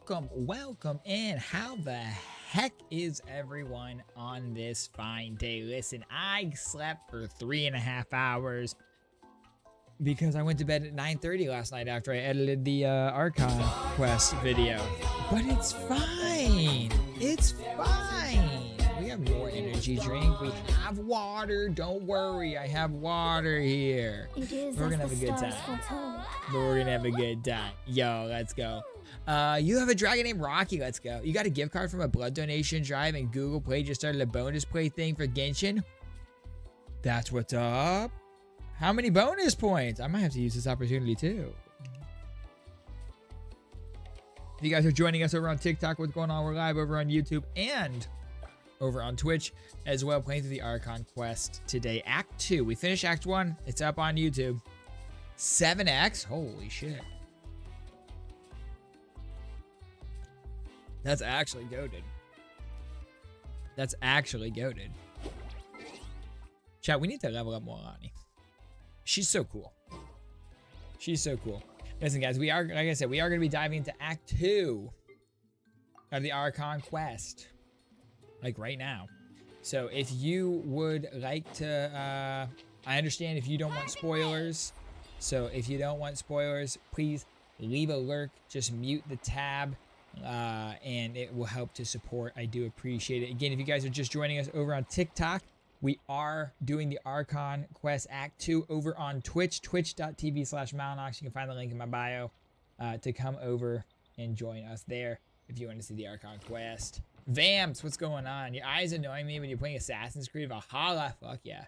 welcome in. How the heck is everyone on this fine day? Listen, I slept for 3.5 hours because I went to bed at 9:30 last night after I edited the Archon Quest video. But it's fine. It's fine. We have more energy drink. We have water. Don't worry. I have water here. We're gonna have a good time. We're gonna have a good time. Yo, let's go. You have a dragon named Rocky. Let's go. You got a gift card from a blood donation drive, and Google Play just started a bonus play thing for Genshin. That's what's up. How many bonus points? I might have to use this opportunity too. If you guys are joining us over on TikTok, what's going on? We're live over on YouTube and over on Twitch as well, playing through the Archon Quest today. Act 2. We finished Act 1. It's up on YouTube. 7x. Holy shit. That's actually goated. That's actually goated. Chat, we need to level up Milani. She's so cool. She's so cool. Listen, guys, we are, like I said, we are going to be diving into Act 2 of the Archon Quest. Like right now. So if you would like to, I understand if you don't want spoilers. So if you don't want spoilers, please leave a lurk. Just mute the tab. And it will help to support. I do appreciate it. Again, if you guys are just joining us over on TikTok, we are doing the Archon Quest Act 2 over on Twitch, twitch.tv/Malnoxx. You can find the link in my bio to come over and join us there if you want to see the Archon Quest. Vamps, what's going on? Your eyes annoying me when you're playing Assassin's Creed Valhalla. Fuck yeah.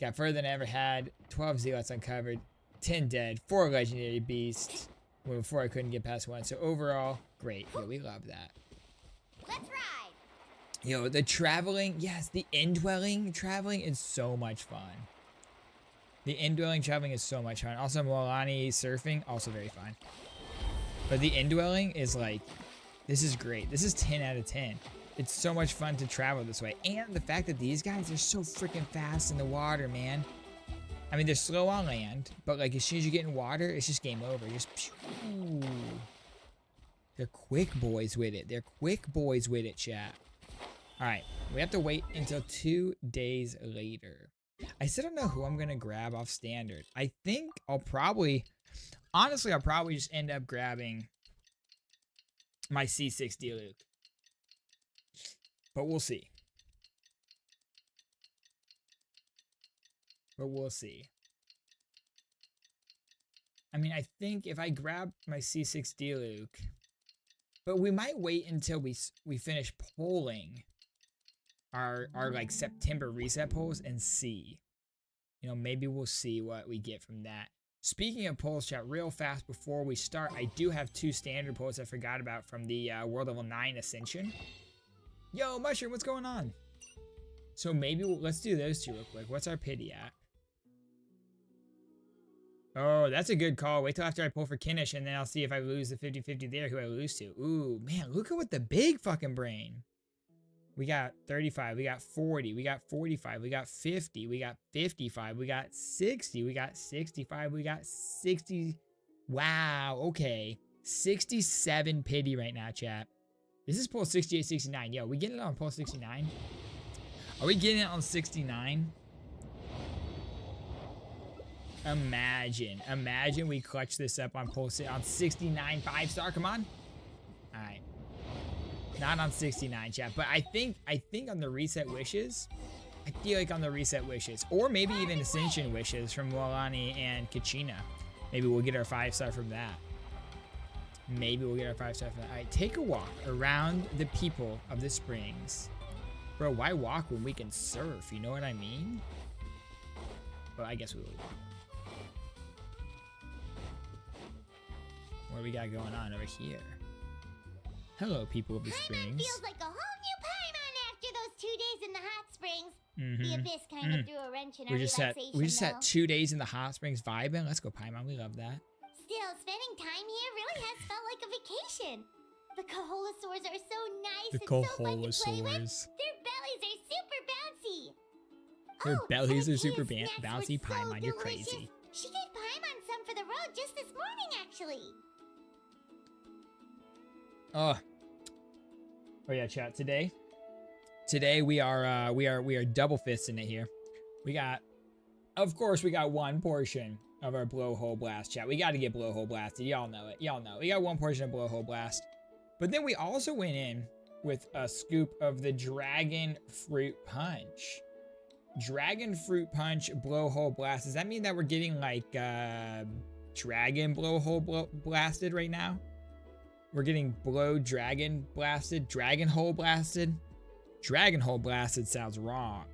Got further than I ever had. 12 zealots uncovered. 10 dead. 4 legendary beasts. Before I couldn't get past 1. So overall, great. Yeah, we love that. Let's ride. Yo, the traveling, yes, the indwelling traveling is so much fun. The indwelling traveling is so much fun. Also, Milani surfing, also very fun. But the indwelling is like, this is great. This is 10 out of 10. It's so much fun to travel this way. And the fact that these guys are so freaking fast in the water, man. I mean, they're slow on land, but like as soon as you get in water, it's just game over. Just pew. They're quick boys with it. They're quick boys with it, chat. All right, we have to wait until 2 days later. I still don't know who I'm gonna grab off standard. I think I'll probably, honestly, I'll probably just end up grabbing my C6 Diluc. But we'll see. But we'll see. I mean, I think if I grab my C6 Diluc, but we might wait until we finish polling our like September reset polls and see. You know, maybe we'll see what we get from that. Speaking of polls, chat, real fast before we start, I do have 2 standard polls I forgot about from the World Level 9 Ascension. Yo, Mushroom, what's going on? So maybe let's do those 2 real quick. What's our pity at? Oh, that's a good call. Wait till after I pull for Kinnish, and then I'll see if I lose the 50-50 there, who I lose to. Ooh, man, look at what the big fucking brain. We got 35, we got 40, we got 45, we got 50, we got 55, we got 60, we got 65, we got 60. Wow, okay. 67 pity right now, chat. This is pull 68, 69. Yo, we getting it on pull 69? Are we getting it on 69? Imagine we clutch this up on pull on 69 5-star. Come on. All right. Not on 69, chat, but I think on the reset wishes, I feel like on the reset wishes, or maybe even Ascension wishes from Milani and Kachina. Maybe we'll get our 5-star from that. Maybe we'll get our 5-star from that. All right, take a walk around the people of the springs. Bro, why walk when we can surf? You know what I mean? Well, I guess we will. What do we got going on over here? Hello, people of the springs. Feels like a whole new Paimon after those 2 days in the hot springs. The abyss kind of threw a wrench in our relaxation. We just had 2 days in the hot springs vibing. Let's go, Paimon. We love that. Still, spending time here really has felt like a vacation. The Kaholasaurs are so nice and so fun to play with. Their bellies are super bouncy. Their bellies are super Akia's bouncy. snacks were so Paimon, you're delicious. crazy. She gave Paimon some for the road just this morning, actually. Oh yeah, chat. Today we are double fisting it here. We got, of course, we got one portion of our blowhole blast, chat. We got to get blowhole blasted. Y'all know it. Y'all know. We got one portion of blowhole blast, but then we also went in with a scoop of the dragon fruit punch. Dragon fruit punch blowhole blast. Does that mean that we're getting like dragon blowhole blasted right now? We're getting blow dragon blasted, dragon hole blasted. Dragon hole blasted sounds wrong,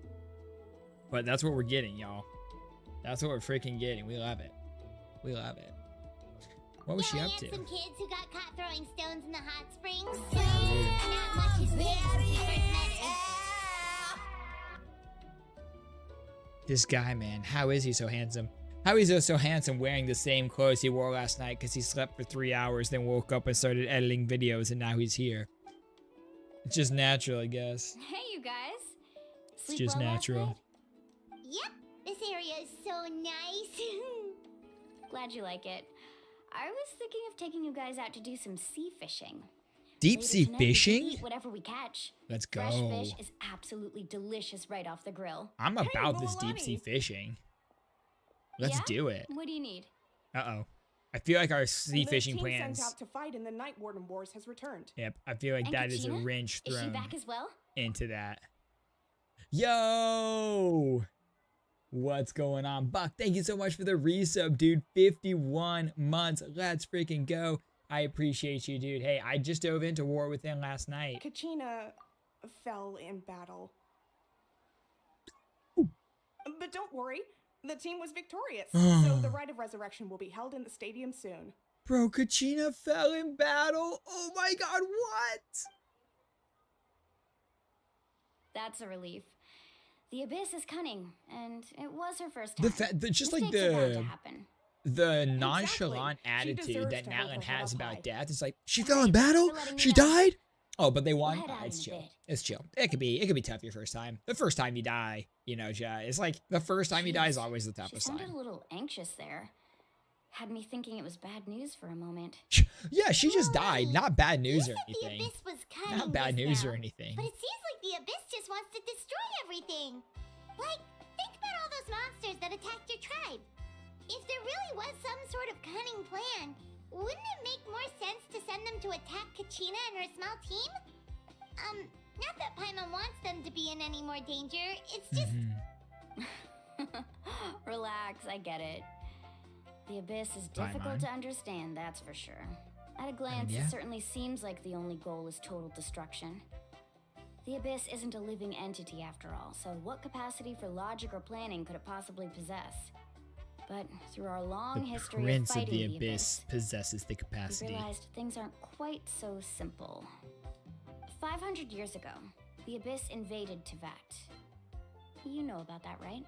but that's what we're getting, y'all. That's what we're freaking getting. We love it. We love it. What was she up to? Some kids who got caught throwing stones in the hot springs. Not much has changed since we first met her. This guy, man, how is he so handsome? How is he so handsome wearing the same clothes he wore last night because he slept for 3 hours, then woke up and started editing videos, and now he's here. It's just natural, I guess. Hey, you guys. It's just natural. Yep, this area is so nice. Glad you like it. I was thinking of taking you guys out to do some sea fishing. Deep sea Later tonight, we can fishing? eat whatever we catch. Let's go. Fresh fish is absolutely delicious right off the grill. I'm about this deep sea fishing. Let's do it. What do you need? Uh-oh. I feel like our sea fishing The team plans. sent out to fight in the Night Warden Wars has returned. Yep, I feel like And that is a Kachina? wrench Is she thrown back as well? into that. Yo! What's going on? Buck, thank you so much for the resub, dude. 51 months. Let's freaking go. I appreciate you, dude. Hey, I just dove into War Within last night. Kachina fell in battle. But don't worry, the team was victorious. So the Rite of Resurrection will be held in the stadium soon. Bro, Kachina fell in battle. Oh my god, what? That's a relief. The Abyss is cunning, and it was her first time. Just like Mistakes are bound to happen. the nonchalant She attitude deserves that to hold NATLAN her head has up about high. death. It's like, she fell in battle? for letting me She know. died? Oh, but they won? We'll head Ah, out it's in a chill. bit. It's chill. It could be tough your first time. The first time you die, you know, it's like the first time you die is Jeez, always the She toughest sounded time. a little anxious there. Had me thinking it was bad news for a moment. Yeah, she just died. Not bad news or You said the anything. Abyss was cunning Not bad just news now, or anything. But it seems like the Abyss just wants to destroy everything. Like, think about all those monsters that attacked your tribe. If there really was some sort of cunning plan, wouldn't it make more sense to send them to attack Kachina and her small team? Not that Paimon wants them to be in any more danger. It's just Relax, I get it. The Abyss is difficult to understand, that's for sure. At a glance, yeah. it certainly seems like the only goal is total destruction. The Abyss isn't a living entity after all, so what capacity for logic or planning could it possibly possess? But through our long The history Prince of of fighting the Abyss possesses the we capacity. realized things aren't quite so simple. 500 years ago, the Abyss invaded Teyvat. You know about that, right?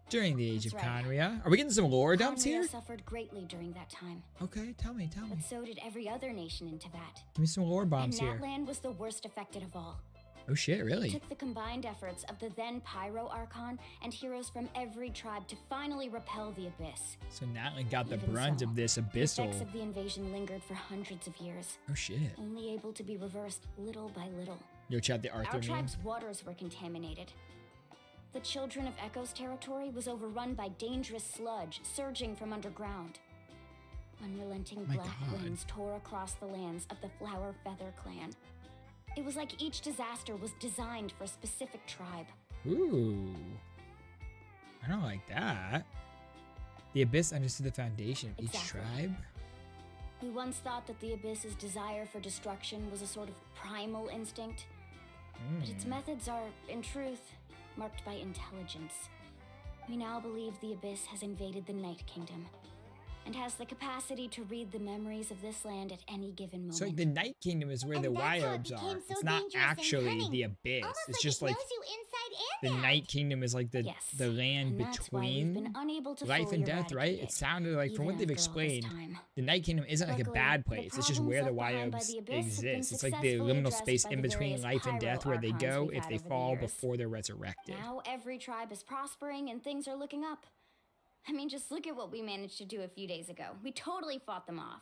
During the age That's of right. Khaenri'ah. Are we getting some lore dumps Khaenri'ah here? suffered greatly during that time, Okay, tell me. but so did every other nation in Teyvat. Give me some lore bombs And here. NATLAN was the worst affected of all. Oh shit, It really? took the combined efforts of the then Pyro Archon and heroes from every tribe to finally repel the Abyss. So NATLAN got the Even brunt so, of this The effects abyssal. of the invasion lingered for hundreds of years, Oh shit. only able to be reversed little by little. Yo, chat the Arthur Our meme. tribe's waters were contaminated. The Children of Echo's territory was overrun by dangerous sludge surging from underground. Unrelenting My black God. winds tore across the lands of the Flower Feather clan. It was like each disaster was designed for a specific tribe. Ooh. I don't like that. The Abyss understood the foundation of each Exactly. tribe. We once thought that the Abyss's desire for destruction was a sort of primal instinct, but its methods are, in truth, marked by intelligence. We now believe the Abyss has invaded the Night Kingdom and has the capacity to read the memories of this land at any given moment. So like the Night Kingdom is where And the that's how it Wyobs became are. so It's not dangerous and actually cunning. the Abyss. almost It's like just it like knows you inside the and out. Night Kingdom is like the Yes, land and that's why we've between been unable to life fully and death, right? eradicate It sounded like, from even what they've after all this explained, time. the Night Kingdom isn't like a Luckily, bad the place. It's just problems where the left behind by Wyobs the Abyss have been exist. It's like the successfully liminal addressed space by in the between various life and death where they pyro go archons if we've they had over the fall years. before they're resurrected. Now every tribe is prospering and things are looking up. I mean, just look at what we managed to do a few days ago. We totally fought them off.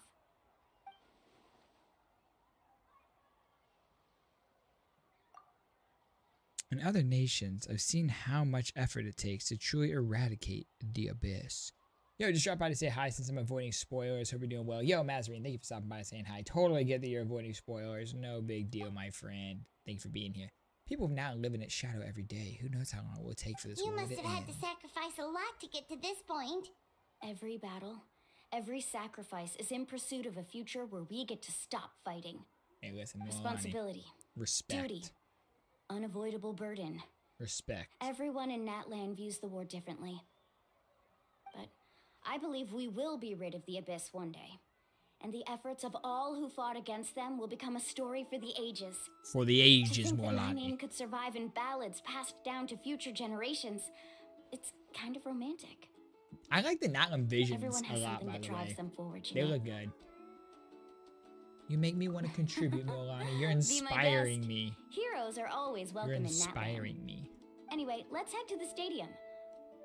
In other nations, I've seen how much effort it takes to truly eradicate the abyss. Yo, just drop by to say hi since I'm avoiding spoilers. Hope you're doing well. Yo, Mazarine, thank you for stopping by and saying hi. Totally get that you're avoiding spoilers. No big deal, my friend. Thank you for being here. People now live in its shadow every day. Who knows how long it will take for this You war must to have end. had to sacrifice a lot to get to this point. Every battle, every sacrifice is in pursuit of a future where we get to stop fighting. Hey, listen, Milani. Responsibility, Respect. duty, unavoidable burden. Respect. Everyone in NATLAN views the war differently. But I believe we will be rid of the Abyss one day. And the efforts of all who fought against them will become a story for the ages. For the To ages, think that my Milani. name could survive in ballads passed down to future generations, it's kind of romantic. I like the NATLAN visions Everyone a has lot, something by that the drives way. them forward, you They know? look good. You make me want to contribute, Milani. You're Be my inspiring guest. me. Heroes are always welcome You're in NATLAN. inspiring me. Anyway, let's head to the stadium.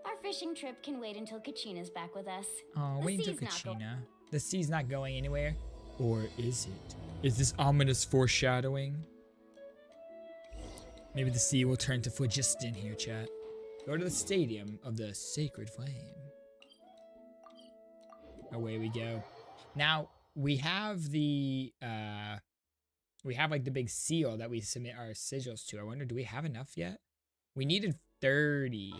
Our fishing trip can wait until Kachina's back with us. Oh, The wait until sea's not go- Kachina. The sea's not going anywhere. Or is it? Is this ominous foreshadowing? Maybe the sea will turn to phlogiston here, chat. Go to the stadium of the sacred flame. Away we go. Now, we have the, like the big seal that we submit our sigils to. I wonder, do we have enough yet? We needed 30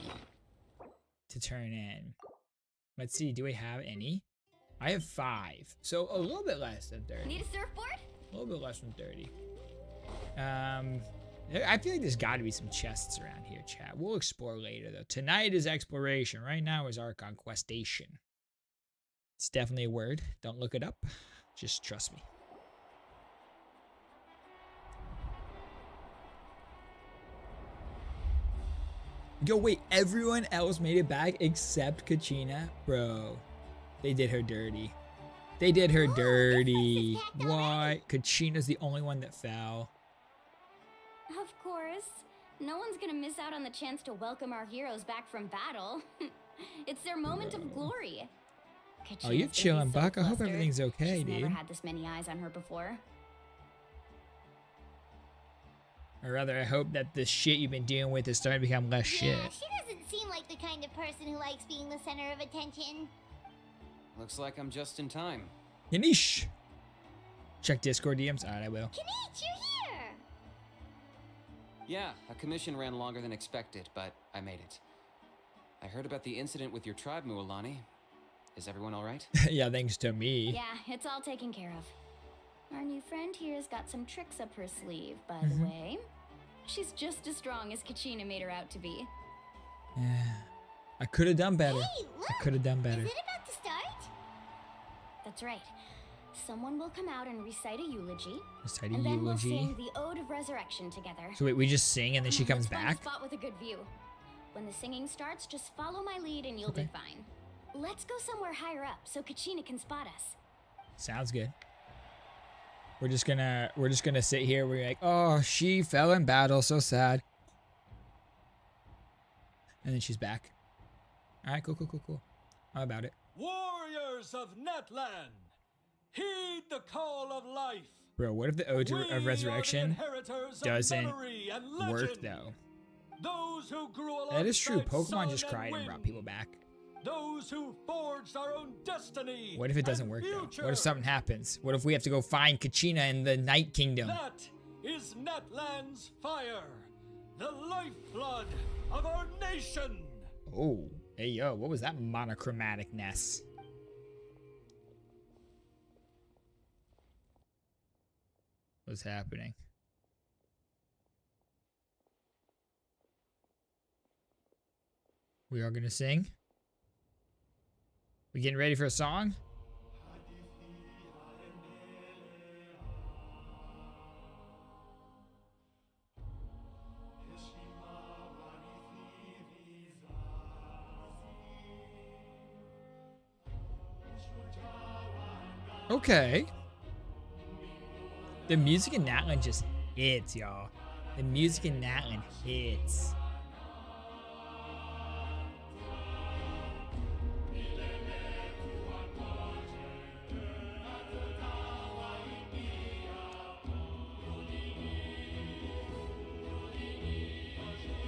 to turn in. Let's see, do we have any? I have 5. So a little bit less than 30. Need a surfboard? A little bit less than 30. I feel like there's got to be some chests around here, chat. We'll explore later, though. Tonight is exploration. Right now is Archon Questation. It's definitely a word. Don't look it up. Just trust me. Yo, wait. Everyone else made it back except Kachina? Bro, they did her dirty. They did her dirty. What? Kachina's the only one that fell. Of course. No one's gonna miss out on the chance to welcome our heroes back from battle. It's their moment of glory. Oh, you're Kachina's chilling, gonna be so Buck. I hope flustered. everything's okay, She's dude. never had this many eyes on her before. Or rather, I hope that the shit you've been dealing with is starting to become less shit. Yeah, she doesn't seem like the kind of person who likes being the center of attention. Looks like I'm just in time. Yanish! Check Discord DMs. Alright, I will. Kanich, you're here! Yeah, a commission ran longer than expected, but I made it. I heard about the incident with your tribe, Mualani. Is everyone alright? Yeah, thanks to me. Yeah, it's all taken care of. Our new friend here's got some tricks up her sleeve, by the Mm-hmm. way. She's just as strong as Kachina made her out to be. Yeah. I could have done better. Hey, look! I could have done better. Is it about to start? That's right. Someone will come out and recite a eulogy, Recite a and then we'll eulogy. sing the Ode of Resurrection together. So wait, we just sing and then she Come on, comes let's find a back? spot with a good view. When the singing starts, just follow my lead and you'll Okay. be fine. Let's go somewhere higher up so Kachina can spot us. Sounds good. We're just gonna sit here. We're like, oh, she fell in battle. So sad. And then she's back. All right, cool. I'm about it. Warriors of NATLAN, heed the call of life. Bro, what if the Ode We are of the Resurrection inheritors of doesn't memory and work, legend. though? Those who grew That is true. alongside Pokemon sun just cried and wind. brought people back. Those who forged our own destiny. What if it doesn't and work, though? What future. if something happens? What if we have to go find Kachina in the Night Kingdom? That is NATLAN's fire, the lifeblood of our nation. Oh, hey, yo, what was that monochromaticness? What's happening? We are gonna sing? We getting ready for a song? Okay. The music in NATLAN just hits, y'all. The music in NATLAN hits.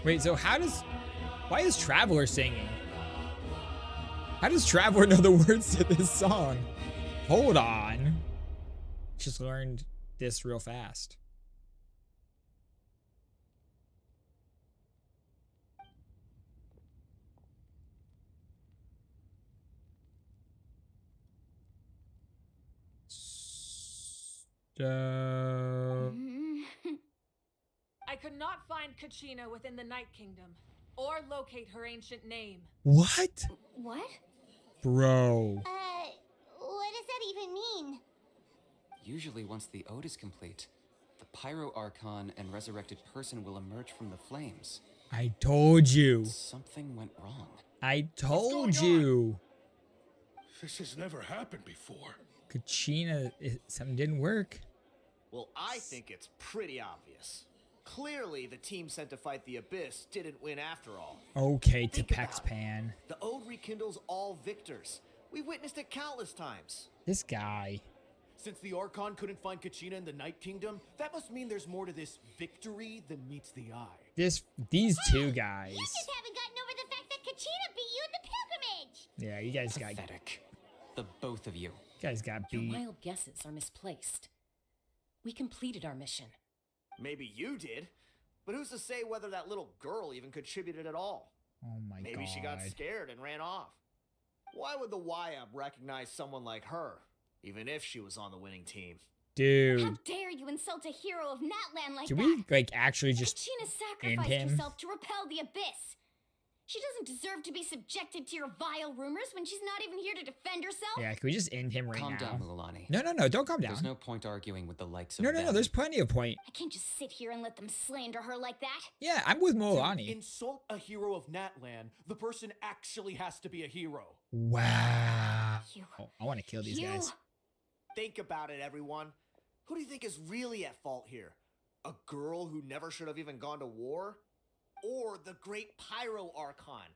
Wait, so why is Traveler singing? How does Traveler know the words to this song? Hold on. Just learned this real fast. I could not find Kachina within the Night Kingdom, or locate her ancient name. What? What? Bro. What does that even mean? Usually once the ode is complete, the Pyro Archon and resurrected person will emerge from the flames. I told you. Something went wrong. I told you. This has never happened before. Kachina, something didn't work. Well, I think it's pretty obvious. Clearly, the team sent to fight the Abyss didn't win after all. Okay, Think Tepex about it. Pan. The Ode rekindles all victors. We've witnessed it countless times. This guy. Since the Archon couldn't find Kachina in the Night Kingdom, that must mean there's more to this victory than meets the eye. These two guys. You just haven't gotten over the fact that Kachina beat you in the pilgrimage! Yeah, you guys got Pathetic. The both of you. Your beat. wild guesses are misplaced. We completed our mission. Maybe you did, but who's to say whether that little girl even contributed at all? Oh my god. Maybe she got scared and ran off. Why would the YAB recognize someone like her, even if she was on the winning team? Dude. How dare you insult a hero of Natlan like Can that? we actually just Kachina end sacrificed him? herself to repel the Abyss. She doesn't deserve to be subjected to your vile rumors when she's not even here to defend herself. Yeah, can we just end him right Calm now? down, Mualani. No, don't calm down. There's no point arguing with the likes of No, them. there's plenty of point. I can't just sit here and let them slander her like that. Yeah, I'm with To Mualani. insult a hero of Natlan, the person actually has to be a hero. Wow. You. Oh, I want to kill these You. guys. Think about it, everyone. Who do you think is really at fault here? A girl who never should have even gone to war? Or the great Pyro Archon?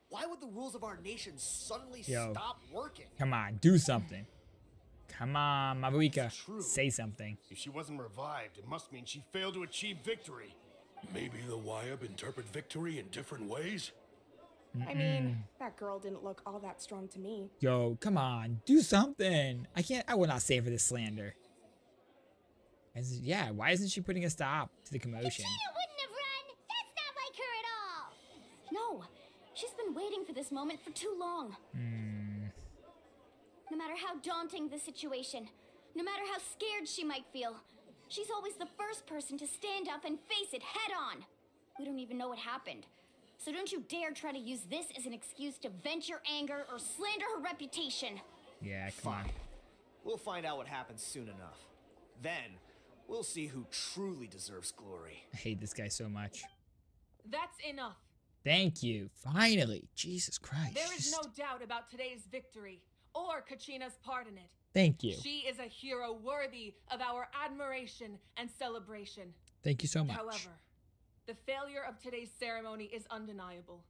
Why would the rules of our nation suddenly Yo. stop working? Come on, do something. Come on, Mabuika. It's true. Say something. If she wasn't revived, it must mean she failed to achieve victory. Maybe the YAB interpret victory in different ways? I mean, that girl didn't look all that strong to me. Yo, come on, do something. I will not stand for this slander. Yeah, why isn't she putting a stop to the commotion? Kachina wouldn't have run! That's not like her at all! No, she's been waiting for this moment for too long. No matter how daunting the situation, no matter how scared she might feel, she's always the first person to stand up and face it head on. We don't even know what happened. So don't you dare try to use this as an excuse to vent your anger or slander her reputation. Yeah, come on. Fine. We'll find out what happens soon enough. Then, we'll see who truly deserves glory. I hate this guy so much. That's enough. Thank you. Finally. Jesus Christ. There is no doubt about today's victory, or Kachina's part in it. Thank you. She is a hero worthy of our admiration and celebration. Thank you so much. However, the failure of today's ceremony is undeniable.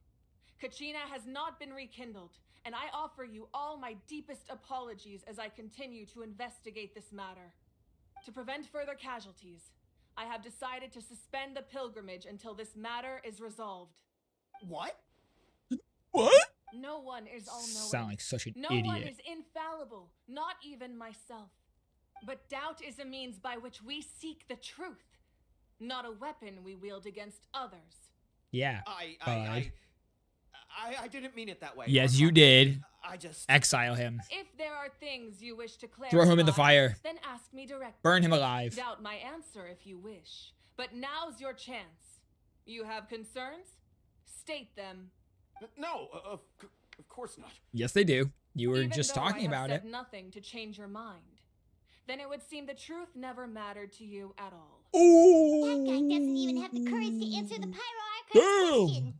Kachina has not been rekindled, and I offer you all my deepest apologies as I continue to investigate this matter. To prevent further casualties, I have decided to suspend the pilgrimage until this matter is resolved. What? What? No one is all-knowing. Sound like such an No idiot. one is infallible, not even myself. But doubt is a means by which we seek the truth, not a weapon we wield against others. Yeah. I didn't mean it that way. Yes, Archon. you did. I just... Exile him. If there are things you wish to clarify, Throw him in the fire. then ask me directly. Burn him alive. Doubt my answer if you wish, but now's your chance. You have concerns? State them. No, of course not. Yes, they do. You were Even just though talking I have about said it. nothing to change your mind. Then it would seem the truth never mattered to you at all. Ooh. That guy doesn't even have the courage to answer the Pyro Archon's Damn. question.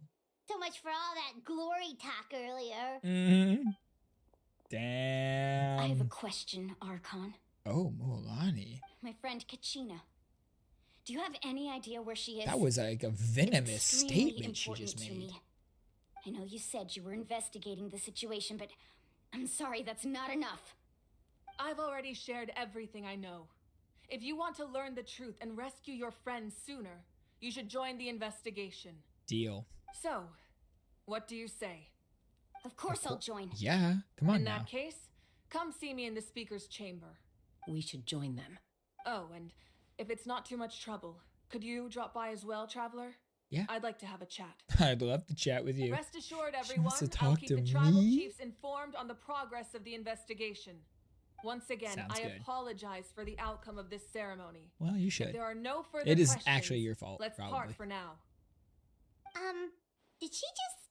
So much for all that glory talk earlier. Mm-hmm. I have a Damn. question, Archon. Oh, Mualani. My friend Kachina. Do you have any idea where she is? That was like a venomous Extremely statement she important just to made. me. I know you said you were investigating the situation, but I'm sorry, that's not enough. I've already shared everything I know. If you want to learn the truth and rescue your friends sooner, you should join the investigation. Deal. So, what do you say? Of course I'll join. Yeah, come on In now. that case, come see me in the speaker's chamber. We should join them. Oh, and if it's not too much trouble, could you drop by as well, Traveler? Yeah. I'd like to have a chat. I'd love to chat with you. Rest assured, She everyone, wants to I'll talk keep to the tribal me? chiefs informed on the progress of the investigation. Once again, Sounds I good. apologize for the outcome of this ceremony. Well, you If should. there are no further It is questions, actually your fault, let's probably. part for now. Did she just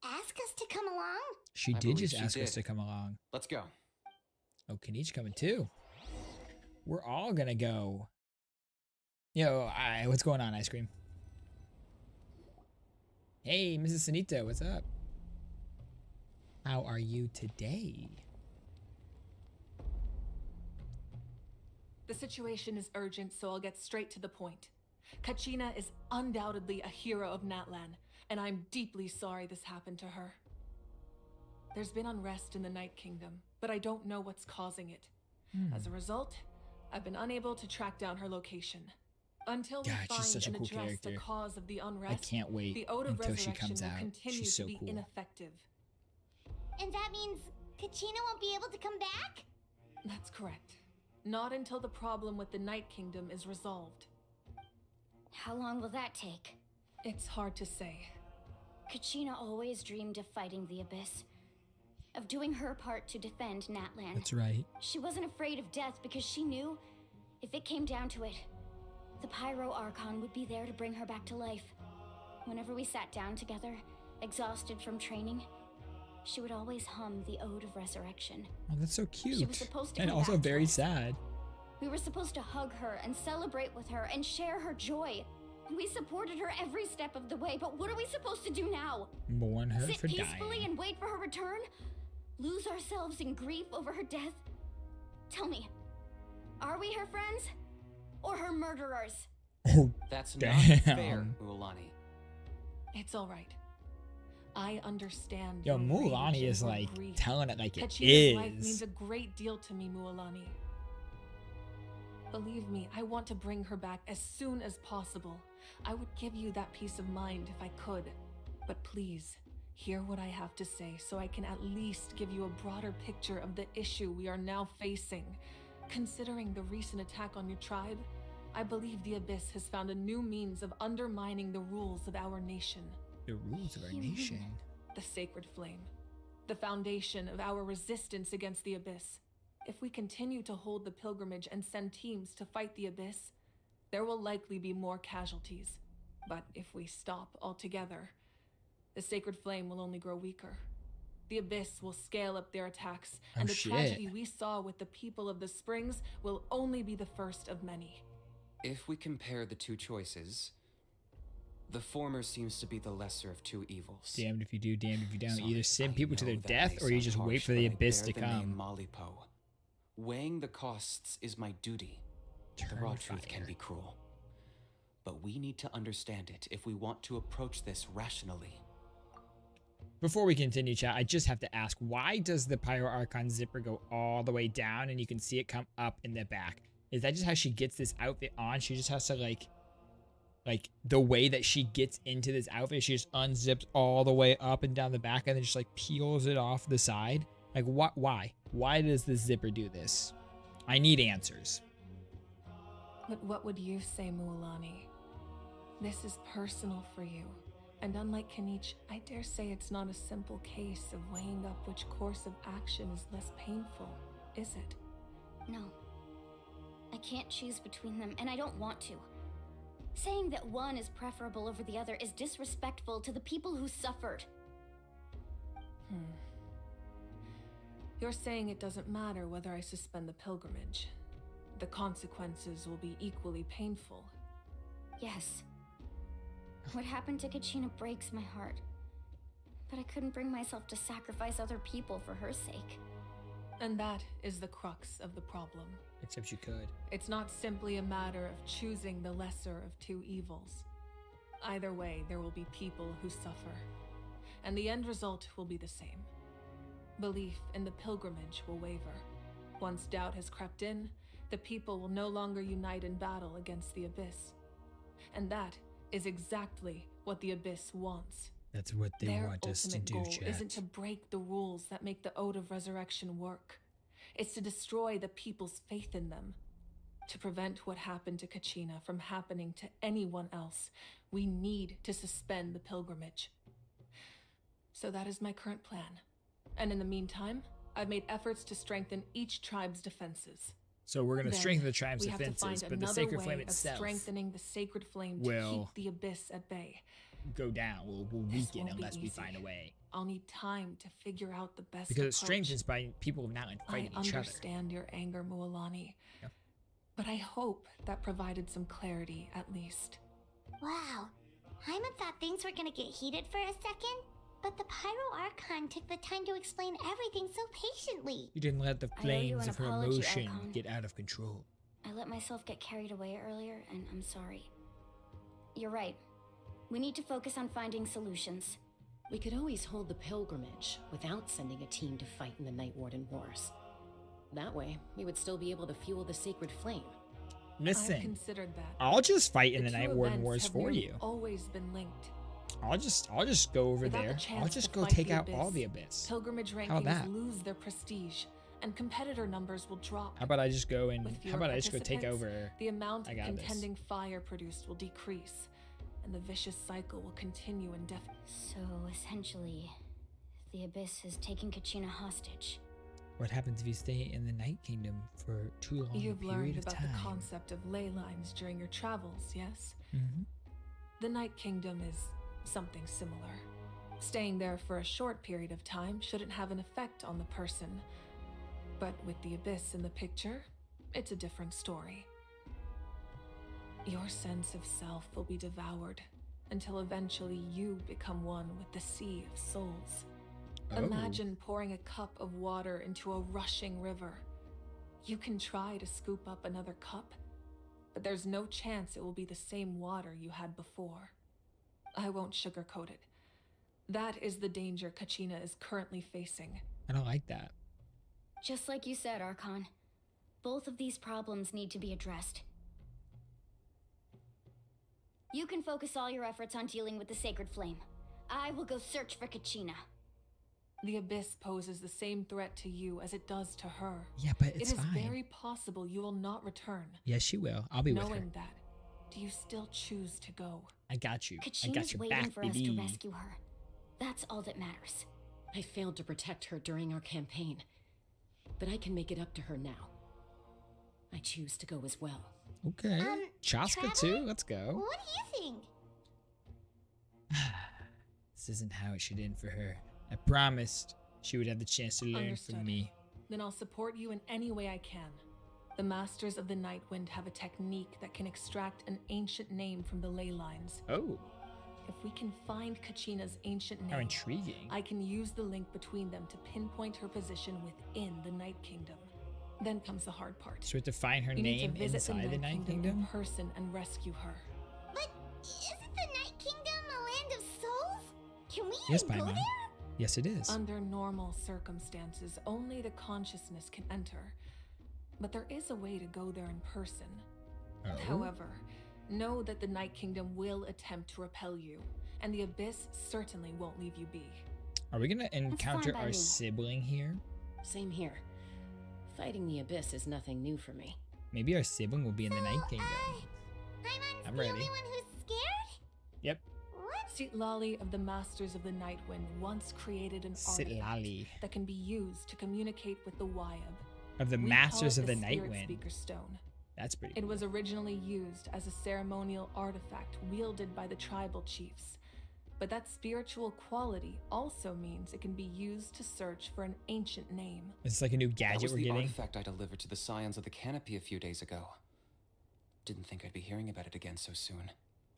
ask us to come along? She I did believe just she ask us did. to come along. Let's go. Oh, Kanichi coming too. We're all gonna go. Yo, what's going on, Ice Cream? Hey, Mrs. Sanito, what's up? How are you today? The situation is urgent, so I'll get straight to the point. Kachina is undoubtedly a hero of Natlan, and I'm deeply sorry this happened to her. There's been unrest in the Night Kingdom, but I don't know what's causing it. As a result, I've been unable to track down her location. Until we God, she's find such a and cool address the character. cause of the unrest, I can't wait the Ode of until she Resurrection comes will out. continue She's so to be cool. ineffective. And that means Kachina won't be able to come back? That's correct. Not until the problem with the Night Kingdom is resolved. How long will that take? It's hard to say. Kachina always dreamed of fighting the Abyss, of doing her part to defend Natlan. That's right. She wasn't afraid of death because she knew, if it came down to it, the Pyro Archon would be there to bring her back to life. Whenever we sat down together, exhausted from training, she would always hum the Ode of Resurrection. Oh, that's so cute. supposed to And come also back to very us. sad. We were supposed to hug her and celebrate with her and share her joy. We supported her every step of the way, but what are we supposed to do now? Mourn her Sit for peacefully dying. and wait for her return? Lose ourselves in grief over her death? Tell me, are we her friends or her murderers? Oh, That's damn. not fair, Mualani. It's all right. I understand. Yo, your Mualani rage and is your like grief. telling it like it Kachina's life means is. a great deal to me, Mualani. Believe me, I want to bring her back as soon as possible. I would give you that peace of mind if I could. But please, hear what I have to say so I can at least give you a broader picture of the issue we are now facing. Considering the recent attack on your tribe, I believe the Abyss has found a new means of undermining the rules of our nation. The rules of our nation. The sacred flame. The foundation of our resistance against the Abyss. If we continue to hold the pilgrimage and send teams to fight the Abyss, there will likely be more casualties. But if we stop altogether, the sacred flame will only grow weaker. The Abyss will scale up their attacks, and the tragedy we saw with the people of the Springs will only be the first of many. If we compare the two choices, the former seems to be the lesser of two evils. Damned if you do, damned if you don't. Sorry, Either send I people to know their that death may or you sound just wait harsh, for the but I Abyss to bear the name come. Malipo. Weighing the costs is my duty. The Turn raw fire. truth can be cruel. But we need to understand it if we want to approach this rationally. Before we continue, chat, I just have to ask, why does the Pyro Archon zipper go all the way down and you can see it come up in the back? Is that just how she gets this outfit on? She just has to like the way that she gets into this outfit, she just unzips all the way up and down the back and then just like peels it off the side. Like what? Why? Why does the zipper do this? I need answers. But what would you say, Mualani? This is personal for you. And unlike Kanich, I dare say it's not a simple case of weighing up which course of action is less painful, is it? No. I can't choose between them, and I don't want to. Saying that one is preferable over the other is disrespectful to the people who suffered. You're saying it doesn't matter whether I suspend the pilgrimage. The consequences will be equally painful. Yes. What happened to Kachina breaks my heart. But I couldn't bring myself to sacrifice other people for her sake. And that is the crux of the problem. Except you could. It's not simply a matter of choosing the lesser of two evils. Either way, there will be people who suffer. And the end result will be the same. Belief in the pilgrimage will waver. Once doubt has crept in, the people will no longer unite in battle against the Abyss. And that is exactly what the Abyss wants. That's what they Their want us to ultimate do, goal chat. isn't to break the rules that make the Ode of Resurrection work. It's to destroy the people's faith in them. To prevent what happened to Kachina from happening to anyone else, we need to suspend the pilgrimage. So that is my current plan. And in the meantime, I've made efforts to strengthen each tribe's defenses. So we're going to Then strengthen the tribe's we have to defenses, find but the another sacred way flame of itself strengthening the sacred flame to will keep the Abyss at bay. go down. We'll This weaken won't be unless we easy. find a way. I'll need time to figure out the best Because it approach. strengthens by people of Natlan fighting I each other. understand your anger, Mualani. Yep. But I hope that provided some clarity, at least. Wow. Hyman thought things were gonna get heated for a second, but the Pyro Archon took the time to explain everything so patiently. You didn't let the I owe you flames an of her apology, emotion Archon. get out of control. I let myself get carried away earlier, and I'm sorry. You're right. We need to focus on finding solutions. We could always hold the pilgrimage without sending a team to fight in the Night Warden Wars. That way, we would still be able to fuel the sacred flame. I've Listen, considered that. I'll just fight in the two Night Warden events Wars have for nearly you. Always been linked. I'll just go over Without the there. I'll chance just to go fight take the out all Abyss, the Abyss. Pilgrimage How that? rankings lose their prestige, and competitor numbers will drop. How about I just go and With how fewer about I just go take participants, over? The amount I of got this. contending fire produced will decrease, and the vicious cycle will continue indefinitely. So essentially, the Abyss has taken Kachina hostage. What happens if you stay in the Night Kingdom for too long You've a period learned of about time? the concept of ley lines during your travels, yes? Mhm. The Night Kingdom is something similar. Staying there for a short period of time shouldn't have an effect on the person. But with the Abyss in the picture, it's a different story. Your sense of self will be devoured until eventually you become one with the Sea of Souls. Oh. Imagine pouring a cup of water into a rushing river. You can try to scoop up another cup, but there's no chance it will be the same water you had before. I won't sugarcoat it. That is the danger Kachina is currently facing. I don't like that. Just like you said, Archon. Both of these problems need to be addressed. You can focus all your efforts on dealing with the sacred flame. I will go search for Kachina. The Abyss poses the same threat to you as it does to her. Yeah, but it's It is fine. very possible you will not return. Yes, she will. I'll be with her. Knowing that, do you still choose to go? I got you. I got Kachina's your waiting back, for us baby. to rescue her. That's all that matters. I failed to protect her during our campaign, but I can make it up to her now. I choose to go as well. Okay. Chaska too. Let's go. What do you think? This isn't how it should end for her. I promised she would have the chance to learn Understood. from me. Then I'll support you in any way I can. The Masters of the Night Wind have a technique that can extract an ancient name from the ley lines. Oh, If we can find Kachina's ancient name, how intriguing. I can use the link between them to pinpoint her position within the Night Kingdom. Then comes the hard part. So we have to find her You need name to visit inside the Night Kingdom? in person and rescue her. But isn't the Night Kingdom a land of souls? Can we Yes, even go Paimon. there? Yes, it is. Under normal circumstances, only the consciousness can enter. But there is a way to go there in person. Oh. However, know that the Night Kingdom will attempt to repel you, and the Abyss certainly won't leave you be. Are we gonna encounter by our me. sibling here? Same here. Fighting the Abyss is nothing new for me. Maybe our sibling will be in the Night Kingdom. Paimon's I'm the ready. only one who's scared? Yep. What? Sitlali of the Masters of the Night Wind once created an artifact Sitlali. that can be used to communicate with the Wyab. Of the We Masters call of it the Night Spirit Wind. Speaker Stone. That's pretty It cool. was originally used as a ceremonial artifact wielded by the tribal chiefs. But that spiritual quality also means it can be used to search for an ancient name. It's like a new That gadget was we're the getting. artifact I delivered to the Scions of the Canopy a few days ago. Didn't think I'd be hearing about it again so soon.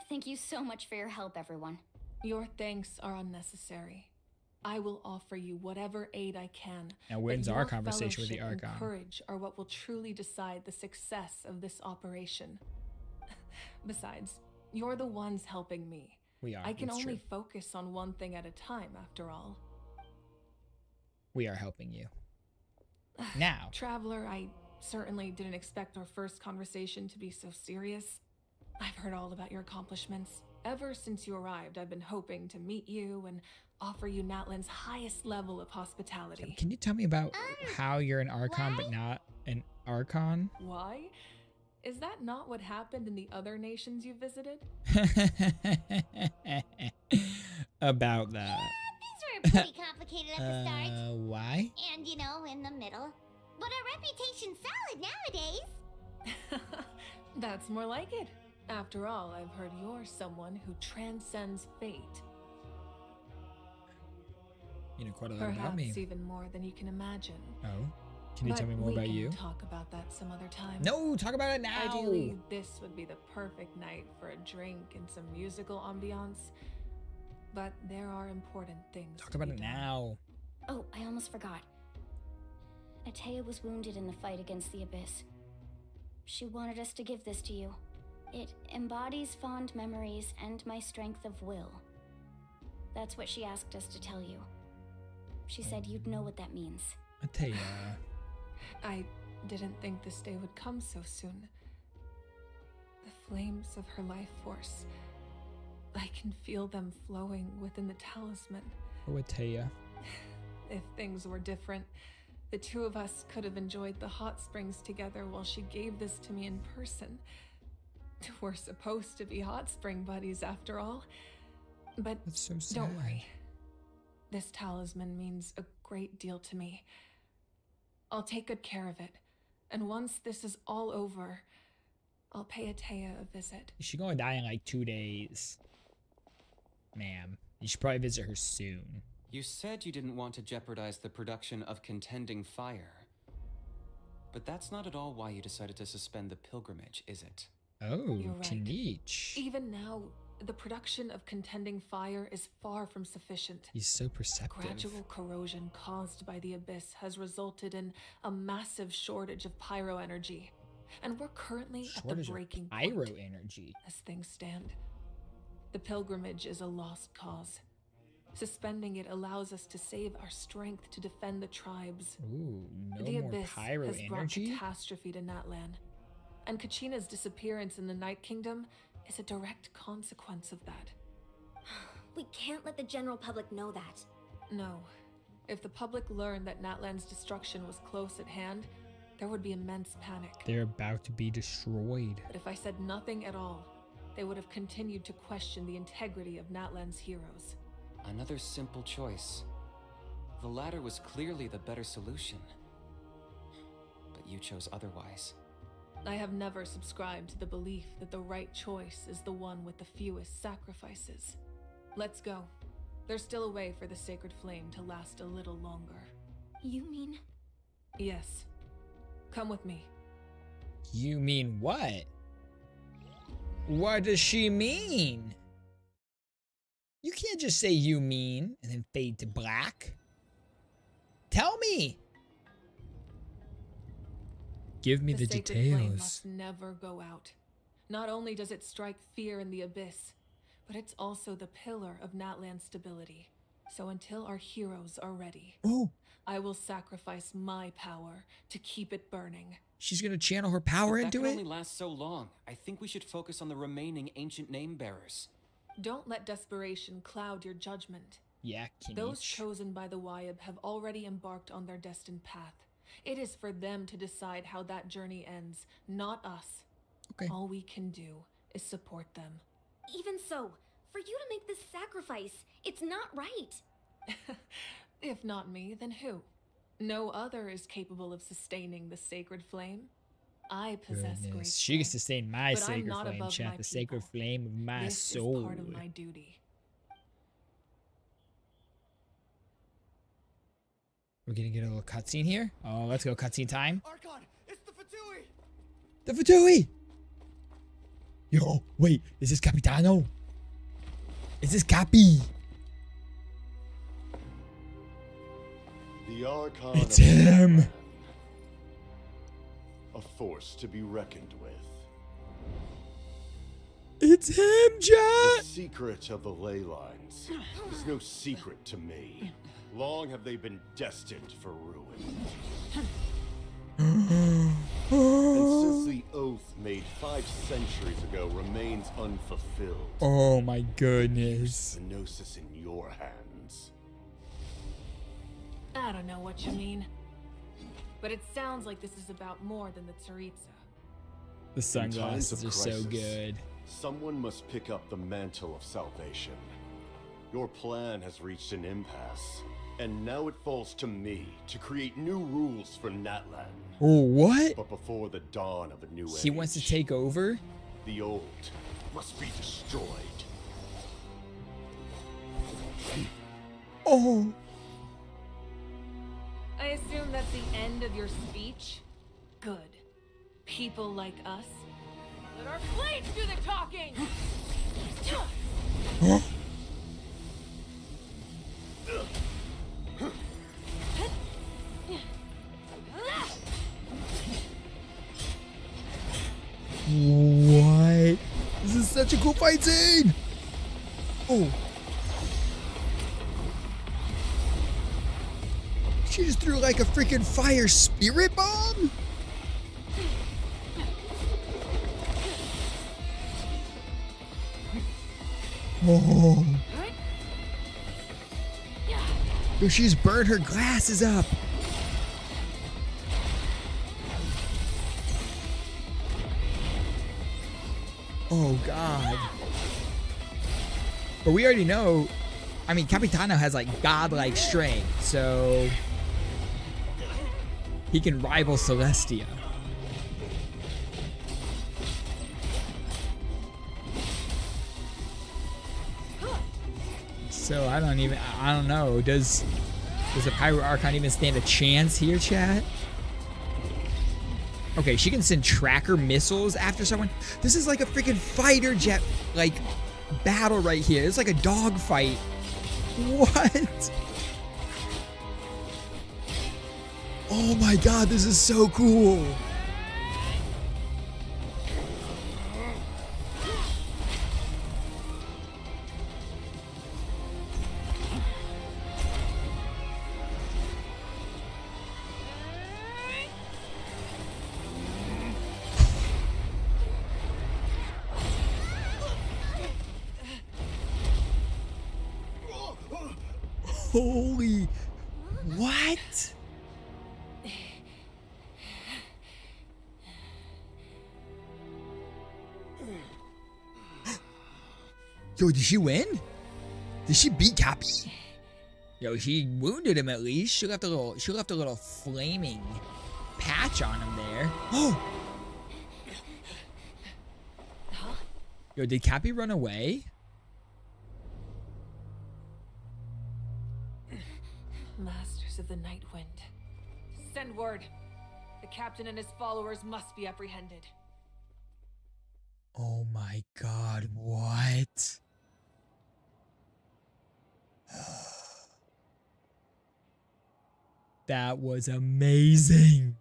Thank you so much for your help, everyone. Your thanks are unnecessary. I will offer you whatever aid I can. Now, but when's our your conversation with the fellowship and Archon? courage are what will truly decide the success of this operation. Besides, you're the ones helping me. We are. I can That's only true. focus on one thing at a time, after all. We are helping you. Now. Traveler, I certainly didn't expect our first conversation to be so serious. I've heard all about your accomplishments, Ever since you arrived, I've been hoping to meet you and offer you Natlan's highest level of hospitality. Can you tell me about how you're an Archon but not an Archon? Why? Is that not what happened in the other nations you visited? About that. Things were pretty complicated at the start. Why? And, you know, in the middle. But our reputation's solid nowadays. That's more like it. After all, I've heard you're someone who transcends fate. You know quite a lot about me. Perhaps even more than you can imagine. Oh? Can you tell me more about you? We can talk about that some other time. No, talk about it now. Ideally, this would be the perfect night for a drink and some musical ambiance. But there are important things. Talk about it now. Oh, I almost forgot. Atea was wounded in the fight against the Abyss. She wanted us to give this to you. It embodies fond memories and my strength of will. That's what she asked us to tell you. She said you'd know what that means. Atea. I didn't think this day would come so soon. The flames of her life force. I can feel them flowing within the talisman. Oh, Atea. If things were different, the two of us could have enjoyed the hot springs together while she gave this to me in person. We're supposed to be hot spring buddies after all. But That's so sad. don't worry. This talisman means a great deal to me. I'll take good care of it. And once this is all over, I'll pay Atea a visit. She's gonna die in like 2 days. Ma'am, you should probably visit her soon. You said you didn't want to jeopardize the production of contending fire. But that's not at all why you decided to suspend the pilgrimage, is it? Oh, You're right. Kinich. Even now, the production of contending fire is far from sufficient. He's so perceptive. Gradual corrosion caused by the Abyss has resulted in a massive shortage of pyro energy. And we're currently at the breaking point. Pyro energy. As things stand. The pilgrimage is a lost cause. Suspending it allows us to save our strength to defend the tribes. Ooh, no The more Abyss pyro has brought energy? catastrophe to Natlan. And Kachina's disappearance in the Night Kingdom is a direct consequence of that. We can't let the general public know that. No. If the public learned that Natlan's destruction was close at hand, there would be immense panic. They're about to be destroyed. But if I said nothing at all, they would have continued to question the integrity of Natlan's heroes. Another simple choice. The latter was clearly the better solution. But you chose otherwise. I have never subscribed to the belief that the right choice is the one with the fewest sacrifices. Let's go. There's still a way for the sacred flame to last a little longer. You mean? Yes. Come with me. You mean what? What does she mean? You can't just say you mean and then fade to black. Tell me. Give me the sacred flame details. must never go out. Not only does it strike fear in the Abyss, but it's also the pillar of Natlan's stability. So until our heroes are ready, I will sacrifice my power to keep it burning. She's gonna channel her power If into that it? can only last so long. I think we should focus on the remaining ancient name bearers. Don't let desperation cloud your judgment. Yeah, Those Kinich. chosen by the Wyab have already embarked on their destined path. It is for them to decide how that journey ends, not us. Okay. All we can do is support them. Even so, for you to make this sacrifice, it's not right. If not me, then who? No other is capable of sustaining the sacred flame. I possess great Goodness. She can strength, sustain my but I'm sacred not flame, above chat. my The sacred people. flame of my This soul. is part of my duty. We're gonna get a little cutscene here. Oh, let's go cutscene time. Archon, it's the Fatui! The Fatui! Yo, wait, is this Capitano? Is this Capi? The Archon It's of him. Natlan. A force to be reckoned with. It's him, The chat! secret of the ley lines is no secret to me. Long have they been destined for ruin. And since the The oath made 5 centuries ago remains unfulfilled. Oh my goodness. The gnosis in your hands. I don't know what you mean. But it sounds like this is about more than the Tsaritsa. The sunglasses are so crisis, good. Someone must pick up the mantle of salvation. Your plan has reached an impasse, and now it falls to me to create new rules for Natlan. Oh, what? But before the dawn of a new age, He wants to take over? the old must be destroyed. Oh. I assume that's the end of your speech? Good. People like us. Let our blades do the talking! Huh? What? This is such a cool fight scene! Oh. She just threw like a freaking fire spirit bomb? Oh. Yo, she's burned her glasses up. Oh, God. But we already know, I mean, Capitano has like godlike strength, so he can rival Celestia. So I don't know. Does the Pyro Archon even stand a chance here, chat? Okay, she can send tracker missiles after someone. This is like a freaking fighter jet, like, battle right here. It's like a dog fight. What? Oh my God, this is so cool. Holy, what? Yo, did she win? Did she beat Cappy? Yo, she wounded him at least. She left a little flaming patch on him there. Oh. Yo, did Cappy run away? Masters of the Night Wind. Send word. The captain and his followers must be apprehended. Oh my God, what? That was amazing.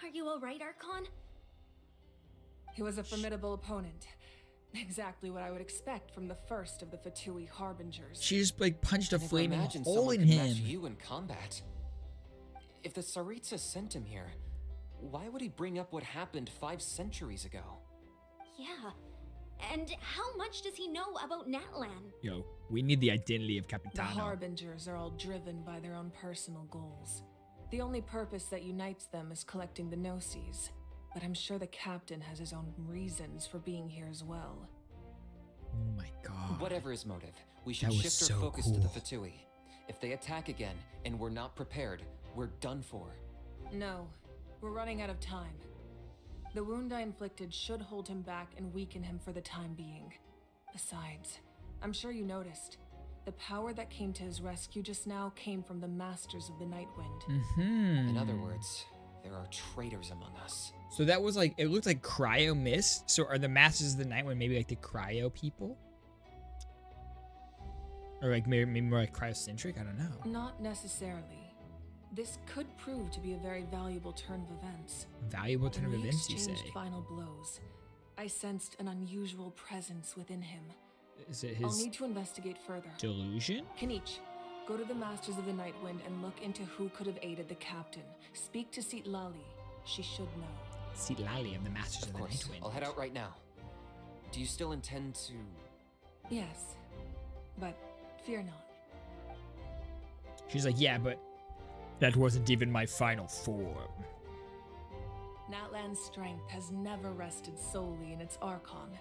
Are you alright, Archon? He was a formidable opponent. Exactly what I would expect from the first of the Fatui harbingers. She just like punched a I never flaming imagined hole someone in could him. match you in combat. If the Tsaritsa sent him here, why would he bring up what happened 5 centuries ago? Yeah. And how much does he know about Natlan? Yo, we need the identity of The Capitano. harbingers are all driven by their own personal goals. The only purpose that unites them is collecting the gnosis. But I'm sure the captain has his own reasons for being here as well. Oh my God. Whatever his motive, we should That was shift our so focus to the cool. Fatui. If they attack again and we're not prepared, we're done for. No, we're running out of time. The wound I inflicted should hold him back and weaken him for the time being. Besides, I'm sure you noticed, the power that came to his rescue just now came from the Masters of the Night Wind. In other words, there are traitors among us. So that was like, it looked like cryo mist. So are the Masters of the Night Wind maybe like the cryo people? Or like maybe more like cryocentric? I don't know. Not necessarily. This could prove to be a very valuable turn of events. Valuable turn of When we events, you exchanged say? final blows, I sensed an unusual presence within him. Is it I'll his need to investigate further. delusion? Kanich, go to the Masters of the Night Wind and look into who could have aided the captain. Speak to Seat Lali. She should know. Silali of the Masters of the Of course, Night Wind. I'll head out right now. Do you still intend to... Yes, but fear not. She's like, yeah, but that wasn't even my final form. Natlan's strength has never rested solely in its Archon.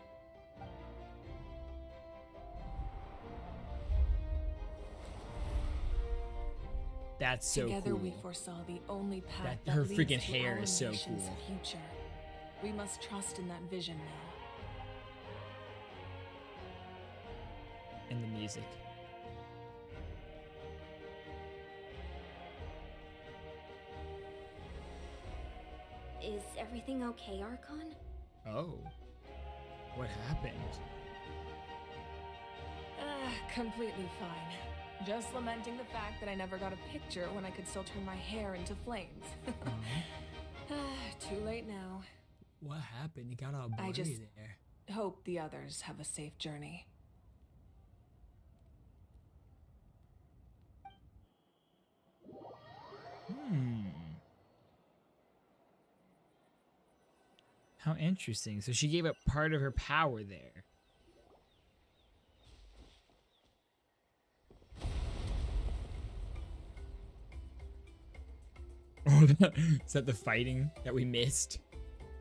That's so Together cool. we foresaw the only path That- that her leads freaking to hair our is so nation's cool. future. We must trust in that vision now. And the music. Is everything okay, Archon? Oh. What happened? Completely fine. Just lamenting the fact that I never got a picture when I could still turn my hair into flames. Too late now. What happened? You got all blurry I just there. hope the others have a safe journey. How interesting. So she gave up part of her power there. Oh, is that the fighting that we missed?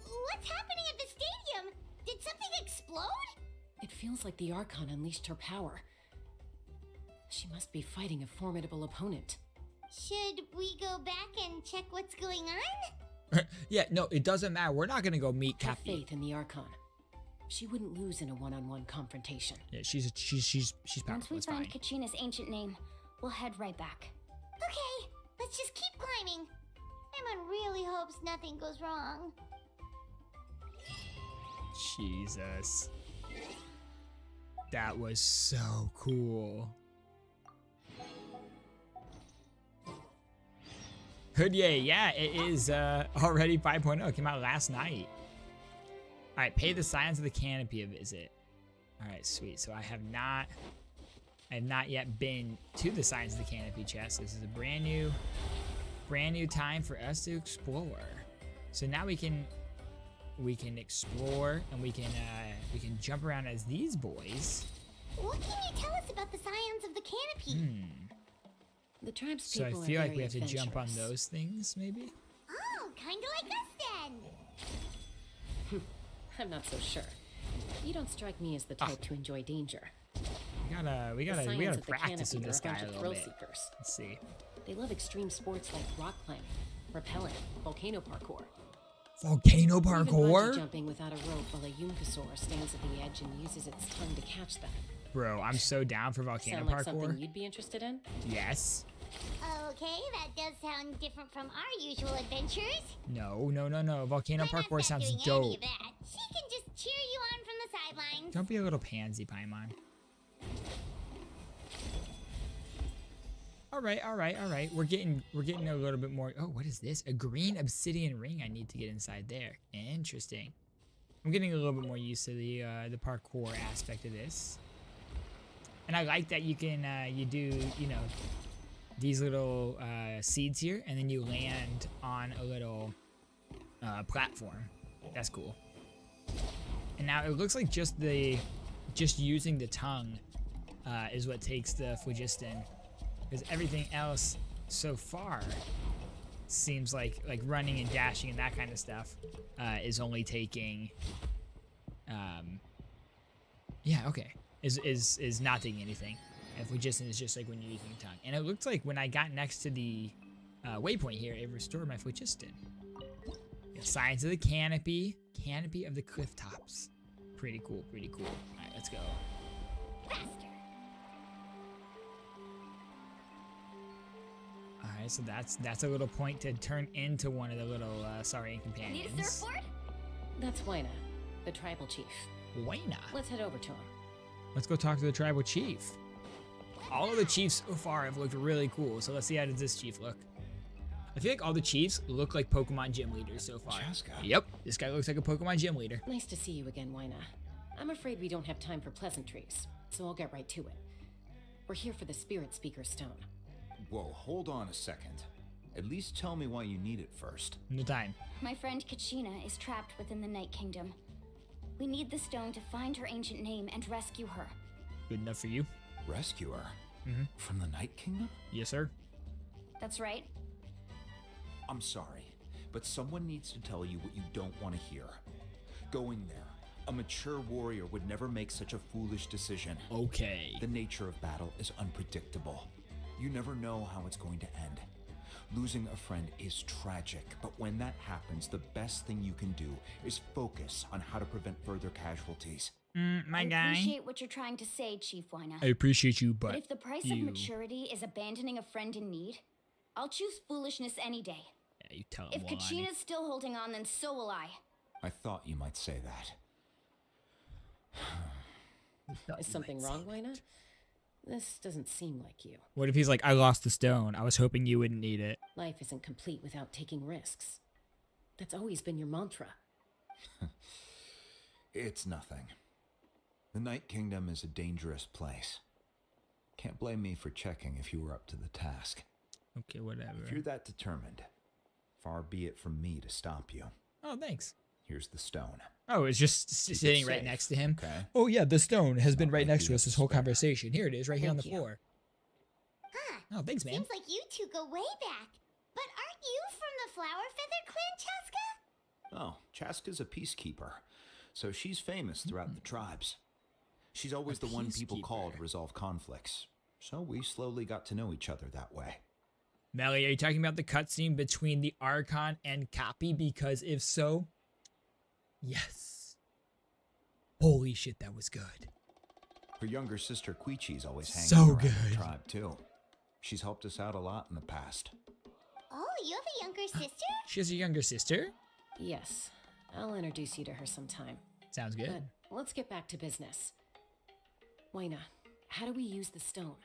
What's happening at the stadium? Did something explode? It feels like the Archon unleashed her power. She must be fighting a formidable opponent. Should we go back and check what's going on? Yeah, no, it doesn't matter. We're not gonna go meet Have Cappy. faith in the Archon. She wouldn't lose in a one-on-one confrontation. Yeah, she's powerful. Once we It's find fine. Kachina's ancient name, we'll head right back. Okay, let's just keep climbing. Emma really hopes nothing goes wrong. Jesus. That was so cool. Hoodie, yeah, it is already 5.0. It came out last night. All right, pay the Scions of the Canopy a visit. All right, sweet. So I have not yet been to the Scions of the Canopy chest. This is a brand new time for us to explore. So now we can explore and we can jump around as these boys. What can you tell us about the Scions of the Canopy? The tribe's So I people feel are like we very have to jump on adventurous. those things, maybe. Oh, kinda like us then. I'm not so sure. You don't strike me as the type to enjoy danger. We gotta The Scions practice of the with Canopy this are a guy bunch a of little thrill bit. seekers. Let's see. They love extreme sports like rock climbing, rappelling, volcano parkour. Volcano Or even bungee parkour? jumping without a rope while a Yunkasaur stands at the edge and uses its tongue to catch them. Bro, I'm so down for volcano Sound like something parkour. you'd be interested in? Yes. Okay, that does sound different from our usual adventures. No. Volcano Paimon's parkour not sounds doing any dope. of that. She can just cheer you on from the sidelines. Don't be a little pansy, Paimon. All right. We're getting a little bit more. Oh, what is this? A green obsidian ring. I need to get inside there. Interesting. I'm getting a little bit more used to the parkour aspect of this. And I like that you can you do, you know, these little seeds here, and then you land on a little platform. That's cool. And now it looks like just using the tongue is what takes the phlogiston, because everything else so far seems like running and dashing and that kind of stuff is only taking is not taking anything. And phlogiston is just like when you're using your tongue. And it looks like when I got next to the waypoint here, it restored my phlogiston. Signs of the canopy of the cliff tops. Pretty cool. All right, let's go. Faster. All right, so that's a little point to turn into one of the little Saurian companions. Need a surfboard? That's Waina, the tribal chief. Waina. Let's head over to him. Let's go talk to the tribal chief. All of the chiefs so far have looked really cool, so let's see how does this chief look. I feel like all the chiefs look like Pokemon gym leaders so far. Chaska. Yep, this guy looks like a Pokemon gym leader. Nice to see you again, Waina. I'm afraid we don't have time for pleasantries, so I'll get right to it. We're here for the Spirit Speaker Stone. Whoa, hold on a second. At least tell me why you need it first. No time. My friend Kachina is trapped within the Night Kingdom. We need the stone to find her ancient name and rescue her. Good enough for you? Rescue her? Mm-hmm. From the Night Kingdom? Yes, sir. That's right. I'm sorry, but someone needs to tell you what you don't want to hear. Going there, a mature warrior would never make such a foolish decision. Okay. The nature of battle is unpredictable. You never know how it's going to end. Losing a friend is tragic, but when that happens, the best thing you can do is focus on how to prevent further casualties. My guy. I appreciate what you're trying to say, Chief Wyna. I appreciate you, but if the price of maturity is abandoning a friend in need, I'll choose foolishness any day. Yeah, you tell him. If Kachina's still holding on, then so will I. I thought you might say that. Is something wrong, Wyna? This doesn't seem like you. What if he's like, I lost the stone. I was hoping you wouldn't need it. Life isn't complete without taking risks. That's always been your mantra. It's nothing. The Night Kingdom is a dangerous place. Can't blame me for checking if you were up to the task. Okay, whatever. If you're that determined, far be it from me to stop you. Oh, thanks. Here's the stone. Oh, it's just sitting right next to him. Okay. Oh yeah, the stone has been right next to us this whole conversation. Here it is, right here on the floor. Huh. Oh, thanks, man. Seems like you two go way back. But aren't you from the Flower Feather Clan, Chaska? Oh, Chaska's a peacekeeper, so she's famous throughout the tribes. She's always the one people call to resolve conflicts, so we slowly got to know each other that way. Melly, are you talking about the cutscene between the Archon and Cappy? Because if so, yes. Holy shit, that was good. Her younger sister Quichi's always hanging So around good. the tribe too. She's helped us out a lot in the past. Oh, you have a younger sister? She has a younger sister? Yes. I'll introduce you to her sometime. Sounds good. But let's get back to business. Wyna, how do we use the stone?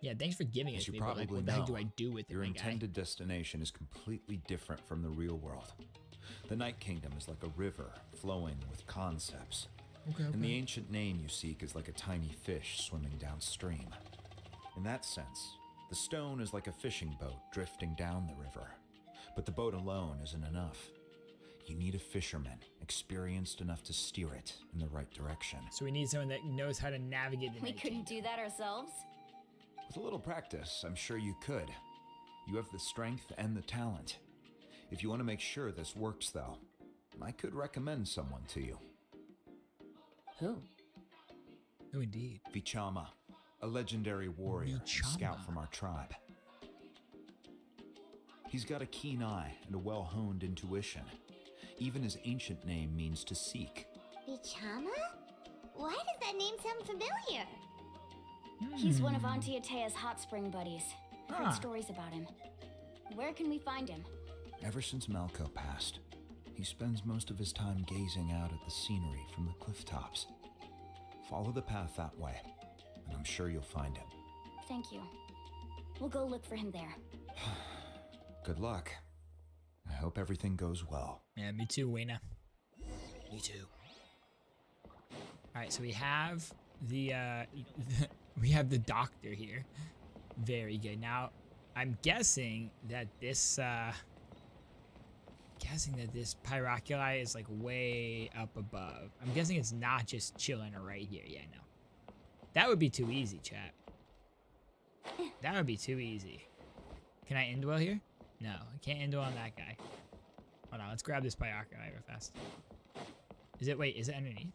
Yeah, thanks for giving it As to you me, but probably like, what know, the heck do I do with it, your my guy? intended destination is completely different from the real world. The Night Kingdom is like a river flowing with concepts. Okay, And the ancient name you seek is like a tiny fish swimming downstream. In that sense, the stone is like a fishing boat drifting down the river. But the boat alone isn't enough. You need a fisherman, experienced enough to steer it in the right direction. So we need someone that knows how to navigate the We Night couldn't Kingdom. do that ourselves? With a little practice, I'm sure you could. You have the strength and the talent. If you want to make sure this works, though, I could recommend someone to you. Who? Oh, indeed. Vichama, a legendary warrior, and scout from our tribe. He's got a keen eye and a well-honed intuition. Even his ancient name means to seek. Bichama? Why does that name sound familiar? He's one of Auntie Atea's hot spring buddies. I've Ah. heard stories about him. Where can we find him? Ever since Malko passed, he spends most of his time gazing out at the scenery from the cliff tops. Follow the path that way, and I'm sure you'll find him. Thank you. We'll go look for him there. Good luck. I hope everything goes well. Yeah, me too, Wayna. Me too. All right, so we have the we have the doctor here. Very good. Now, I'm guessing that this pyroculi is like way up above. I'm guessing it's not just chilling right here. Yeah, no. That would be too easy, chat. That would be too easy. Can I indwell here? No, I can't indwell on that guy. Hold on, let's grab this pyroculi real fast. Is it underneath?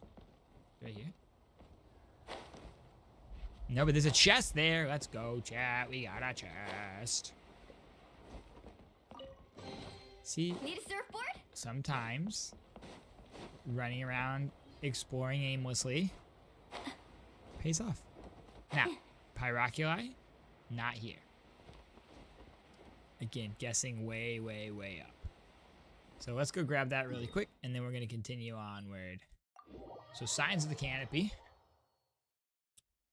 Right here? No, but there's a chest there. Let's go, chat. We got a chest. See? Need a surfboard? Sometimes running around exploring aimlessly pays off. Now, pyroculi, not here. Again, guessing way, way, way up. So let's go grab that really quick, and then we're going to continue onward. So signs of the canopy.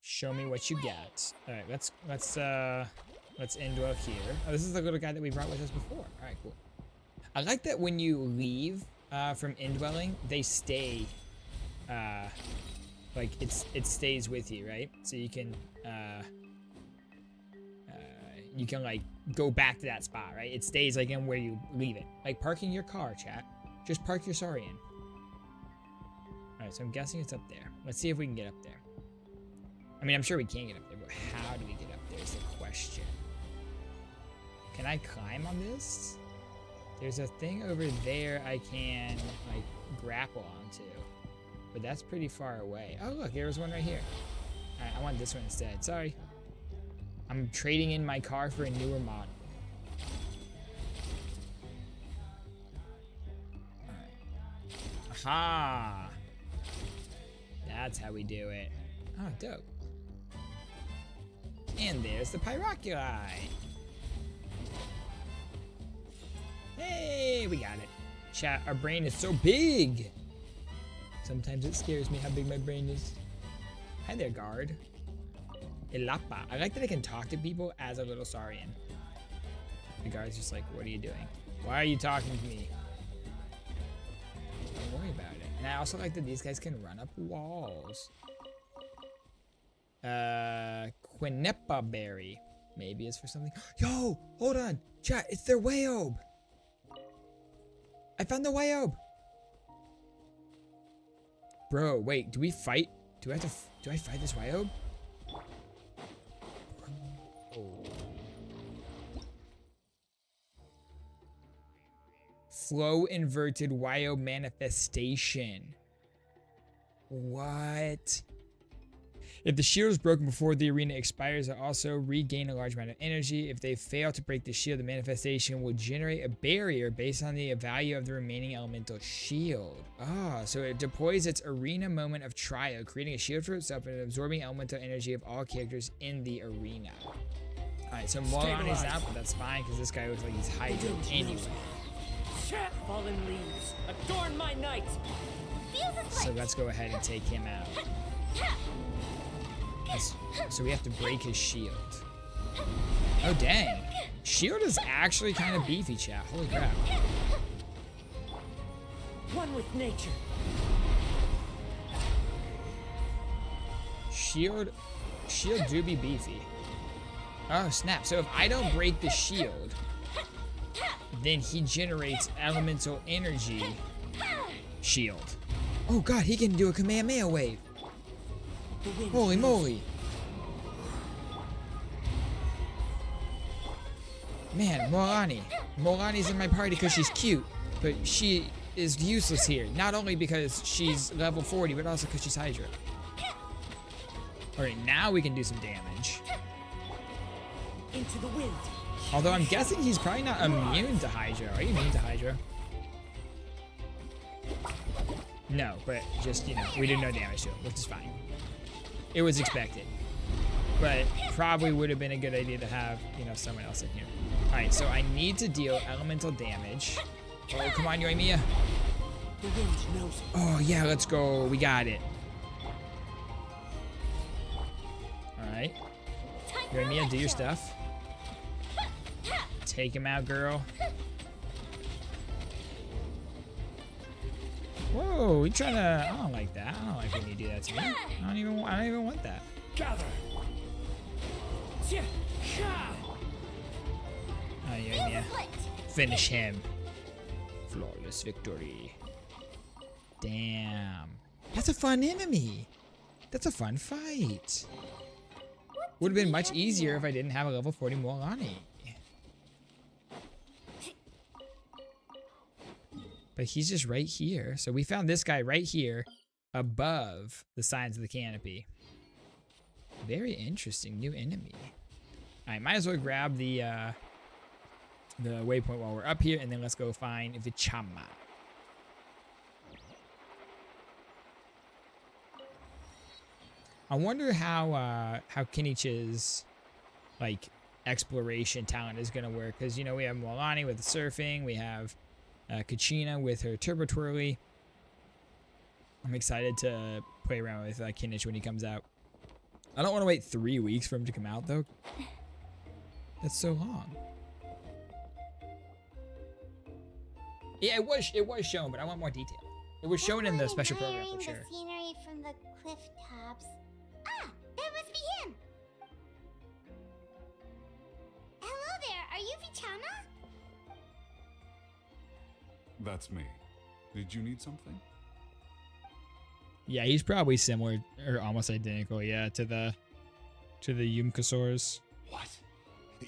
Show me what you got. All right, let's indwell here. Oh, this is the little guy that we brought with us before. All right, cool. I like that when you leave from indwelling, they stay. Like it stays with you, right? So you can you can like go back to that spot, right? It stays like in where you leave it. Like parking your car, chat. Just park your saurian. Alright, so I'm guessing it's up there. Let's see if we can get up there. I mean, I'm sure we can get up there, but how do we get up there is the question. Can I climb on this? There's a thing over there I can, like, grapple onto. But that's pretty far away. Oh, look, there was one right here. Alright, I want this one instead. Sorry. I'm trading in my car for a newer model. Alright. Aha! That's how we do it. Oh, dope. And there's the Pyroculi. Hey, we got it. Chat, our brain is so big. Sometimes it scares me how big my brain is. Hi there, guard. Ilapa. I like that I can talk to people as a little saurian. The guard's just like, what are you doing? Why are you talking to me? Don't worry about it. And I also like that these guys can run up walls. Quinnipa berry. Maybe it's for something. Yo, hold on. Chat, it's their Wayob. I found the Wayob. Bro, wait, do we fight? Do I fight this Wayob? Oh. Flow inverted Wayob manifestation. What? If the shield is broken before the arena expires, they also regain a large amount of energy. If they fail to break the shield, the manifestation will generate a barrier based on the value of the remaining elemental shield. Ah, so it deploys its arena moment of trio, creating a shield for itself and absorbing elemental energy of all characters in the arena. Alright, so Morani's out, but that's fine because this guy looks like he's Hydro anyway. Fallen leaves, adorn my night. So let's go ahead and take him out. So we have to break his shield. Oh dang. Shield is actually kind of beefy, chat. Holy crap. One with nature. Shield do be beefy. Oh snap. So if I don't break the shield, then he generates elemental energy shield. Oh god, he can do a Kamehameha wave. Holy moly. Man, Molani's in my party because she's cute, but she is useless here. Not only because she's level 40, but also because she's Hydra. Alright, now we can do some damage. Into the wind. Although I'm guessing he's probably not immune to Hydra. Are you immune to Hydra? No, but just, you know, we did no damage to him, which is fine. It was expected. But probably would have been a good idea to have, you know, someone else in here. Alright, so I need to deal elemental damage. Oh, come on, Yoimiya. Oh, yeah, let's go. We got it. Alright. Yoimiya, do your stuff. Take him out, girl. Whoa, you trying to... I don't like that. I don't like when you do that to me. I don't even want that. Gather. Oh, yeah. Finish him. Flawless victory. Damn. That's a fun enemy. That's a fun fight. Would have been much easier if I didn't have a level 40 Molani. But he's just right here. So we found this guy right here above the signs of the canopy. Very interesting new enemy. All right, might as well grab the waypoint while we're up here, and then let's go find Vichama. I wonder how Kenich's like exploration talent is gonna work, because you know we have Molani with the surfing, we have Kachina with her turbo twirly. I'm excited to play around with Kenich when he comes out. I don't want to wait 3 weeks for him to come out though. That's so long. Yeah, it was shown, but I want more detail. It was shown in the special program for sure. The scenery from the cliff tops. Ah, that must be him. there, are you Vichana? That's me. Did you need something? Yeah, he's probably similar or almost identical, yeah, to the Yumkasaurs. What?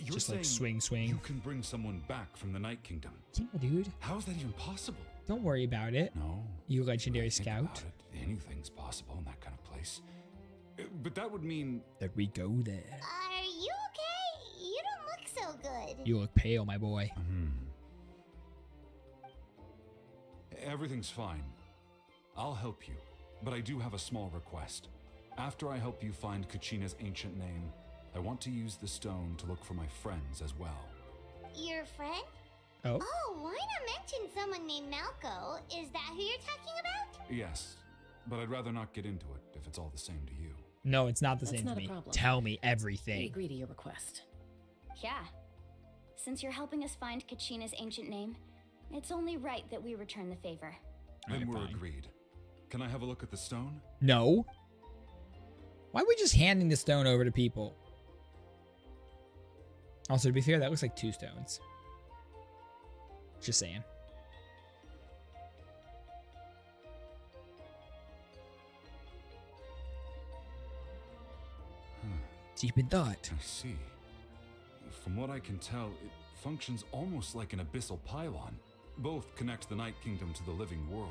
You're Just saying like swing. you can bring someone back from the Night Kingdom? Yeah, dude. How is that even possible? Don't worry about it. No. You legendary Think scout. about it, anything's possible in that kind of place. But that would mean that we go there. Are you okay? You don't look so good. You look pale, my boy. Everything's fine. I'll help you, but I do have a small request. After I help you find Kachina's ancient name, I want to use the stone to look for my friends as well. Your friend? Oh. Oh, why not mention someone named Malco? Is that who you're talking about? Yes, but I'd rather not get into it if it's all the same to you. No, it's not the That's same not to a me. problem. Tell me We everything. agree to your request. Yeah. Since you're helping us find Kachina's ancient name, it's only right that we return the favor. Then we're fine. agreed. Can I have a look at the stone? No. Why are we just handing the stone over to people? Also, to be fair, that looks like 2 stones. Just saying. Deep in thought. I see. From what I can tell, it functions almost like an abyssal pylon. Both connect the Night Kingdom to the living world.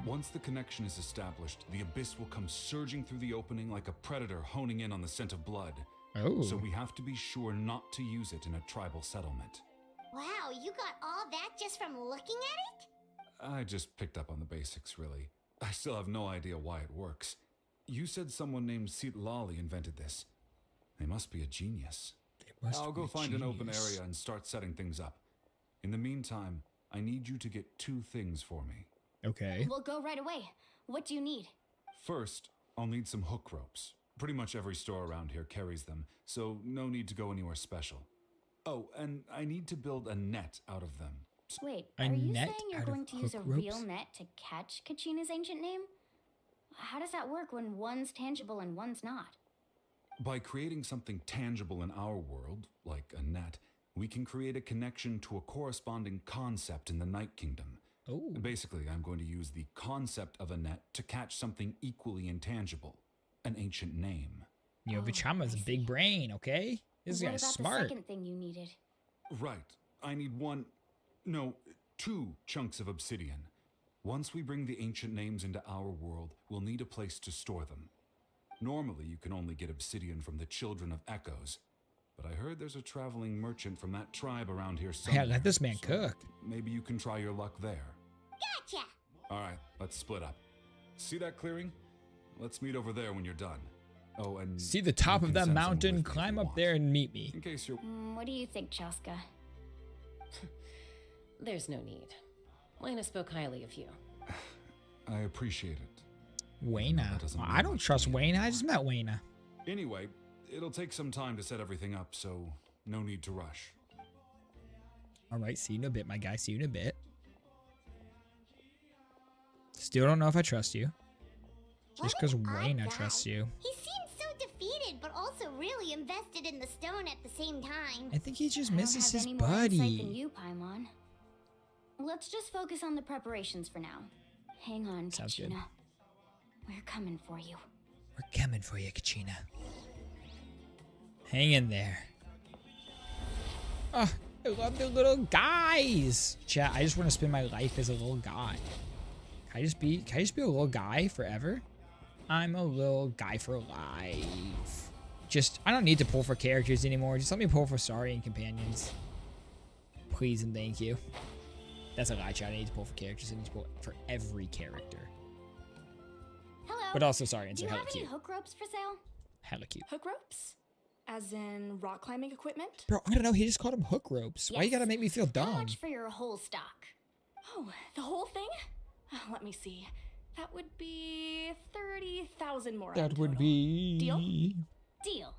Once the connection is established, the abyss will come surging through the opening like a predator honing in on the scent of blood. Oh. So we have to be sure not to use it in a tribal settlement. Wow, you got all that just from looking at it? I just picked up on the basics, really. I still have no idea why it works. You said someone named Lali invented this. They must be a genius. I'll go find an open area and start setting things up. In the meantime, I need you to get 2 things for me. Okay. We'll go right away. What do you need? First, I'll need some hook ropes. Pretty much every store around here carries them, so no need to go anywhere special. Oh, and I need to build a net out of them. Wait, A are you net saying you're out of going to use a hook real ropes? net to catch Kachina's ancient name? How does that work when one's tangible and one's not? By creating something tangible in our world, like a net, we can create a connection to a corresponding concept in the Night Kingdom. Oh. Basically, I'm going to use the concept of a net to catch something equally intangible, an ancient name. You know, Vichama's a big brain, okay? This what guy's about smart. the second thing you needed? Right. I need 2 chunks of obsidian. Once we bring the ancient names into our world, we'll need a place to store them. Normally, you can only get obsidian from the Children of Echoes, but I heard there's a traveling merchant from that tribe around here somewhere. Yeah, let this man cook. Maybe you can try your luck there. Gotcha! All right, let's split up. See that clearing? Let's meet over there when you're done. Oh, and See the top you of can that send someone mountain, with me if climb you up want. there and meet me. In case you're... What do you think, Chaska? There's no need. Lena spoke highly of you. I appreciate it. Wayna. that doesn't I mean don't much trust to me. Wayna. I just met Wayna. Anyway, it'll take some time to set everything up, so no need to rush. All right, see you in a bit, my guy. See you in a bit. Still don't know if I trust you. Just because Wayna trusts you. He seems so defeated, but also really invested in the stone at the same time. I think he just I don't misses have his any more insight than buddy. you, Paimon. Let's just focus on the preparations for now. Hang on, Sounds good. Kachina. We're coming for you. We're coming for you, Kachina. Hang in there. Oh, I love the little guys. Chat, I just want to spend my life as a little guy. Can I just be a little guy forever? I'm a little guy for life. Just, I don't need to pull for characters anymore. Just let me pull for Saurian companions. Please and thank you. That's a lie, chat. I need to pull for characters. I need to pull for every character. Hello. But also Saurians Do are you hella have any cute. hook ropes for sale? Hella cute. Hook ropes? As in rock climbing equipment? Bro, I don't know. He just called them hook ropes. Why you Yes. gotta make me feel How dumb? much for your whole stock? Oh, the whole thing? Let me see. That would be 30,000 more. That in would total. be... Deal? Deal.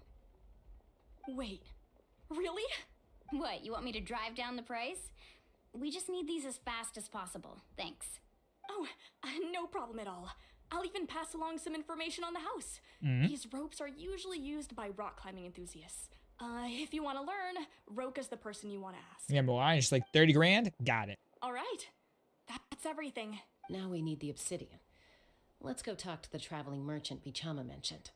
Wait, really? What, you want me to drive down the price? We just need these as fast as possible. Thanks. Oh, no problem at all. I'll even pass along some information on the house. Mhm. These ropes are usually used by rock climbing enthusiasts. If you want to learn, Roka's the person you want to ask. Yeah, but why? Just like 30 grand? Got it. All right. That's everything. Now we need the obsidian. Let's go talk to the traveling merchant Bichama mentioned.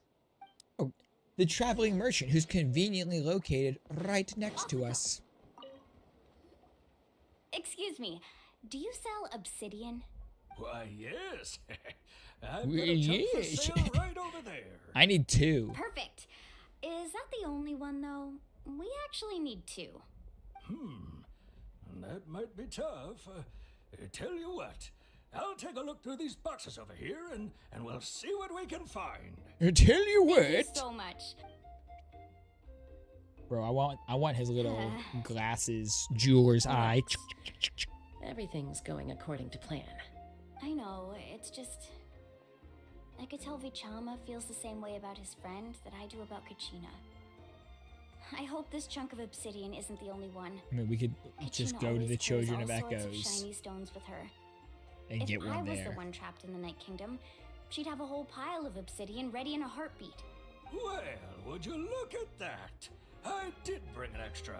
Oh, the traveling merchant who's conveniently located right next to us. Excuse me, do you sell obsidian? Why, yes. I've got a chunk for sale right over there. I need 2. Perfect. Is that the only one, though? We actually need 2. That might be tough. Tell you what, I'll take a look through these boxes over here, and we'll see what we can find. Tell you what. Thank you so much. Bro, I want his little glasses, jeweler's eye. Everything's going according to plan. I know, it's just... I could tell Vichama feels the same way about his friend that I do about Kachina. I hope this chunk of obsidian isn't the only one. I mean, we could just Kachina go to always the carries Children all of sorts Echoes shiny stones with her. and get If one I was there. the one trapped in the Night Kingdom, she'd have a whole pile of obsidian ready in a heartbeat. Well, would you look at that? I did bring an extra.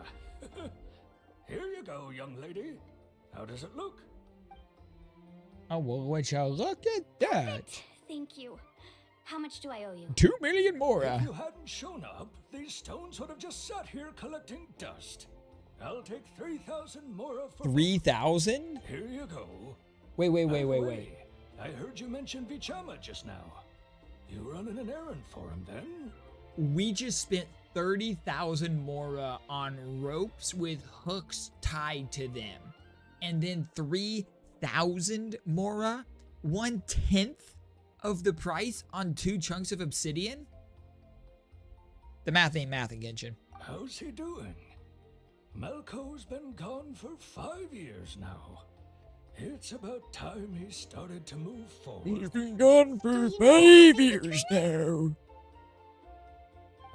Here you go, young lady. How does it look? Oh, well, would you look at that? Perfect. Thank you. How much do I owe you? 2 million more. If you hadn't shown up, these stones would have just sat here collecting dust. I'll take 3,000 more for 3,000? Here you go. Wait. By the way, I heard you mention Vichama just now. You running an errand for him then? We just spent 30,000 mora on ropes with hooks tied to them. And then 3,000 mora? 1/10 of the price on 2 chunks of obsidian? The math ain't math in Genshin. How's he doing? Malko's been gone for 5 years now. It's about time he started to move forward. He's been gone for 5 years now.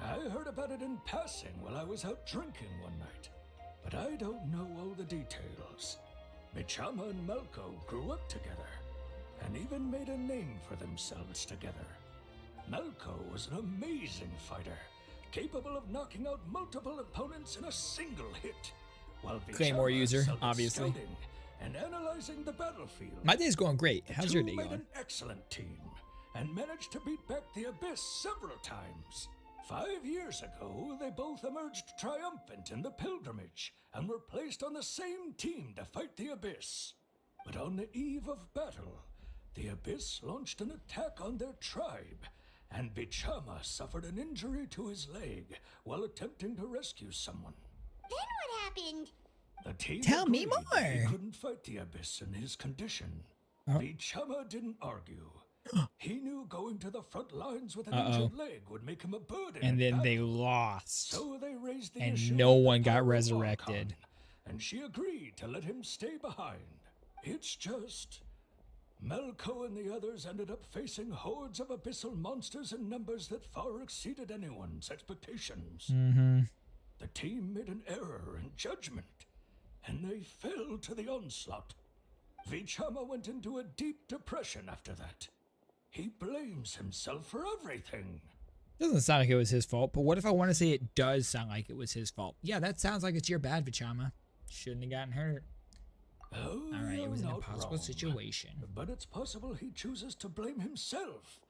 I heard about it in passing while I was out drinking one night, but I don't know all the details. Bichama and Malko grew up together, and even made a name for themselves together. Malko was an amazing fighter, capable of knocking out multiple opponents in a single hit, while Claymore Bichama user, excelled at obviously. scouting and analyzing the battlefield. My day's going great. The How's your two day made going? an excellent team, and managed to beat back the Abyss several times. 5 years ago, they both emerged triumphant in the pilgrimage, and were placed on the same team to fight the Abyss. But on the eve of battle, the Abyss launched an attack on their tribe, and Bichama suffered an injury to his leg while attempting to rescue someone. Then what happened? The team Tell me agreed that he more. couldn't fight the Abyss in his condition. Oh. Bichama didn't argue. He knew going to the front lines with an injured leg would make him a burden. And in then they battle. lost. So they raised the And issue no with the one got Pyro resurrected. Archon, and she agreed to let him stay behind. It's just Malko and the others ended up facing hordes of abyssal monsters in numbers that far exceeded anyone's expectations. The team made an error in judgment, and they fell to the onslaught. Vichama went into a deep depression after that. He blames himself for everything. Doesn't sound like it was his fault, but what if I want to say it does sound like it was his fault? Yeah, that sounds like it's your bad, Vichama. Shouldn't have gotten hurt. Oh, All right, it was an you're not impossible wrong. situation. But it's possible he chooses to blame himself.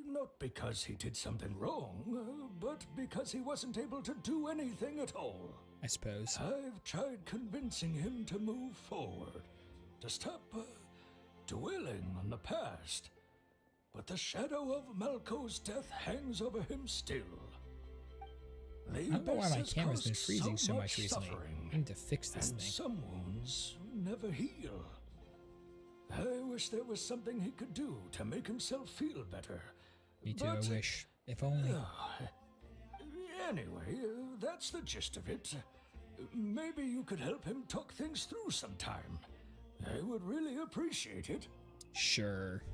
Not because he did something wrong, but because he wasn't able to do anything at all. I suppose. I've tried convincing him to move forward, to stop dwelling on the past. But the shadow of Malko's death hangs over him still. I don't know why my camera's been freezing so much recently. I need to fix this and thing. some wounds never heal. I wish there was something he could do to make himself feel better. Me too, But, I wish. If only. Anyway, that's the gist of it. Maybe you could help him talk things through sometime. I would really appreciate it. Sure.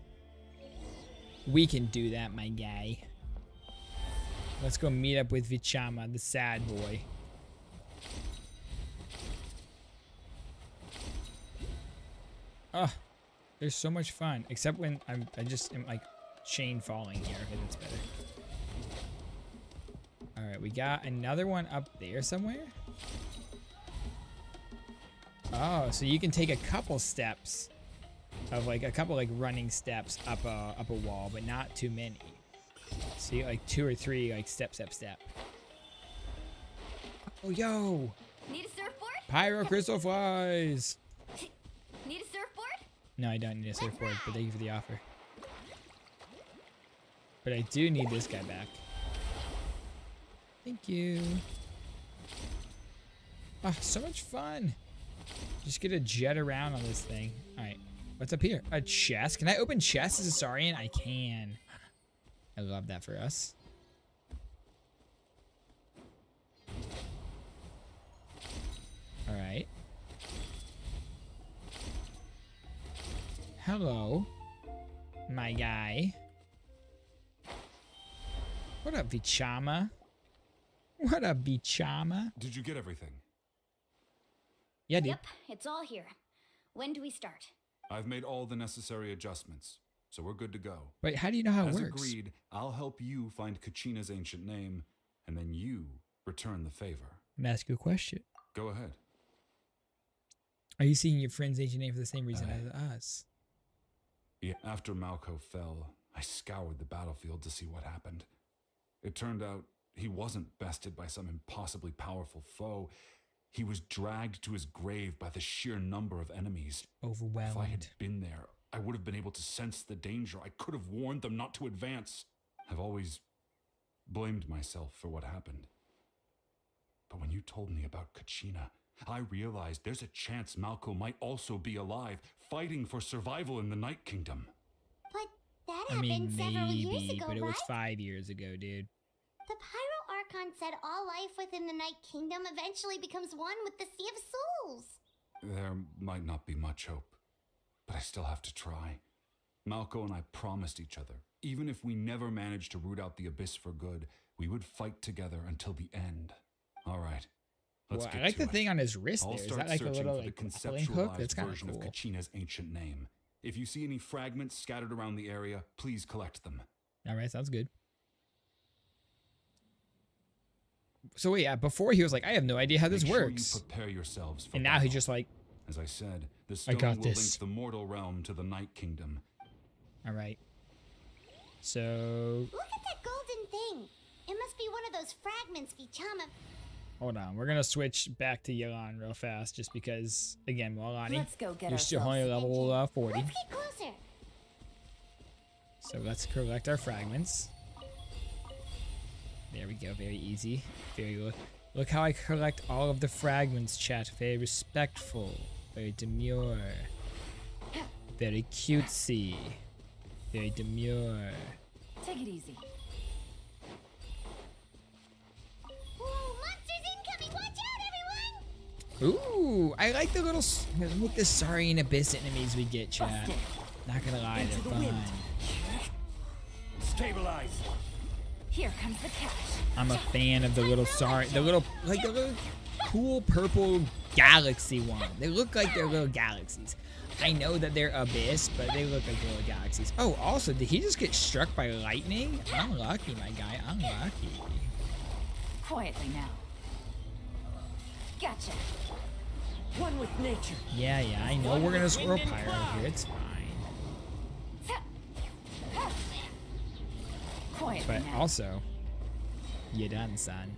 We can do that, my guy. Let's go meet up with Vichama, the sad boy. Oh, there's so much fun. Except when I just am like chain falling here. Okay, that's better. All right, we got another one up there somewhere. Oh, so you can take a couple steps of like a couple like running steps up a wall, but not too many. So you get like 2 or 3 like step. Oh, yo! Need a surfboard? Pyro crystal flies! Need a surfboard? No, I don't need a surfboard, but thank you for the offer. But I do need this guy back. Thank you. Oh, so much fun. Just get a jet around on this thing. All right, what's up here? A chest? Can I open chests as a Saurian? I can. I love that for us. All right. Hello, my guy. What up, Vichama? What up, Vichama? Did you get everything? Yeah, dude. Yep, it's all here. When do we start? I've made all the necessary adjustments, so we're good to go. Wait, how do you know how it As works? agreed, I'll help you find Kachina's ancient name, and then you return the favor. I'm gonna ask you a question. Go ahead. Are you seeking your friend's ancient name for the same reason as us? Yeah, after Malko fell, I scoured the battlefield to see what happened. It turned out he wasn't bested by some impossibly powerful foe. He was dragged to his grave by the sheer number of enemies. Overwhelmed. If I had been there, I would have been able to sense the danger. I could have warned them not to advance. I've always blamed myself for what happened. But when you told me about Kachina, I realized there's a chance Malko might also be alive, fighting for survival in the Night Kingdom. But that I mean, happened several years maybe, ago, but it right? was 5 years ago, dude. The Pyro Archon said all life within the Night Kingdom eventually becomes one with the Sea of Souls. There might not be much hope, but I still have to try. Malko and I promised each other, even if we never managed to root out the Abyss for good, we would fight together until the end. All right. Let's Well, get I like to the it. thing on his wrist I'll there. Is start that like a searching little for like the grappling hook? That's conceptualized kind of version cool. of Kachina's ancient name. If you see any fragments scattered around the area, please collect them. All right, sounds good. So wait, yeah, before he was like, I have no idea how this Make sure works. you prepare yourselves for And now battle. he's just like, As I said, the I stone got will this. link the mortal realm to the Night Kingdom. all right. So Look at that golden thing. It must be one of those fragments Vichama. hold on, we're gonna switch back to Yelan real fast, just because again, Walani, Let's go get you're still ourselves only level 40. Let's get closer. So let's collect our fragments. There we go, very easy. Very look how I collect all of the fragments, chat. Very respectful, very demure, very cutesy, very demure. Take it easy. Whoa, monsters incoming! Watch out, everyone! Ooh, I like the little, look the Saurian Abyss enemies we get, chat. Busted. Not gonna lie, Into they're the wind. fun. Stabilize. Here comes the cash. I'm a fan of the little the little cool purple galaxy one. They look like they're little galaxies. I know that they're abyss, but they look like little galaxies. Oh, also, did he just get struck by lightning? Unlucky, my guy. Unlucky. Quietly now. Gotcha. One with nature. Yeah, I know we're gonna squirrel pyro here. It's fine. Quietly But now. also, you done, son.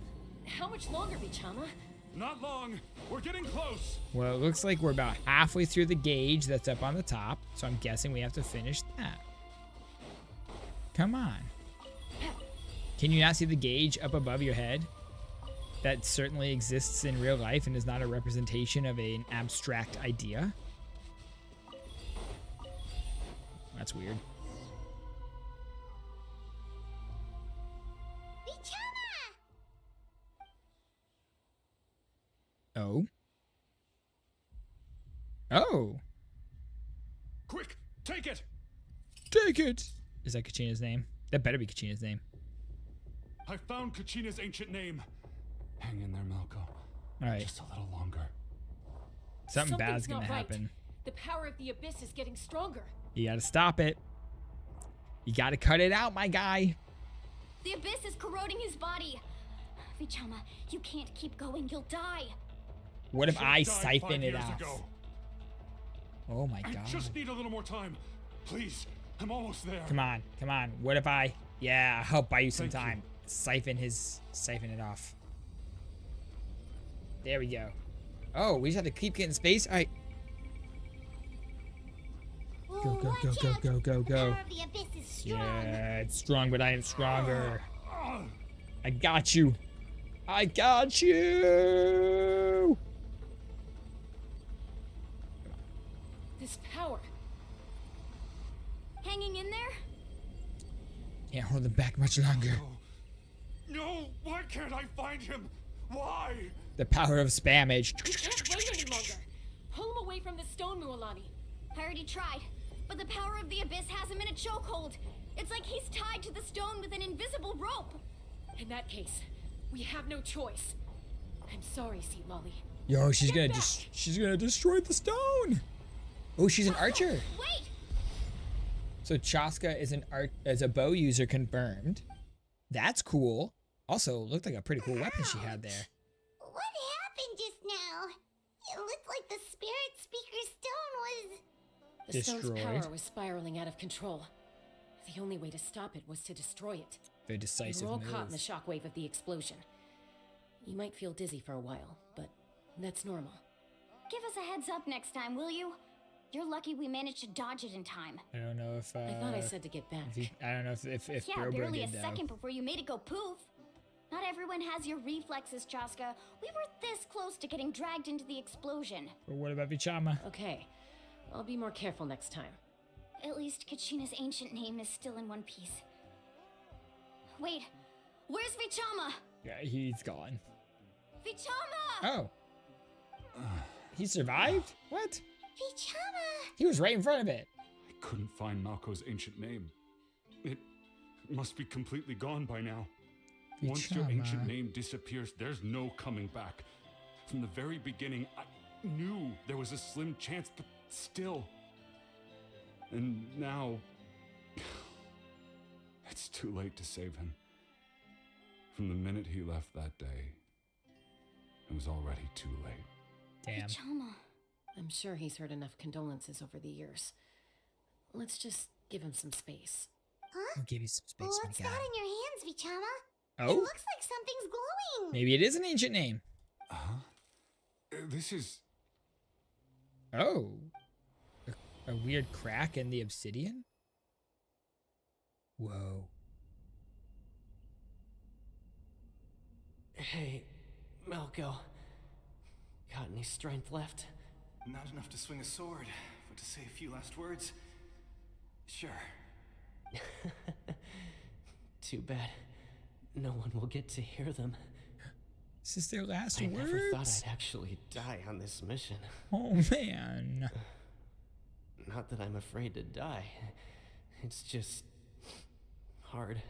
How much longer, Vichama? Not long. We're getting close. Well, it looks like we're about halfway through the gauge that's up on the top, so I'm guessing we have to finish that. Come on. Can you not see the gauge up above your head? That certainly exists in real life and is not a representation of an abstract idea. That's weird. Vichama! Oh. Oh. Quick, take it. Take it. Is that Kachina's name? That better be Kachina's name. I found Kachina's ancient name. Hang in there, Malko. All right. Just a little longer. Something bad's Something's gonna not right. happen. The power of the Abyss is getting stronger. You gotta stop it. You gotta cut it out, my guy. The Abyss is corroding his body. Vichama, you can't keep going. You'll die. What if I Should've died siphon 5 it years off? ago. Oh my I god. just need a little more time. Please, I'm almost there. Come on, come on. What if I? Yeah, I'll buy you some Thank time. Siphon it off. There we go. Oh, we just have to keep getting space. All right. Go, go, go, go, go, go, go. Power of the abyss is strong. Yeah, it's strong, but I am stronger. I got you. I got you. This power. Hanging in there? Can't hold them back much longer. No, why can't I find him? Why? The power of spamage. We can't wait any longer. Pull him away from the stone, Mualani. I already tried, but the power of the abyss has him in a chokehold. It's like he's tied to the stone with an invisible rope. In that case, we have no choice. I'm sorry, Sea Lolly. Yo, she's gonna destroy the stone. Oh, she's an archer. Wait! So Chaska is a bow user confirmed. That's cool. Also, looked like a pretty cool weapon she had there. What happened just now? It looked like the spirit speaker stone was... The stone's Destroyed. power was spiraling out of control. The only way to stop it was to destroy it. Very We decisive were all move. caught in the shockwave of the explosion. You might feel dizzy for a while, but that's normal. Give us a heads up next time, will you? You're lucky we managed to dodge it in time. I don't know if I thought I said to get back. I don't know if Yeah, Bro barely a did though. second before you made it go poof. Not everyone has your reflexes, Chaska. We were this close to getting dragged into the explosion. But what about Vichama? Okay, I'll be more careful next time. At least Kachina's ancient name is still in one piece. Wait, where's Vichama? Yeah, he's gone. Vichama! Oh. He survived? What? Vichama! He was right in front of it. I couldn't find Malko's ancient name. It must be completely gone by now. Once your ancient Vichama. name disappears, there's no coming back. From the very beginning, I knew there was a slim chance, but still. And now, it's too late to save him. From the minute he left that day, it was already too late. Damn. Vichama. I'm sure he's heard enough condolences over the years. Let's just give him some space. Huh? I'll give you some space, What's my that guy. in your hands, Vichama? It Oh? looks like something's glowing. Maybe it is an ancient name. Huh? This is... Oh. A weird crack in the obsidian? Whoa. Hey, Malko. Got any strength left? Not enough to swing a sword, but to say a few last words? Sure. Too bad. No one will get to hear them. Is this their last I words? never thought I'd actually die on this mission. Oh, man. Not that I'm afraid to die. It's just hard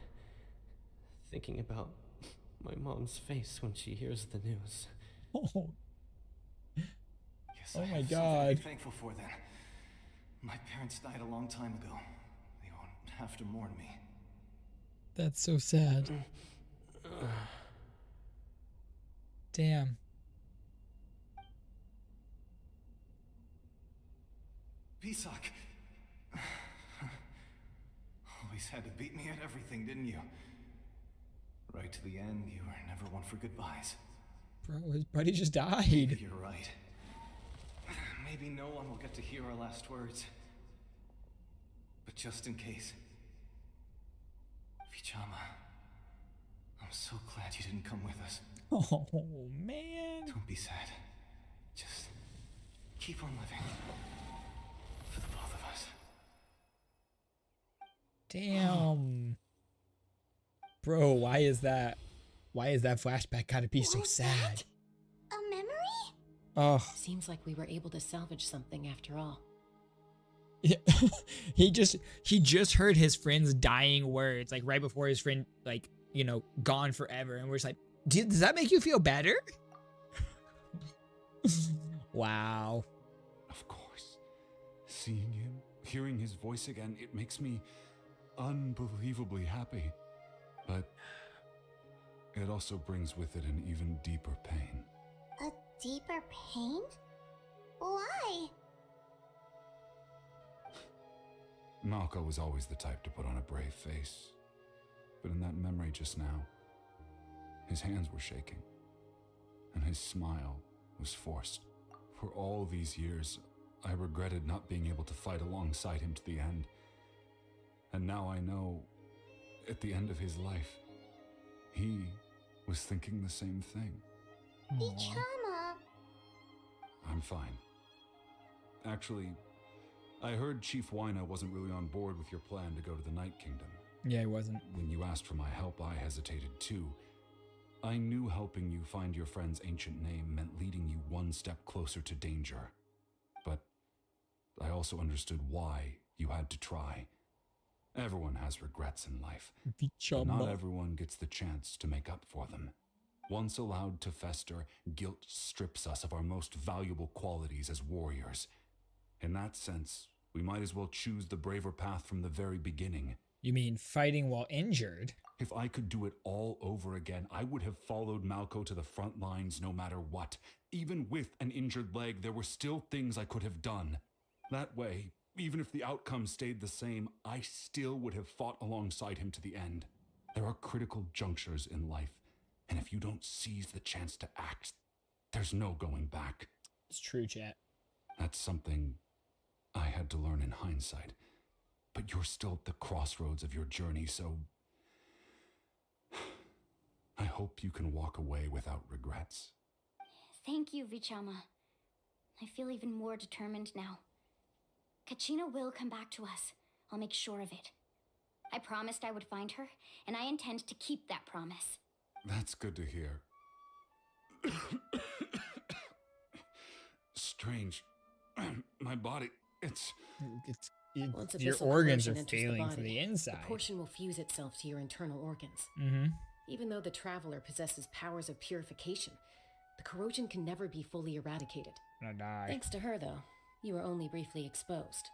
thinking about my mom's face when she hears the news. Oh, Guess Oh I my have something to God. be thankful for then. My parents died a long time ago. They won't have to mourn me. that's so sad. Damn. Pisak! Always had to beat me at everything, didn't you? Right to the end, you were never one for goodbyes. Bro, his buddy just died. You're right. Maybe no one will get to hear our last words. But just in case. Vichama, I'm so glad you didn't come with us. Oh, man. Don't be sad. Just keep on living. For the both of us. Damn. Bro, why is that flashback gotta be so sad? A memory? Oh, Seems like we were able to salvage something after all. yeah. he just heard his friend's dying words, like right before his friend, like, you know, gone forever, and we're just like, does that make you feel better? Wow. Of course. Seeing him, hearing his voice again, it makes me unbelievably happy. But it also brings with it an even deeper pain. A deeper pain? Why? Malko was always the type to put on a brave face. But in that memory just now, his hands were shaking, and his smile was forced. For all these years, I regretted not being able to fight alongside him to the end. And now I know, at the end of his life, he was thinking the same thing. Vichama. I'm fine. Actually, I heard Chief Wyna wasn't really on board with your plan to go to the Night Kingdom. Yeah, he wasn't. When you asked for my help, I hesitated too. I knew helping you find your friend's ancient name meant leading you one step closer to danger. But I also understood why you had to try. Everyone has regrets in life, but not everyone gets the chance to make up for them. Once allowed to fester, guilt strips us of our most valuable qualities as warriors. In that sense, we might as well choose the braver path from the very beginning. You mean fighting while injured? If I could do it all over again, I would have followed Malko to the front lines no matter what. Even with an injured leg, there were still things I could have done. That way, even if the outcome stayed the same, I still would have fought alongside him to the end. There are critical junctures in life, and if you don't seize the chance to act, there's no going back. It's true, chat. That's something I had to learn in hindsight. But you're still at the crossroads of your journey, so I hope you can walk away without regrets. Thank you, Vichama. I feel even more determined now. Kachina will come back to us. I'll make sure of it. I promised I would find her, and I intend to keep that promise. That's good to hear. Strange. My body, Once your abyssal organs corrosion are enters the failing body, from the inside. The portion will fuse itself to your internal organs. Mm-hmm. Even though the traveler possesses powers of purification, the corrosion can never be fully eradicated. I'm gonna die. Thanks to her, though, you were only briefly exposed.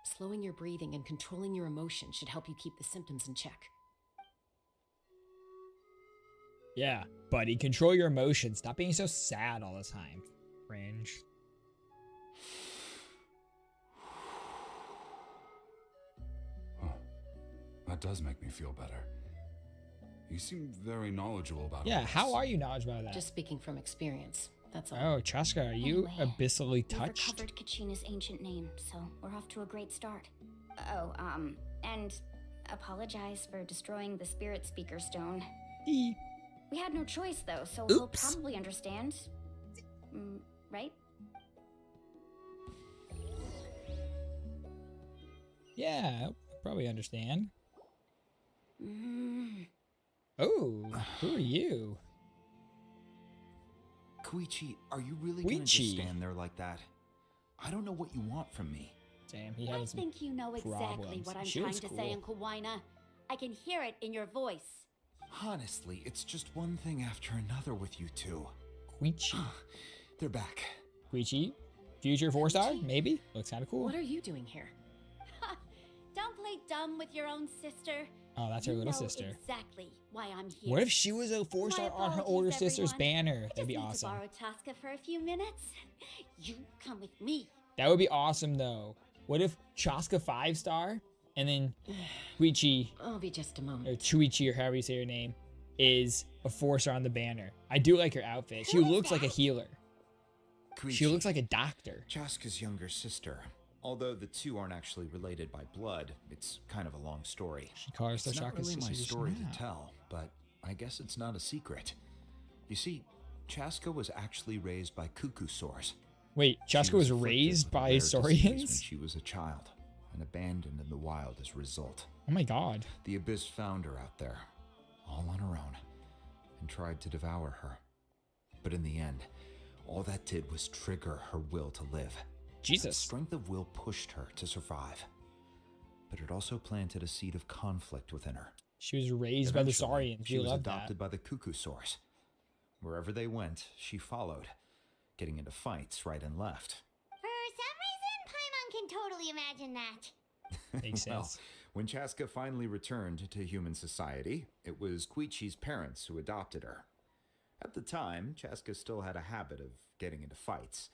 Slowing your breathing and controlling your emotions should help you keep the symptoms in check. Yeah, buddy, control your emotions. Stop being so sad all the time. Cringe. That does make me feel better. You seem very knowledgeable about it. Yeah, how are you knowledgeable about that? Just speaking from experience, that's all. Oh, Chaska, are you abyssally We've touched? recovered Kachina's ancient name, so we're off to a great start. Oh, and apologize for destroying the spirit speaker stone. We had no choice, though, so he'll probably understand. Right? Yeah, I'll probably understand. Oh, who are you? Koichi, are you really gonna just stand there like that? I don't know what you want from me. Damn, he I has some think you know exactly what I'm She trying looks to cool. say, Uncle Wyna. I can hear it in your voice. Honestly, it's just one thing after another with you two. Koichi. They're back. Koichi? Future 4-star? Maybe? Looks kind of cool. What are you doing here? Don't play dumb with your own sister. Oh, that's her You little know sister. Exactly why I'm here. What if she was a 4-star on her older sister's everyone. banner? I That'd be just need awesome. to borrow Tosca for a few minutes. You come with me. That would be awesome, though. What if Chaska 5-star and then Koichi, I'll be just a moment. or Chuichi, or however you say her name, is a 4-star on the banner? I do like her outfit. She looks like a healer. She looks like a doctor. Chaska's younger sister. Although the two aren't actually related by blood, it's kind of a long story. She calls It's herself not really Chaska's my sister. story She's not. to tell, but I guess it's not a secret. You see, Chaska was actually raised by cuckoo-saurs. Wait, Chaska was afflicted raised with a by rare disease when saurians? she was a child, and abandoned in the wild as a result. Oh my god. The Abyss found her out there, all on her own, and tried to devour her. But in the end, all that did was trigger her will to live. Jesus. That strength of will pushed her to survive. But it also planted a seed of conflict within her. She was raised by the Eventually, saurians. She We was love adopted that. by the cuckoo-saurs. Wherever they went, she followed, getting into fights right and left. For some reason, Paimon can totally imagine that. Makes Well, sense. When Chaska finally returned to human society, it was Koichi's parents who adopted her. At the time, Chaska still had a habit of getting into fights,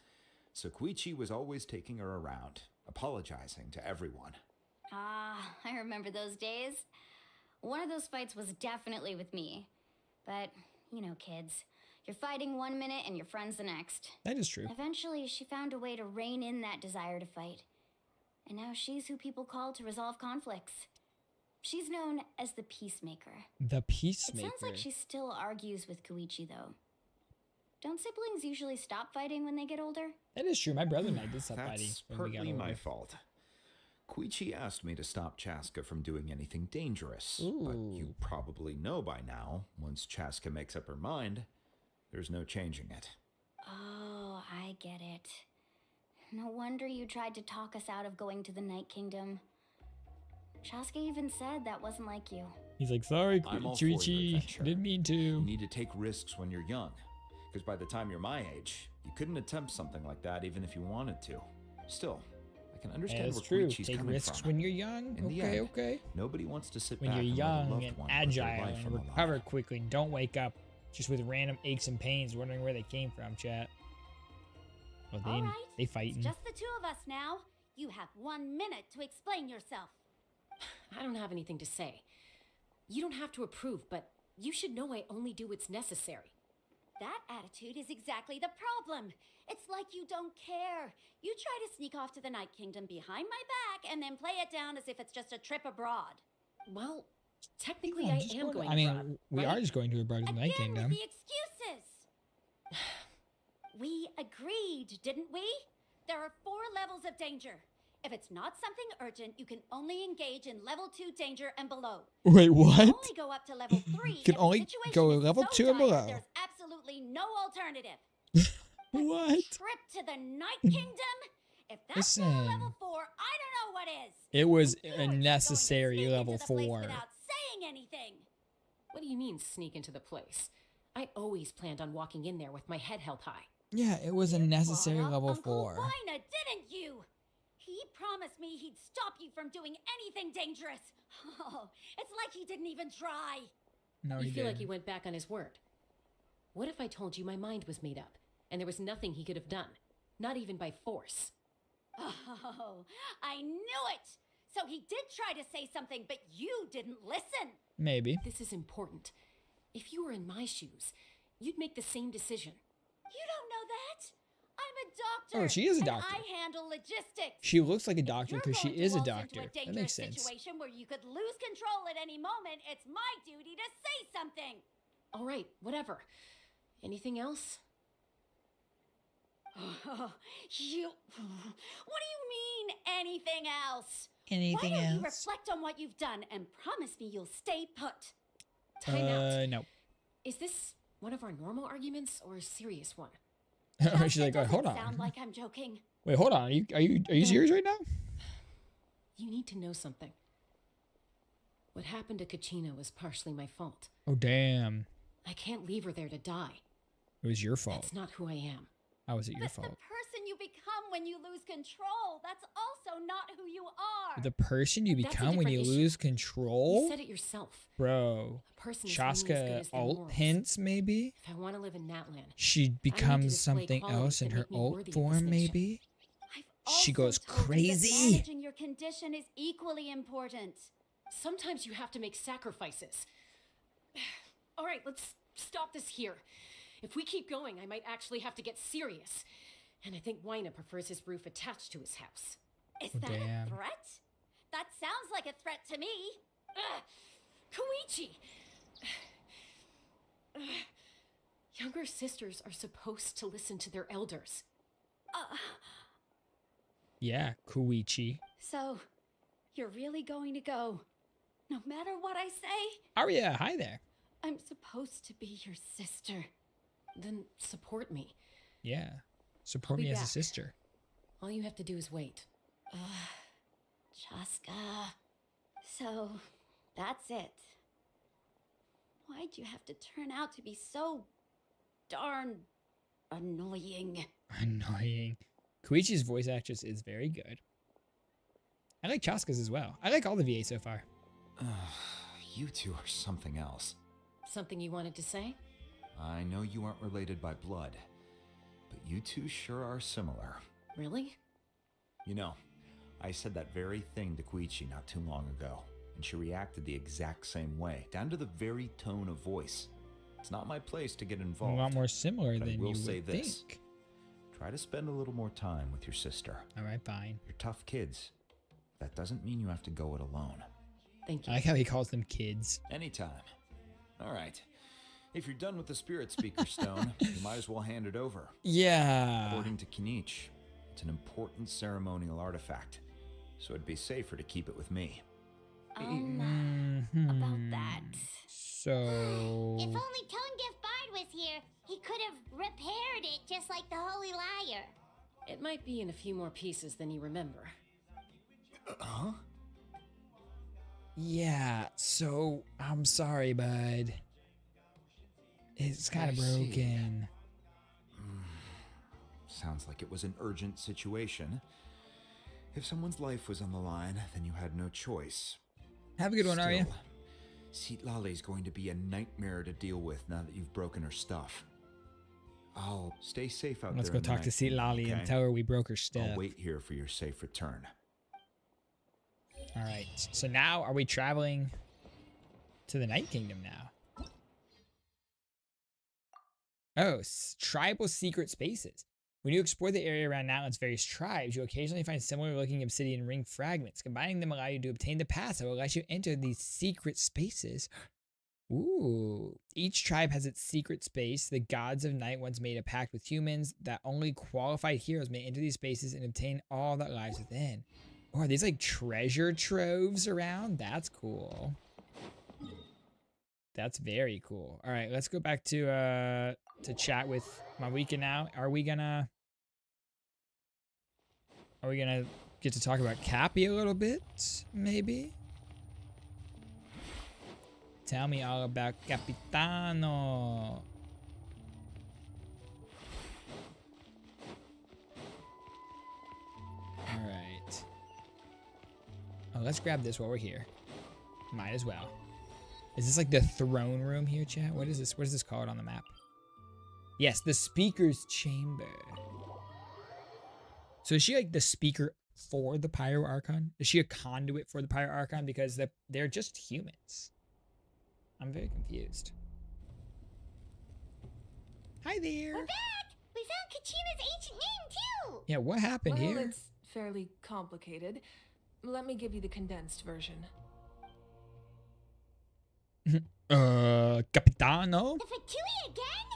so Koichi was always taking her around, apologizing to everyone. Ah, I remember those days. One of those fights was definitely with me. But, you know, kids. You're fighting one minute and your friend's the next. That is true. Eventually, she found a way to rein in that desire to fight. And now she's who people call to resolve conflicts. She's known as the Peacemaker. The Peacemaker. It sounds like she still argues with Koichi, though. Don't siblings usually stop fighting when they get older? That is true. My brother and I did stop fighting That's when we got partly my older. fault. Koichi asked me to stop Chaska from doing anything dangerous, but you probably know by now, once Chaska makes up her mind, there's no changing it. Oh, I get it. No wonder you tried to talk us out of going to the Night Kingdom. Chaska even said that wasn't like you. He's like, sorry, I'm all for your Koichi. adventure. Didn't mean to. You need to take risks when you're young, because by the time you're my age, you couldn't attempt something like that even if you wanted to. Still, I can understand That's where true. Koichi's Take coming risks from. when you're young. In the Okay, end, okay. Nobody wants to sit When back you're and let a young loved and one put their agile life and on the line. recover quickly and don't wake up just with random aches and pains wondering where they came from, chat. Well, All right, they fighting. It's just the two of us now. You have 1 minute to explain yourself. I don't have anything to say. You don't have to approve, but you should know I only do what's necessary. That attitude is exactly the problem. It's like you don't care. You try to sneak off to the Night Kingdom behind my back and then play it down as if it's just a trip abroad. Well, technically Yeah, I just am go to- going I mean, abroad, we right? are just going to abroad to the Night Again with Kingdom. the excuses. We agreed, didn't we? There are 4 levels of danger. If it's not something urgent, you can only engage in level 2 danger and below. Wait, You what? can only go up to level 3. You can if the only situation go is level so 2 and dire, below. There's absolutely no alternative. What? Trip to the Night Kingdom? If that's not a Listen. level 4, I don't know what is. It was a necessary level Into the place 4. without saying anything. What do you mean, sneak into the place? I always planned on walking in there with my head held high. Yeah, it was a necessary Brought up level Uncle 4. Wina, didn't you? He promised me he'd stop you from doing anything dangerous. Oh, it's like he didn't even try. No, You he feel like didn't. he went back on his word. What if I told you my mind was made up, and there was nothing he could have done? Not even by force. Oh, I knew it. So he did try to say something, but you didn't listen. Maybe. This is important. If you were in my shoes, you'd make the same decision. You don't know that. I'm a doctor. Oh, she is a and doctor. I handle logistics. She looks like a doctor You're because she going to is a waltz doctor. into a That makes dangerous sense. situation where you could lose control at any moment. It's my duty to say something. All right, whatever. Anything else? You. What do you mean, anything else? Anything Why don't you else? reflect on what you've done and promise me you'll stay put? Time out. No. Is this one of our normal arguments or a serious one? She's like, oh, hold on. Sound like I'm joking. Wait, hold on. Are you serious right now? You need to know something. What happened to Kachina was partially my fault. Oh, damn. I can't leave her there to die. It was your fault. That's not who I am. How was it your But fault? the person you become when you lose control, that's also not who you are. The person you That's a become when you different issue. lose control? You said it yourself. Bro. A person is only as good Chaska as their alt morals. hints, maybe? If I want to live in Natlan, She I need to becomes display something qualities else in that her make me alt worthy of this form, mission. maybe? She Also goes told you that crazy. managing your condition is equally important. Sometimes you have to make sacrifices. All right, let's stop this here. If we keep going, I might actually have to get serious. And I think Wina prefers his roof attached to his house. Is Oh, that damn. a threat? That sounds like a threat to me. Ugh. Koichi! Ugh. Younger sisters are supposed to listen to their elders. Yeah, Koichi. So, you're really going to go, no matter what I say? Arya, hi there. I'm supposed to be your sister. Then support me. Yeah. Support I'll me be as a back. sister. All you have to do is wait. Chaska. So, that's it. Why'd you have to turn out to be so darn annoying? Annoying. Koichi's voice actress is very good. I like Chaska's as well. I like all the VA so far. You two are something else. Something you wanted to say? I know you aren't related by blood, but you two sure are similar. Really? You know, I said that very thing to Koichi not too long ago, and she reacted the exact same way, down to the very tone of voice. It's not my place to get involved. A lot more similar but than I will you say would this. think. Try to spend a little more time with your sister. All right, fine. You're tough kids. That doesn't mean you have to go it alone. Thank you. I like how he calls them kids. Anytime. All right. If you're done with the spirit speaker stone, you might as well hand it over. Yeah. According to Kinich, it's an important ceremonial artifact, so it'd be safer to keep it with me. About that. So. If only Tone Deaf Bard was here, he could have repaired it just like the Holy Liar. It might be in a few more pieces than you remember. Huh? Yeah, so I'm sorry, bud. It's kind of broken. Sounds like it was an urgent situation. If someone's life was on the line, then you had no choice. Have a good one, Arya. Citlali's going to be a nightmare to deal with now that you've broken her stuff. I'll stay safe out Let's there. go talk to Citlali okay? and tell her we broke her stuff. I'll wait here for your safe return. All right. So now, are we traveling to the Night Kingdom now? Oh, tribal secret spaces. When you explore the area around NATLAN's various tribes, you'll occasionally find similar-looking obsidian ring fragments. Combining them allow you to obtain the pass that will let you enter these secret spaces. Ooh. Each tribe has its secret space. The gods of night once made a pact with humans that only qualified heroes may enter these spaces and obtain all that lies within. Oh, are these like treasure troves around? That's cool. That's very cool. All right, let's go back to chat with Mawika now. Are we gonna get to talk about Cappy a little bit? Maybe. Tell me all about Capitano. All right. Oh, let's grab this while we're here. Might as well. Is this like the throne room here, chat? What is this? What is this called on the map? Yes, the speaker's chamber. So is she like the speaker for the Pyro Archon? Is she a conduit for the Pyro Archon? Because they're just humans. I'm very confused. Hi there. We're back! We found Kachina's ancient name, too! Yeah, what happened Well, here? it's fairly complicated. Let me give you the condensed version. Capitano? The Fatui again?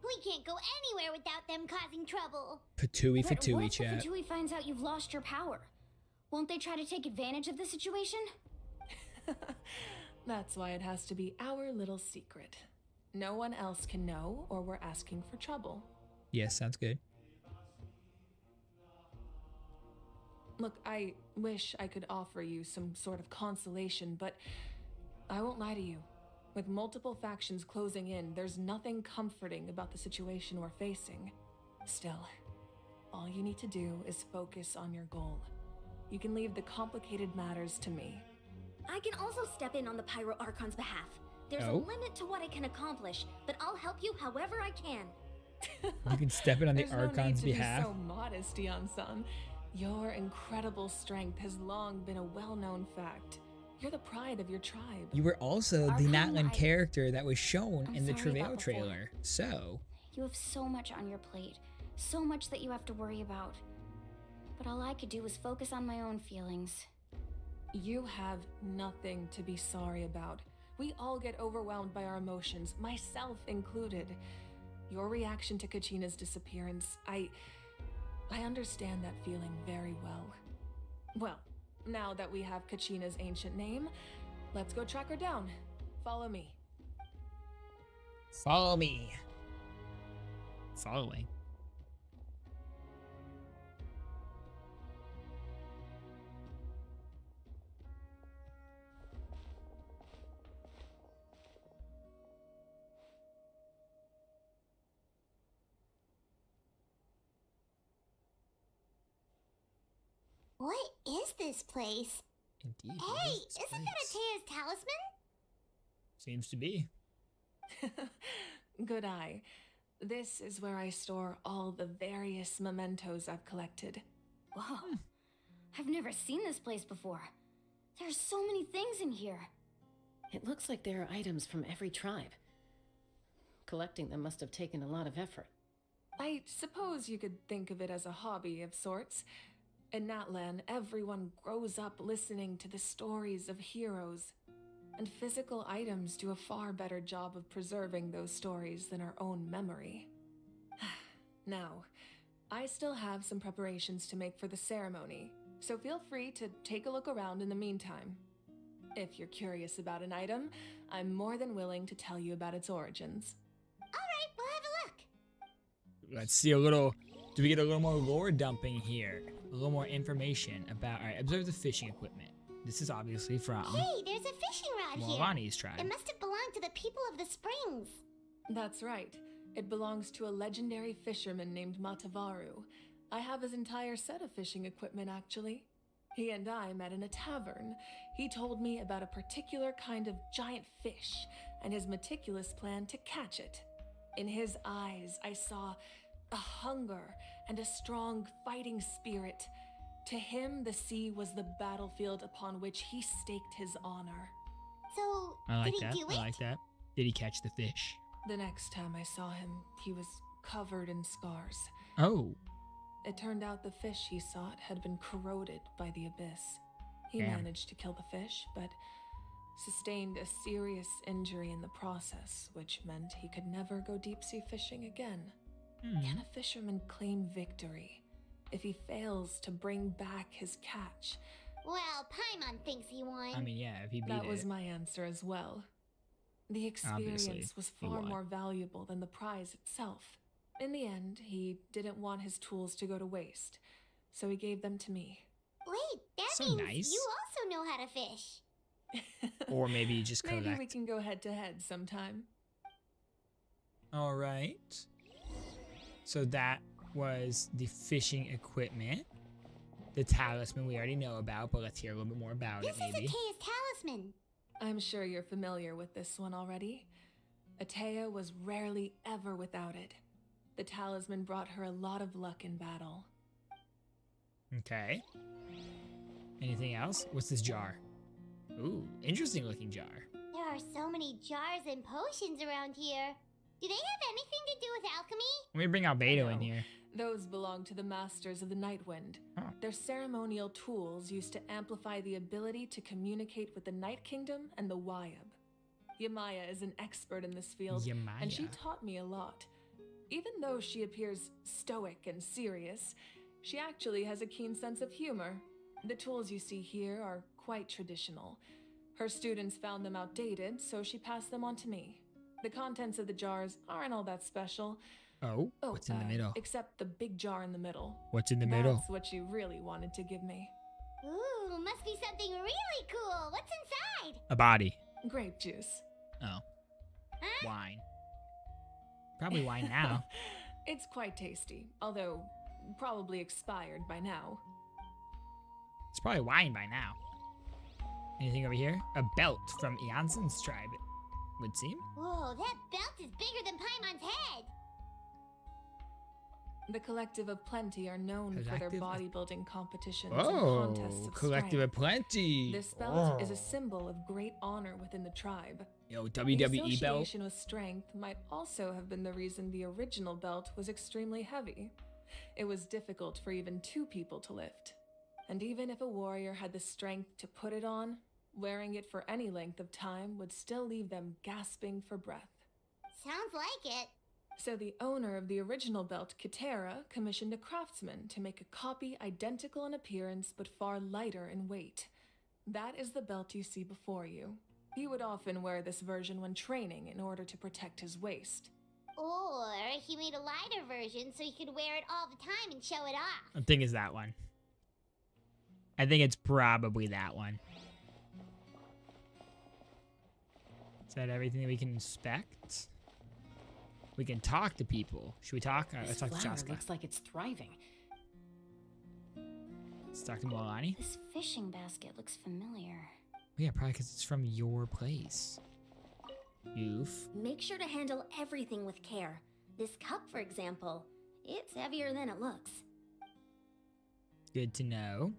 We can't go anywhere without them causing trouble. Fatui, But Fatui, what if chat. the Fatui finds out you've lost your power? Won't they try to take advantage of the situation? That's why it has to be our little secret. No one else can know, or we're asking for trouble. Yes, sounds good. Look, I wish I could offer you some sort of consolation, but I won't lie to you. With multiple factions closing in, there's nothing comforting about the situation we're facing. Still, all you need to do is focus on your goal. You can leave the complicated matters to me. I can also step in on the Pyro Archon's behalf. There's a Oh? limit to what I can accomplish, but I'll help you however I can. You can step in on the There's no need Archon's to behalf. Be so modest, Yan-san. Your incredible strength has long been a well-known fact. You're the pride of your tribe. You were also the Archon, NATLAN character that was shown I'm in the sorry Travail about before. trailer. So, You have so much on your plate, so much that you have to worry about. But all I could do was focus on my own feelings. You have nothing to be sorry about. We all get overwhelmed by our emotions, myself included. Your reaction to Kachina's disappearance, I understand that feeling very well. Well, now that we have Kachina's ancient name, let's go track her down. Follow me. follow me. Following. What is this place? Indeed. Hey, isn't that Atea's talisman? Seems to be. Good eye. This is where I store all the various mementos I've collected. Whoa. I've never seen this place before. There's so many things in here. It looks like there are items from every tribe. Collecting them must have taken a lot of effort. I suppose you could think of it as a hobby of sorts. In NATLAN, everyone grows up listening to the stories of heroes, and physical items do a far better job of preserving those stories than our own memory. Now, I still have some preparations to make for the ceremony, so feel free to take a look around in the meantime. If you're curious about an item, I'm more than willing to tell you about its origins. Alright, we'll have a look. Let's see a little. Do we get a little more lore dumping here? A little more information about. All right, observe the fishing equipment. This is obviously from. Hey, there's a fishing rod here. Milani's tribe. It must have belonged to the people of the springs. That's right. It belongs to a legendary fisherman named Matavaru. I have his entire set of fishing equipment, actually. He and I met in a tavern. He told me about a particular kind of giant fish and his meticulous plan to catch it. In his eyes, I saw a hunger and a strong fighting spirit. To him, the sea was the battlefield upon which he staked his honor. So, I like did that. he do it? I like that. Did he catch the fish? The next time I saw him, he was covered in scars. Oh. It turned out the fish he sought had been corroded by the abyss. He Damn. managed to kill the fish, but sustained a serious injury in the process, which meant he could never go deep-sea fishing again. Can a fisherman claim victory if he fails to bring back his catch? Well, Paimon thinks he won. I mean, yeah, if he beat That it. was my answer as well. The experience Obviously, was he far won. more valuable than the prize itself. In the end, he didn't want his tools to go to waste, so he gave them to me. Wait, that So means nice. you also know how to fish. Or maybe you just collect. Maybe we can go head-to-head sometime. All right. So that was the fishing equipment. The talisman we already know about, but let's hear a little bit more about This it maybe. is Atea's talisman. I'm sure you're familiar with this one already. Atea was rarely ever without it. The talisman brought her a lot of luck in battle. Okay. Anything else? What's this jar? Ooh, interesting looking jar. There are so many jars and potions around here. Do they have anything to do with alchemy? Let me bring Albedo in here. Those belong to the Masters of the Nightwind. Oh. They're ceremonial tools used to amplify the ability to communicate with the Night Kingdom and the Wyab. Yamaya is an expert in this field, and she Yamaya. taught me a lot. Even though she appears stoic and serious, she actually has a keen sense of humor. The tools you see here are quite traditional. Her students found them outdated, so she passed them on to me. The contents of the jars aren't all that special. Oh, what's in the middle? Except the big jar in the middle. What's in the middle? That's what you really wanted to give me. Ooh, must be something really cool. What's inside? A body. Grape juice. Oh. Huh? Wine. Probably wine now. It's quite tasty, although probably expired by now. It's probably wine by now. Anything over here? A belt from Ianson's tribe, it would seem. Whoa, that belt is bigger than Paimon's head. The Collective of Plenty are known for their Collective of- bodybuilding competitions and contests Oh, of Collective of strength. Plenty. This belt is Oh. a symbol of great honor within the tribe. Yo, The WWE belt. association with strength might also have been the reason the original belt was extremely heavy. It was difficult for even two people to lift. And even if a warrior had the strength to put it on, wearing it for any length of time would still leave them gasping for breath. Sounds like it. So the owner of the original belt, Kitera, commissioned a craftsman to make a copy identical in appearance but far lighter in weight. That is the belt you see before you. He would often wear this version when training in order to protect his waist. Or he made a lighter version so he could wear it all the time and show it off. I think it's that one. I think it's probably that one. Is that everything that we can inspect? We can talk to people. Should we talk? All right, let's This talk to flower Chaska. looks like it's thriving. Let's talk to Milani. This fishing basket looks familiar. Yeah, probably because it's from your place. Oof. Make sure to handle everything with care. This cup, for example, it's heavier than it looks. Good to know.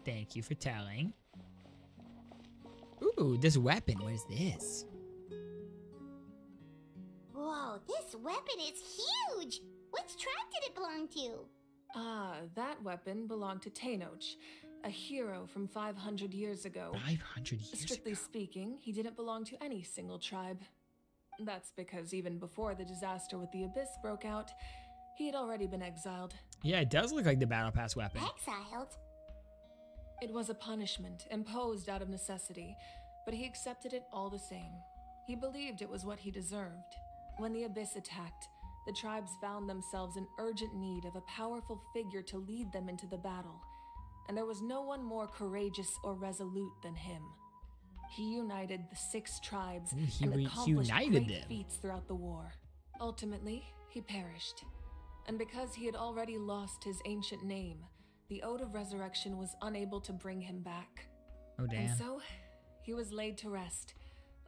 Thank you for telling. Ooh, this weapon. What is this? Whoa, this weapon is huge! Which tribe did it belong to? Ah, that weapon belonged to Tenoch, a hero from 500 years ago. 500 years Strictly ago. speaking, he didn't belong to any single tribe. That's because even before the disaster with the Abyss broke out, he had already been exiled. Yeah, it does look like the Battle Pass weapon. Exiled? It was a punishment imposed out of necessity, but he accepted it all the same. He believed it was what he deserved. When the Abyss attacked, the tribes found themselves in urgent need of a powerful figure to lead them into the battle, and there was no one more courageous or resolute than him. He united the 6 tribes and accomplished great feats throughout the war. Ultimately, he perished, and because he had already lost his ancient name, the Ode of Resurrection was unable to bring him back. Oh, damn. And so, he was laid to rest,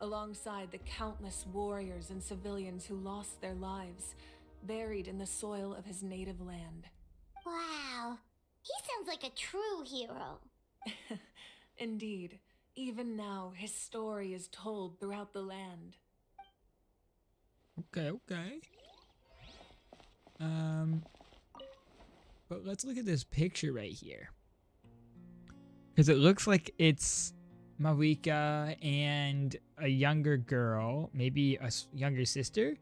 alongside the countless warriors and civilians who lost their lives, buried in the soil of his native land. Wow, he sounds like a true hero. Indeed, even now his story is told throughout the land. Okay. But let's look at this picture right here. Because it looks like it's Marika and a younger girl, maybe a younger sister,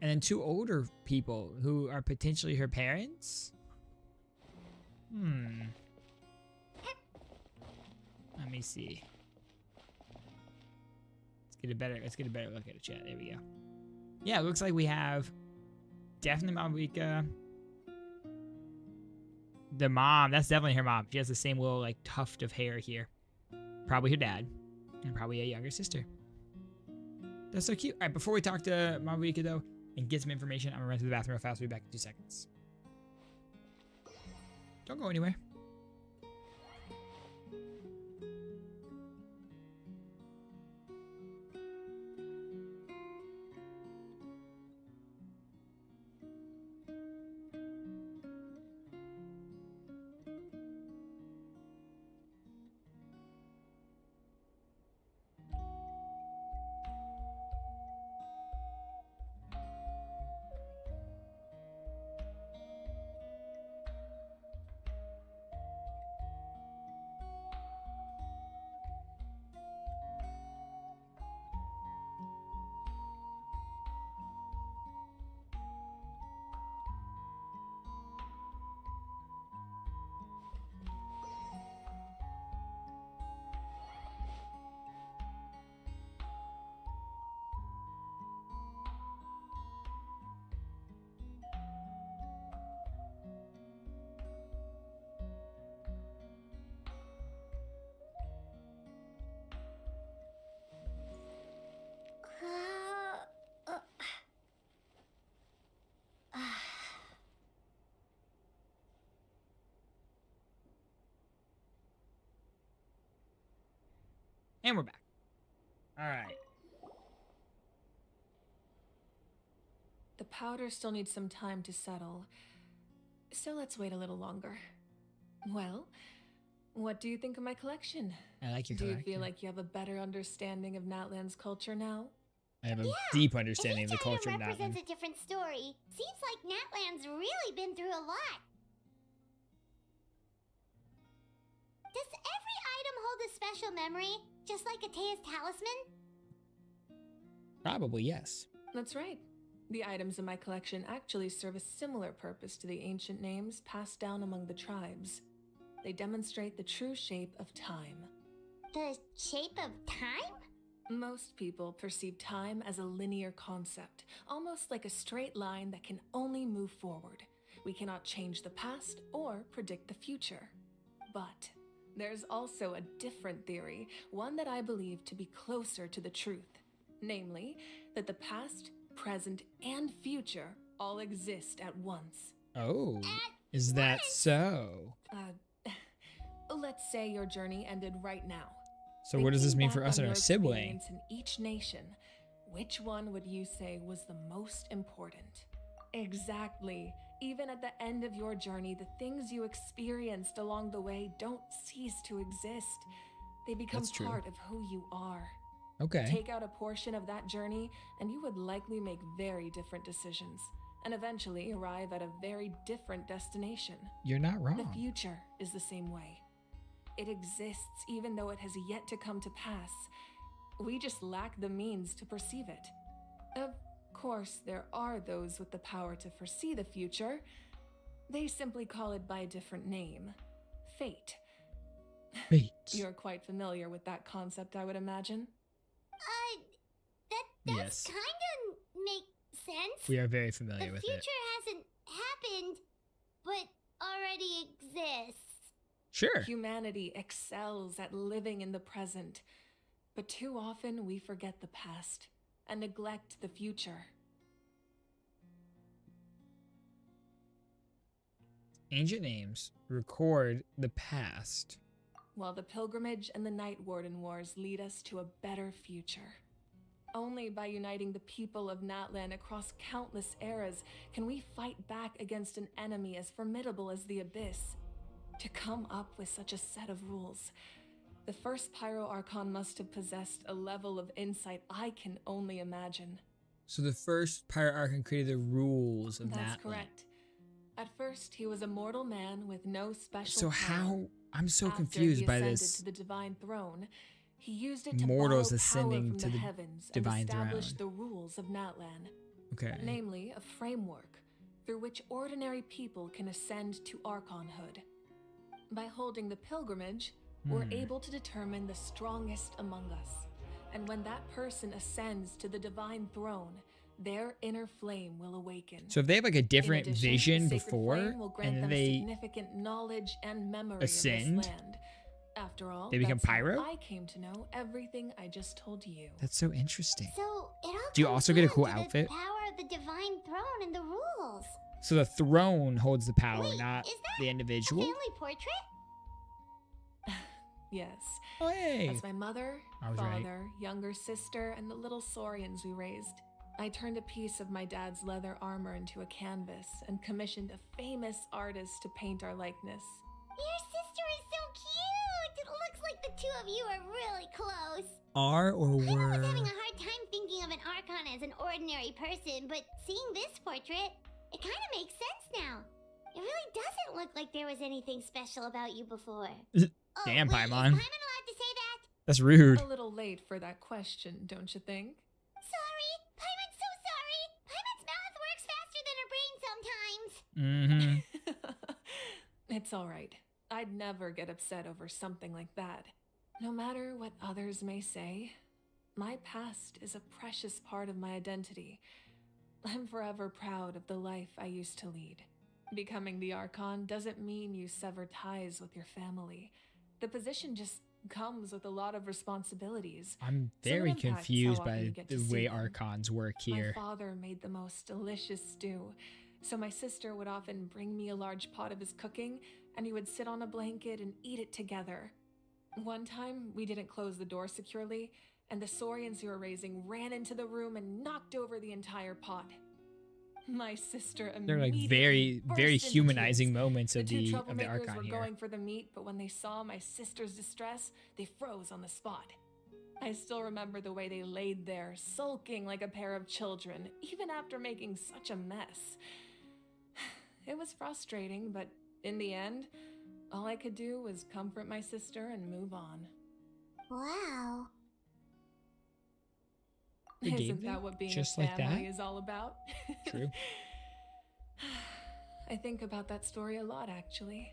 and then 2 older people who are potentially her parents. Let me see. Let's get a better look at it, chat. There we go. Yeah, it looks like we have definitely Marika. The mom, that's definitely her mom. She has the same little like tuft of hair here. Probably her dad, and probably a younger sister. That's so cute. All right, before we talk to Marika though, and get some information, I'm gonna run to the bathroom real fast. We'll be back in 2 seconds. Don't go anywhere. And we're back. All right. The powder still needs some time to settle, so let's wait a little longer. Well, what do you think of my collection? I like your collection. collection. Do you feel like you have a better understanding of Natlan's culture now? I have a deep understanding of the culture of represents Natlan. a different story. Seems like Natlan's really been through a lot. Does every item hold a special memory, just like Atea's talisman? Probably, yes. That's right. The items in my collection actually serve a similar purpose to the ancient names passed down among the tribes. They demonstrate the true shape of time. The shape of time? Most people perceive time as a linear concept, almost like a straight line that can only move forward. We cannot change the past or predict the future. But there's also a different theory, one that I believe to be closer to the truth. Namely, that the past, present, and future all exist at once. Oh, is that so? let's say your journey ended right now. So what does this Thinking mean for back us on and our your sibling? experience in each nation, which one would you say was the most important? Exactly. Even at the end of your journey, the things you experienced along the way don't cease to exist. They become That's true. part of who you are. Okay. Take out a portion of that journey, and you would likely make very different decisions, and eventually arrive at a very different destination. You're not wrong. The future is the same way. It exists even though it has yet to come to pass. We just lack the means to perceive it. Of course, there are those with the power to foresee the future. They simply call it by a different name. Fate. Fate. You're quite familiar with that concept, I would imagine. That Yes. kind of makes sense. We are very familiar The with future it. hasn't happened, but already exists. Sure. Humanity excels at living in the present, but too often we forget the past and neglect the future. Ancient names record the past. While the pilgrimage and the Night Warden Wars lead us to a better future. Only by uniting the people of Natlan across countless eras can we fight back against an enemy as formidable as the Abyss. To come up with such a set of rules, the first Pyro Archon must have possessed a level of insight I can only imagine. So the first Pyro Archon created the rules of That's Natlan. correct. At first, he was a mortal man with no special So power. how? I'm so After confused he by ascended this. to the divine throne, he used it to Mortals borrow ascending power to from the the heavens divine and establish throne. the rules of Natlan. Okay. Namely, a framework through which ordinary people can ascend to Archonhood. By holding the pilgrimage, we're able to determine the strongest among us. And when that person ascends to the divine throne, their inner flame will awaken. So if they have like a different In addition, vision the sacred before, flame will grant and then them they significant knowledge and memory ascend, of this land. After all, they become that's how pyro? I came to know everything I just told you. That's so interesting. So it all Do you comes also get a down cool to outfit? The power of the divine throne and the rules. So the throne holds the power, Wait, not is that the individual. Family portrait? Yes. Oh, hey. That's my mother, I was father, right. younger sister, and the little saurians we raised. I turned a piece of my dad's leather armor into a canvas and commissioned a famous artist to paint our likeness. Your sister is so cute. It looks like the two of you are really close. Are or I were? was having a hard time thinking of an Archon as an ordinary person, but seeing this portrait, it kind of makes sense now. It really doesn't look like there was anything special about you before. Damn, wait, Paimon. Is Paimon allowed to say that? That's rude. A little late for that question, don't you think? Sorry. Paimon's so sorry. Paimon's mouth works faster than her brain sometimes. Mm-hmm. It's all right. I'd never get upset over something like that. No matter what others may say, my past is a precious part of my identity. I'm forever proud of the life I used to lead. Becoming the Archon doesn't mean you sever ties with your family. The position just comes with a lot of responsibilities. I'm So it very impacts how confused often you by get to the see way them. Archons work here. My father made the most delicious stew, so my sister would often bring me a large pot of his cooking, and we would sit on a blanket and eat it together. One time, we didn't close the door securely, and the saurians who were raising ran into the room and knocked over the entire pot. My sister They're like immediately very burst into tears. moments The of two the troublemakers Archon were here. going for the meat, but when they saw my sister's distress, they froze on the spot. I still remember the way they laid there, sulking like a pair of children, even after making such a mess. It was frustrating, but in the end, all I could do was comfort my sister and move on. Wow. They gave Isn't it that what being just a like family that? is all about? True. I think about that story a lot, actually.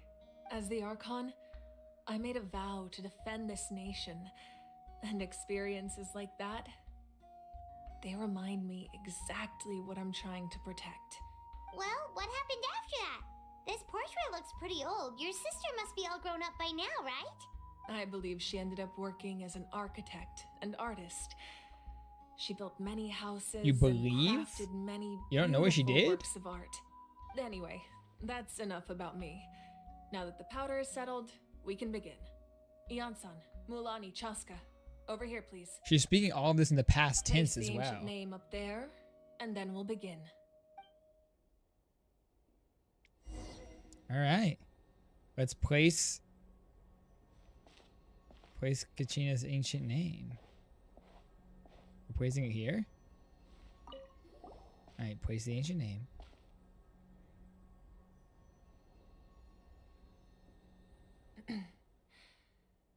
As the Archon, I made a vow to defend this nation, and experiences like that, they remind me exactly what I'm trying to protect. Well, what happened after that? This portrait looks pretty old. Your sister must be all grown up by now, right? I believe she ended up working as an architect and artist. She built many houses. You and believe? crafted many You don't know what she beautiful did? Works of art. Anyway, that's enough about me. Now that the powder is settled, We can begin. Ian-san, Mulani, Chaska. Over here, please. She's speaking all of this in the past tense Place as the well. ancient name up there, and then we'll begin. All right. Let's place Kachina's ancient name. We're placing it here. All right, place the ancient name.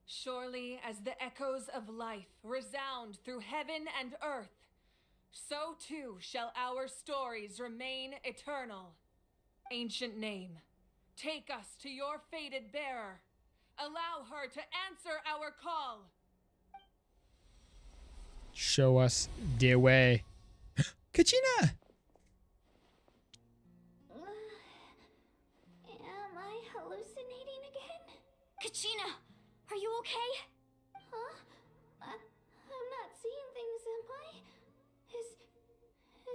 Surely as the echoes of life resound through heaven and earth, so too shall our stories remain eternal. Ancient name, take us to your fated bearer. Allow her to answer our call. Show us the way. Kachina! Am I hallucinating again? Kachina, are you okay? Huh? I'm not seeing things, am I?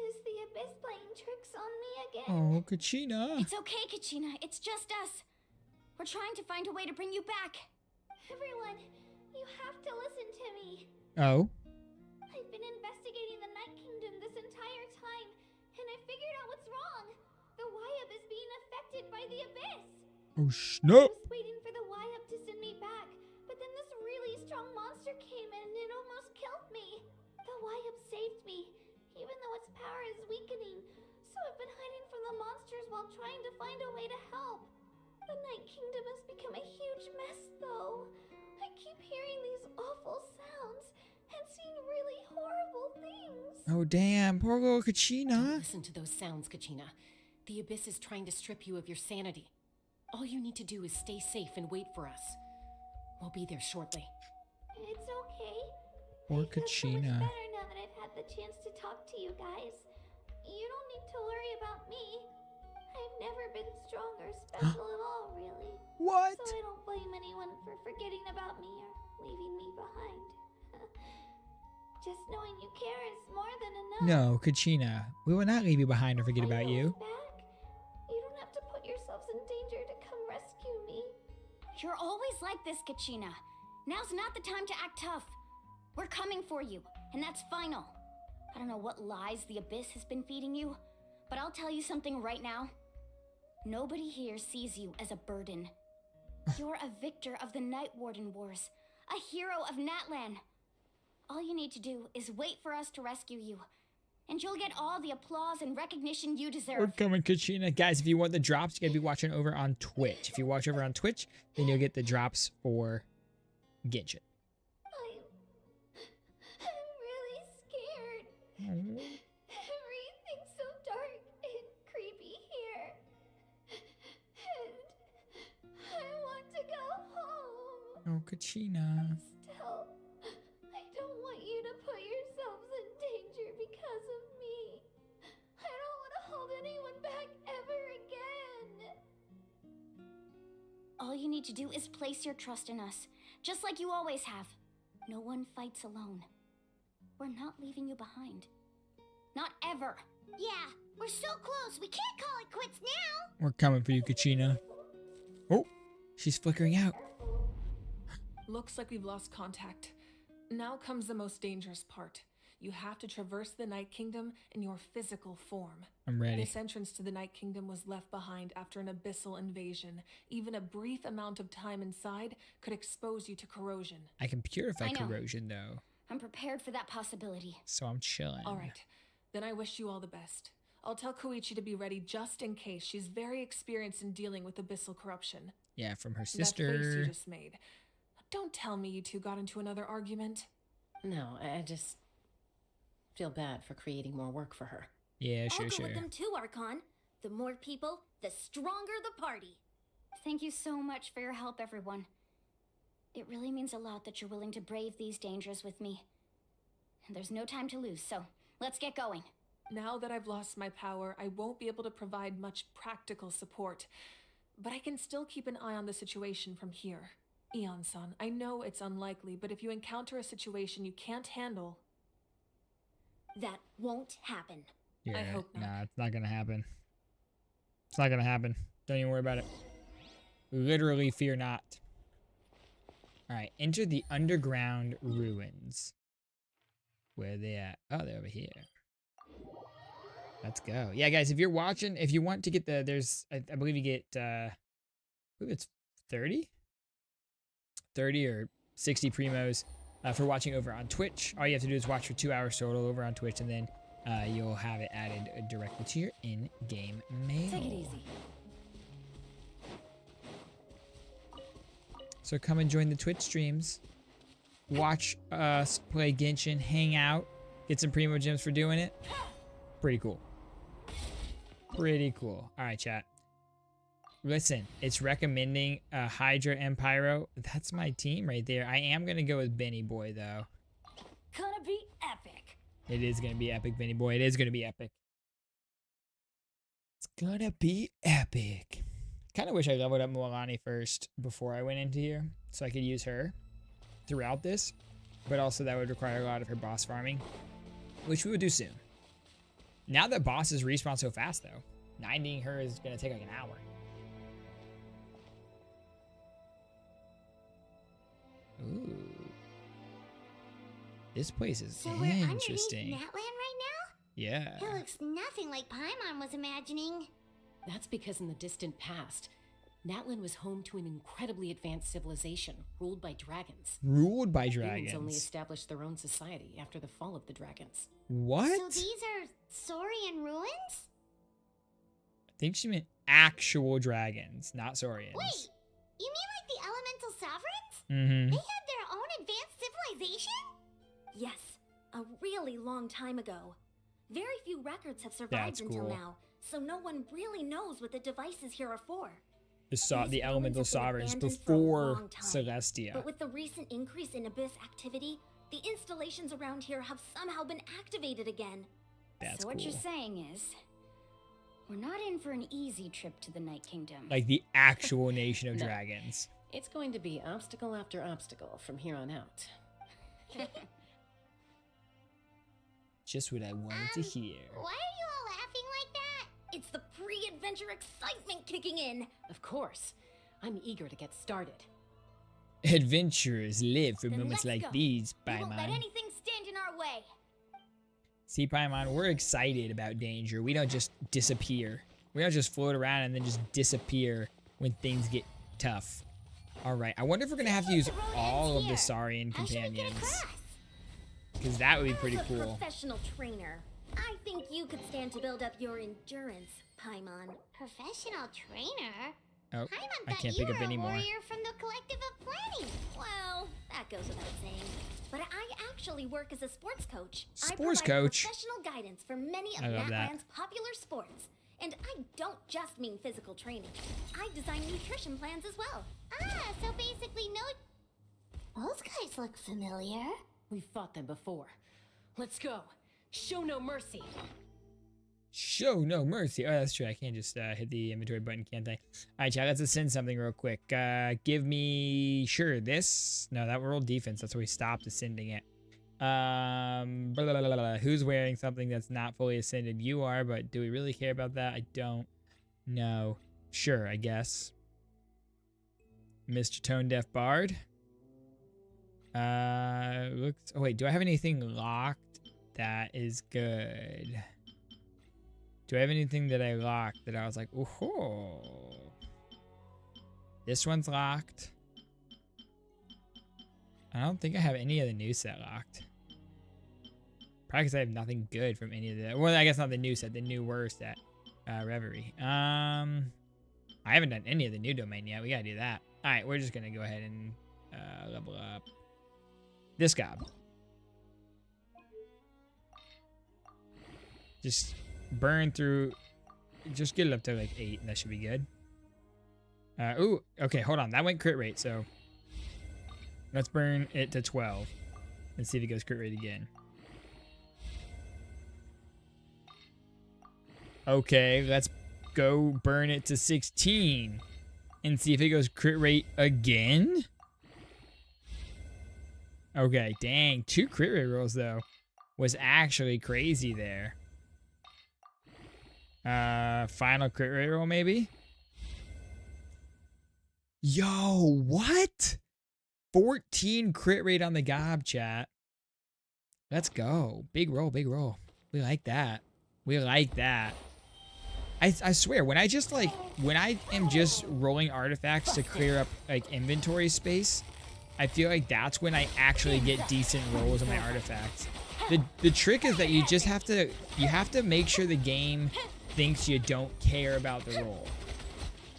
Is the abyss playing tricks on me again? Oh, Kachina. It's okay, Kachina. It's just us. We're trying to find a way to bring you back. Everyone, you have to listen to me. Oh? I've been investigating the Night Kingdom this entire time, and I figured out what's wrong. The Wyab is being affected by the abyss. Oh, snap. I was waiting for the Wyab to send me back, but then this really strong monster came in and it almost killed me. The Wyab saved me, even though its power is weakening, so I've been hiding from the monsters while trying to find a way to help. The Night Kingdom has become a huge mess, though. I keep hearing these awful sounds and seeing really horrible things. Oh, damn. Poor little Don't Kachina. listen to those sounds, Kachina. The abyss is trying to strip you of your sanity. All you need to do is stay safe and wait for us. We'll be there shortly. It's okay. Poor I feel so much Kachina. better now that I've had the chance to talk to you guys. You don't need to worry about me. I've never been strong or special at all, really. What? So I don't blame anyone for forgetting about me or leaving me behind. Just knowing you care is more than enough. No, Kachina. We will not leave you behind or forget about you. Back. You don't have to put yourselves in danger to come rescue me. You're always like this, Kachina. Now's not the time to act tough. We're coming for you, and that's final. I don't know what lies the abyss has been feeding you, but I'll tell you something right now. Nobody here sees you as a burden. You're a victor of the Night Warden Wars, a hero of Natlan. All you need to do is wait for us to rescue you, and you'll get all the applause and recognition you deserve. We're coming, Kachina. Guys, if you want the drops, you gotta be watching over on Twitch. If you watch over on Twitch, then you'll get the drops for Genshin. I'm really scared. Everything's so dark and creepy here. And I want to go home. Oh, Kachina. Still, I don't want you to put yourselves in danger because of me. I don't want to hold anyone back ever again. All you need to do is place your trust in us, just like you always have. No one fights alone. We're not leaving you behind. Not ever. Yeah, we're so close. We can't call it quits now. We're coming for you, Kachina. Oh, she's flickering out. Looks like we've lost contact. Now comes the most dangerous part. You have to traverse the Night Kingdom in your physical form. I'm ready. This entrance to the Night Kingdom was left behind after an abyssal invasion. Even a brief amount of time inside could expose you to corrosion. I can purify I know. corrosion, though. I'm prepared for that possibility. So I'm chilling. All right, then I wish you all the best. I'll tell Koichi to be ready just in case. She's very experienced in dealing with abyssal corruption. Yeah, from her That face sister. you just made. Don't tell me you two got into another argument. No, I just feel bad for creating more work for her. Yeah, I'll go with them too, Archon. The more people, the stronger the party. Thank you so much for your help, everyone. It really means a lot that you're willing to brave these dangers with me. And there's no time to lose, so let's get going. Now that I've lost my power, I won't be able to provide much practical support. But I can still keep an eye on the situation from here. Ian-san, I know it's unlikely, but if you encounter a situation you can't handle... That won't happen. Yeah, I hope not. Nah, it's not gonna happen. It's not gonna happen. Don't even worry about it. Literally, fear not. Alright, enter the underground ruins. Where are they at? Oh, they're over here. Let's go. Yeah, guys, if you're watching, if you want to get the, there's, I believe you get, I believe it's 30? 30 or 60 primos for watching over on Twitch. All you have to do is watch for 2 hours total over on Twitch, and then you'll have it added directly to your in-game mail. Take it easy. So come and join the Twitch streams. Watch us play Genshin, hang out, get some primo gems for doing it. Pretty cool. Pretty cool. All right, chat. Listen, it's recommending Hydra and Pyro. That's my team right there. I am going to go with Benny Boy, though. Gonna be epic. It is going to be epic, Benny Boy. It is going to be epic. It's going to be epic. Kind of wish I leveled up Mualani first before I went into here, so I could use her throughout this. But also that would require a lot of her boss farming, which we would do soon. Now that bosses respawn so fast, though, 90ing her is going to take like an hour. Ooh. This place is so we're underneath interesting. NATLAN right now? Yeah. It looks nothing like Paimon was imagining. That's because in the distant past, NATLAN was home to an incredibly advanced civilization ruled by dragons. Ruled by Humans dragons? only established their own society after the fall of the dragons. What? So these are Saurian ruins? I think she meant actual dragons, not Saurians. Wait, you mean like the elemental sovereigns? Mm-hmm. They had their own advanced civilization? Yes, a really long time ago. Very few records have survived until cool. now, so no one really knows what the devices here are for. The elemental ruins have been sovereigns abandoned for a before long time. Celestia. But with the recent increase in abyss activity, the installations around here have somehow been activated again. That's so what cool. you're saying is, we're not in for an easy trip to the Night Kingdom. Like the actual nation of No. dragons. It's going to be obstacle after obstacle from here on out. Just what I wanted to hear. Why are you all laughing like that? It's the pre-adventure excitement kicking in. Of course. I'm eager to get started. Adventurers live for Then moments let's like go. these, We won't let Paimon. anything stand in our way. See, Paimon, we're excited about danger. We don't just disappear. We don't just float around and then just disappear when things get tough. All right, I wonder if we're going to have to use all of the Saurian companions. Because that would be pretty As a cool. professional trainer, I think you could stand to build up your endurance, Paimon. Professional trainer? Oh, Paimon I thought can't you pick up were a anymore. warrior from the collective of planning. Well, that goes without saying. But I actually work as a sports coach. Sports I provide coach? professional guidance for many of I love that. NATLAN's popular sports. And I don't just mean physical training. I design nutrition plans as well. Ah, so basically those guys look familiar. We've fought them before. Let's go. Show no mercy. Show no mercy. Oh, that's true. I can't just hit the inventory button, can't I? All right, chat, let's ascend something real quick. Give me, sure, this. No, that rolled defense. That's where we stopped ascending it. Blah, blah, blah, blah, blah. Who's wearing something that's not fully ascended? You are, but do we really care about that? I don't know. Sure, I guess. Mr. Tone Deaf Bard. Looks. Oh wait, do I have anything locked that is good? Do I have anything that I locked that I was like, oh, this one's locked. I don't think I have any of the new set locked. Probably because I have nothing good from any of the. Well, I guess not the new set, the newer set, Reverie. I haven't done any of the new domain yet. We gotta do that. All right, we're just gonna go ahead and level up this gob. Just burn through. Just get it up to like 8, and that should be good. Ooh, okay, hold on. That went crit rate, so let's burn it to 12 and see if it goes crit rate again. Okay, let's go burn it to 16 and see if it goes crit rate again. Okay, dang, 2 crit rate rolls though was actually crazy there. Final crit rate roll maybe. Yo, what? 14 crit rate on the gob, chat. Let's go. Big roll, big roll. We like that. We like that. I swear, when I am just rolling artifacts to clear up like inventory space, I feel like that's when I actually get decent rolls on my artifacts. The trick is that you have to make sure the game thinks you don't care about the roll.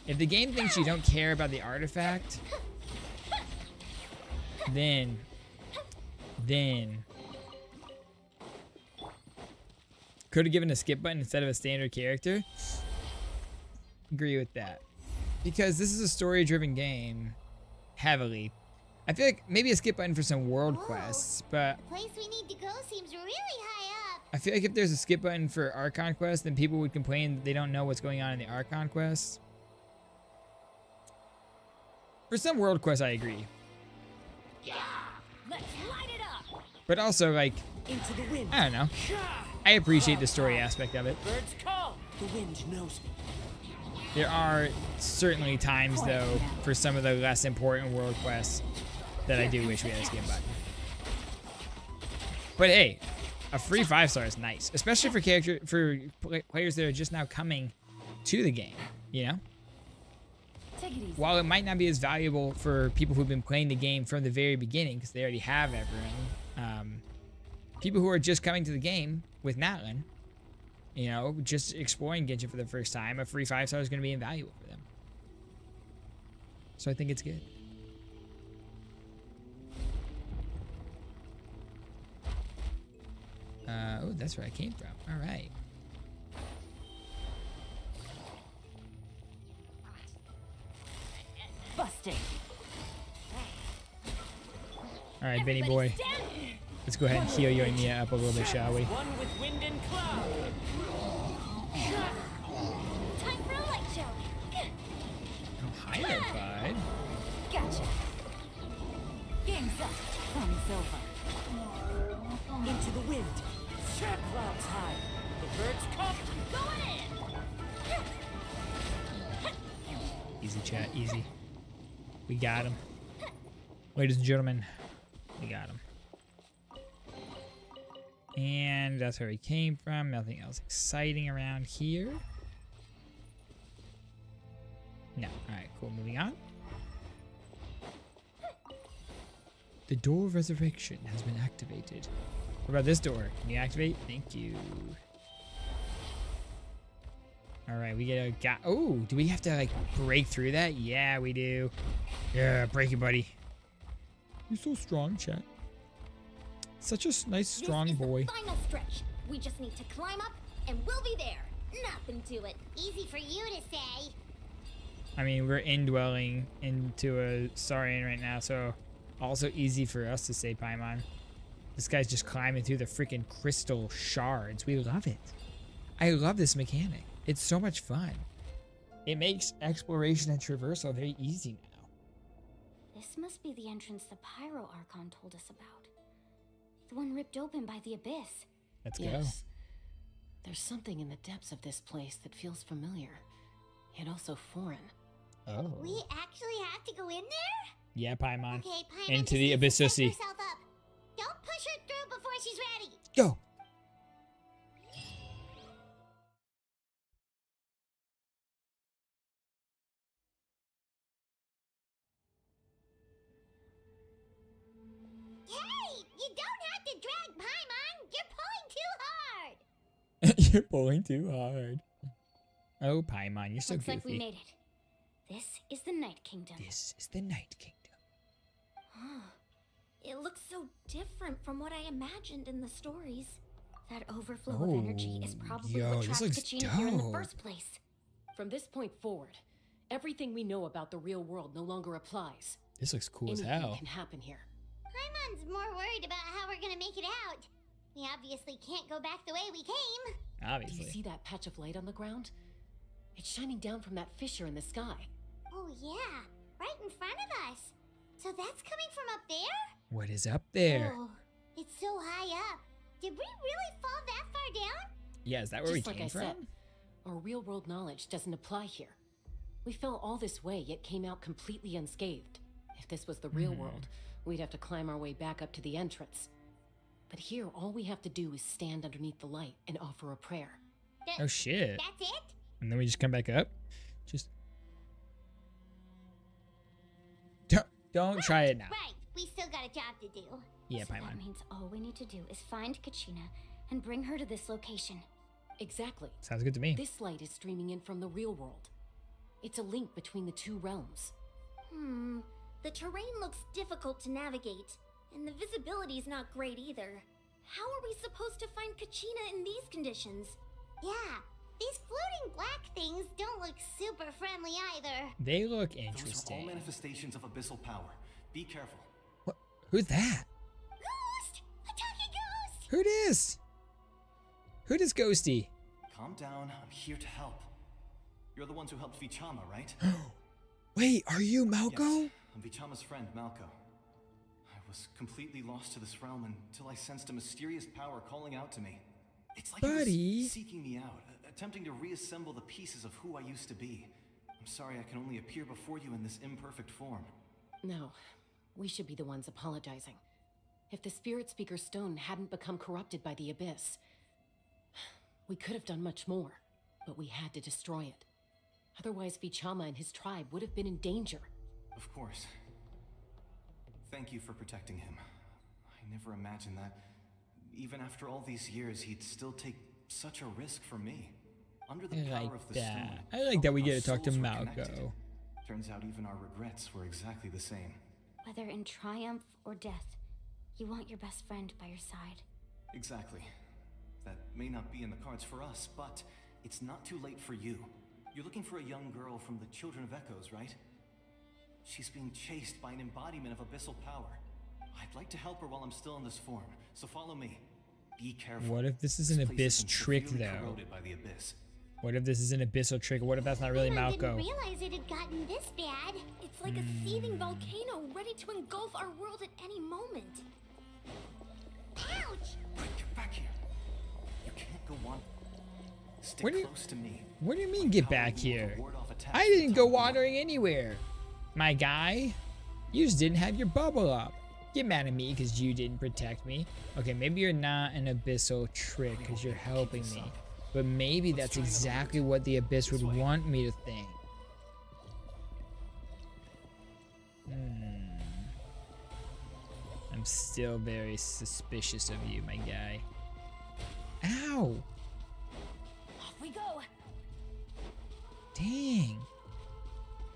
If the game thinks you don't care about the artifact, then could have given a skip button instead of a standard character. Agree with that. Because this is a story-driven game, heavily. I feel like maybe a skip button for some world quests, but The place we need to go seems really high up. I feel like if there's a skip button for Archon Quest, then people would complain that they don't know what's going on in the Archon Quest. For some world quests, I agree. Yeah. Let's light it up. But also, like, Into the wind. I don't know. I appreciate the story aspect of it. Birds call. The wind knows me. There are certainly times, though, for some of the less important world quests that I do wish we had a skip button. But hey, a free 5-star is nice, especially for players that are just now coming to the game, you know? Take it easy. While it might not be as valuable for people who've been playing the game from the very beginning, because they already have everyone, people who are just coming to the game with NATLAN, you know, just exploring Genshin for the first time, a free 5-star is going to be invaluable for them. So I think it's good. Oh, that's where I came from. All right. Busting. All right, Benny boy. Let's go ahead and heal you and Mia up a little bit, shall we? One with wind and cloud. Time for a light show. Oh, hi there, bud. Gotcha. Game's up. From silver. Into the wind. Set clouds high. The birds come. Going in. Easy, chat. Easy. We got him. Ladies and gentlemen, we got him. And that's where he came from. Nothing else exciting around here. No. Alright, cool. Moving on. The door of resurrection has been activated. What about this door? Can you activate? Thank you. Alright, we get a guy. Oh, do we have to like break through that? Yeah, we do. Yeah, break it, buddy. You're so strong, chat. Such a nice, strong boy. Final stretch. We just need to climb up, and we'll be there. Nothing to it. Easy for you to say. I mean, we're indwelling into a Saurian right now, so also easy for us to say, Paimon. This guy's just climbing through the freaking crystal shards. We love it. I love this mechanic. It's so much fun. It makes exploration and traversal very easy now. This must be the entrance the Pyro Archon told us about. The one ripped open by the abyss. Let's Yes. go. There's something in the depths of this place that feels familiar, yet also foreign. Oh. We actually have to go in there? Yeah, Paimon. Okay, Paimon, Into just the needs to abyss set see. herself up. Don't push her through before she's ready. Go. Hey, you don't have to drag Paimon. You're pulling too hard. You're pulling too hard. Oh, Paimon, you're so Looks goofy. like we made it. This is the Night Kingdom. This is the Night Kingdom. It looks so different from what I imagined in the stories. That overflow of energy is probably yo, what this trapped looks Kachina here in the dope. first place. From this point forward, everything we know about the real world no longer applies. This looks cool as Anything hell. can happen here. Paimon's more worried about how we're gonna make it out. We obviously can't go back the way we came. Do Obviously. you see that patch of light on the ground? It's shining down from that fissure in the sky. Oh yeah, right in front of us. So that's coming from up there? What is up there? Oh, it's so high up. Did we really fall that far down? Yeah, is that where Just we like came I from? said, our real world knowledge doesn't apply here. We fell all this way, yet came out completely unscathed. If this was the real world, we'd have to climb our way back up to the entrance. But here, all we have to do is stand underneath the light and offer a prayer. Oh shit. That's it? And then we just come back up? Just... Don't try it now. Right, we still got a job to do. Yeah, so that means all we need to do is find Kachina and bring her to this location. Exactly. Sounds good to me. This light is streaming in from the real world. It's a link between the two realms. The terrain looks difficult to navigate, and the visibility's not great either. How are we supposed to find Kachina in these conditions? Yeah, these floating black things don't look super friendly either. They look Those are all interesting. manifestations of abyssal power. Be careful. What? Who's that? Ghost! A talking ghost! Who this? Who this ghosty? Calm down. I'm here to help. You're the ones who helped Vichama, right? Wait, are you Malco? Yes, I'm Vichama's friend, Malco. I was completely lost to this realm until I sensed a mysterious power calling out to me. It's like it was seeking me out, attempting to reassemble the pieces of who I used to be. I'm sorry I can only appear before you in this imperfect form. No, we should be the ones apologizing. If the Spirit Speaker's stone hadn't become corrupted by the Abyss, we could have done much more, but we had to destroy it. Otherwise, Vichama and his tribe would have been in danger. Of course. Thank you for protecting him. I never imagined that, even after all these years, he'd still take such a risk for me. Under the power of the stone, I like that we get to talk to souls were Malco. connected. Turns out even our regrets were exactly the same. Whether in triumph or death, you want your best friend by your side. Exactly. That may not be in the cards for us, but it's not too late for you. You're looking for a young girl from the Children of Echoes, right? She's being chased by an embodiment of abyssal power. I'd like to help her while I'm still in this form, so follow me. Be careful. What if this is an This place abyss has been trick, severely though? corroded by the abyss. What if this is an abyssal trick? What if that's not really I didn't Malco? realize it had gotten this bad. It's like a seething volcano ready to engulf our world at any moment. Ouch! Get back here. You can't go on. Stick What do you- close to me. What do you mean get back here? I didn't go wandering anywhere. My guy, you just didn't have your bubble up. Get mad at me because you didn't protect me. Okay, maybe you're not an abyssal trick because you're helping me. But maybe that's exactly what the abyss would want me to think. I'm still very suspicious of you, my guy. Ow! Off we go! Dang.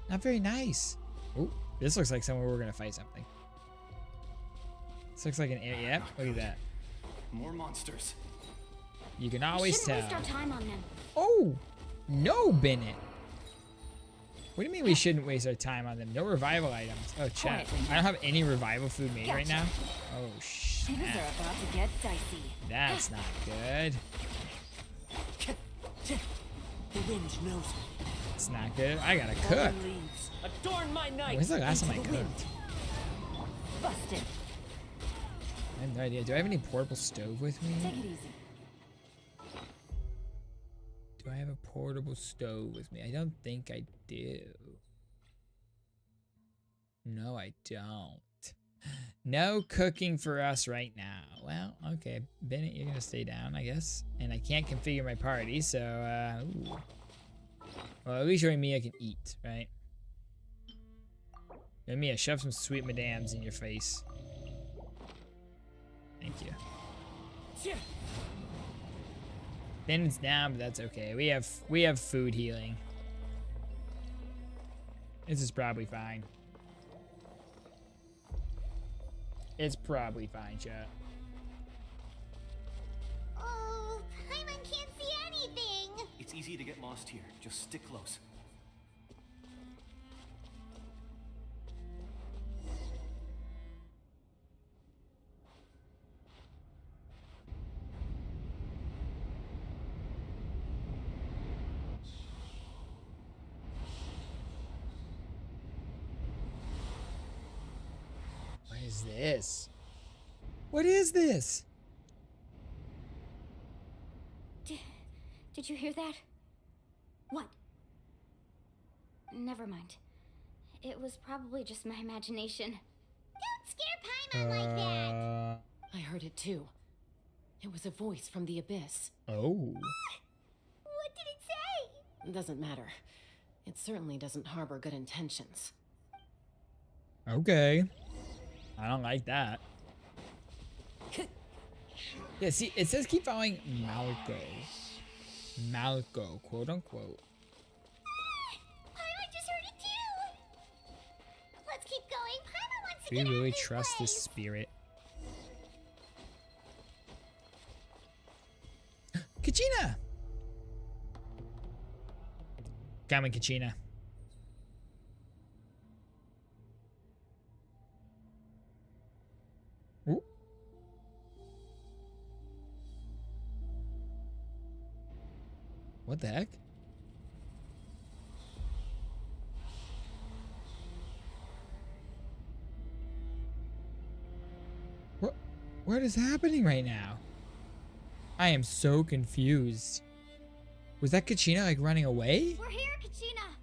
Not very nice. Oh, this looks like somewhere we're gonna fight something. This looks like an area. Yep, look at that. More monsters. You can We always shouldn't tell. waste our time on them. Oh, no, Bennett. What do you mean we shouldn't waste our time on them? No revival items. Oh, chat. I don't have any revival food made right now. Oh, shit. Things are about to get dicey. That's not good. The wind knows it. It's not good. I gotta cook. Leaves. Adorn my night. When's the last time I into the wind. cooked? Busted. I have no idea. Do I have any portable stove with me? Take it easy. Do I have a portable stove with me? I don't think I do. No, I don't. No cooking for us right now. Well, okay. Bennett, you're gonna stay down, I guess. And I can't configure my party, so, ooh. Well, at least showing me I can eat, right? Let me shove some sweet madams in your face. Thank you. Bennett's down, but that's okay. We have food healing. This is probably fine. It's probably fine, chat. Oh, Paimon can't see anything. It's easy to get lost here. Just stick close. What is this? What is this? Did you hear that? What? Never mind. it was probably just my imagination. Don't scare Paimon like that! I heard it too. It was a voice from the abyss. Oh. What did it say? It doesn't matter. It certainly doesn't harbor good intentions. Okay. I don't like that. Yeah, see, it says keep following Malco. Malco, quote unquote. Paimon just heard it too! Let's keep going. Paimon wants to Do get we out really of this trust place. this spirit? Kachina! Come on, Kachina. Ooh. What the heck? What is happening right now? I am so confused. Was that Kachina like running away? We're here, Kachina.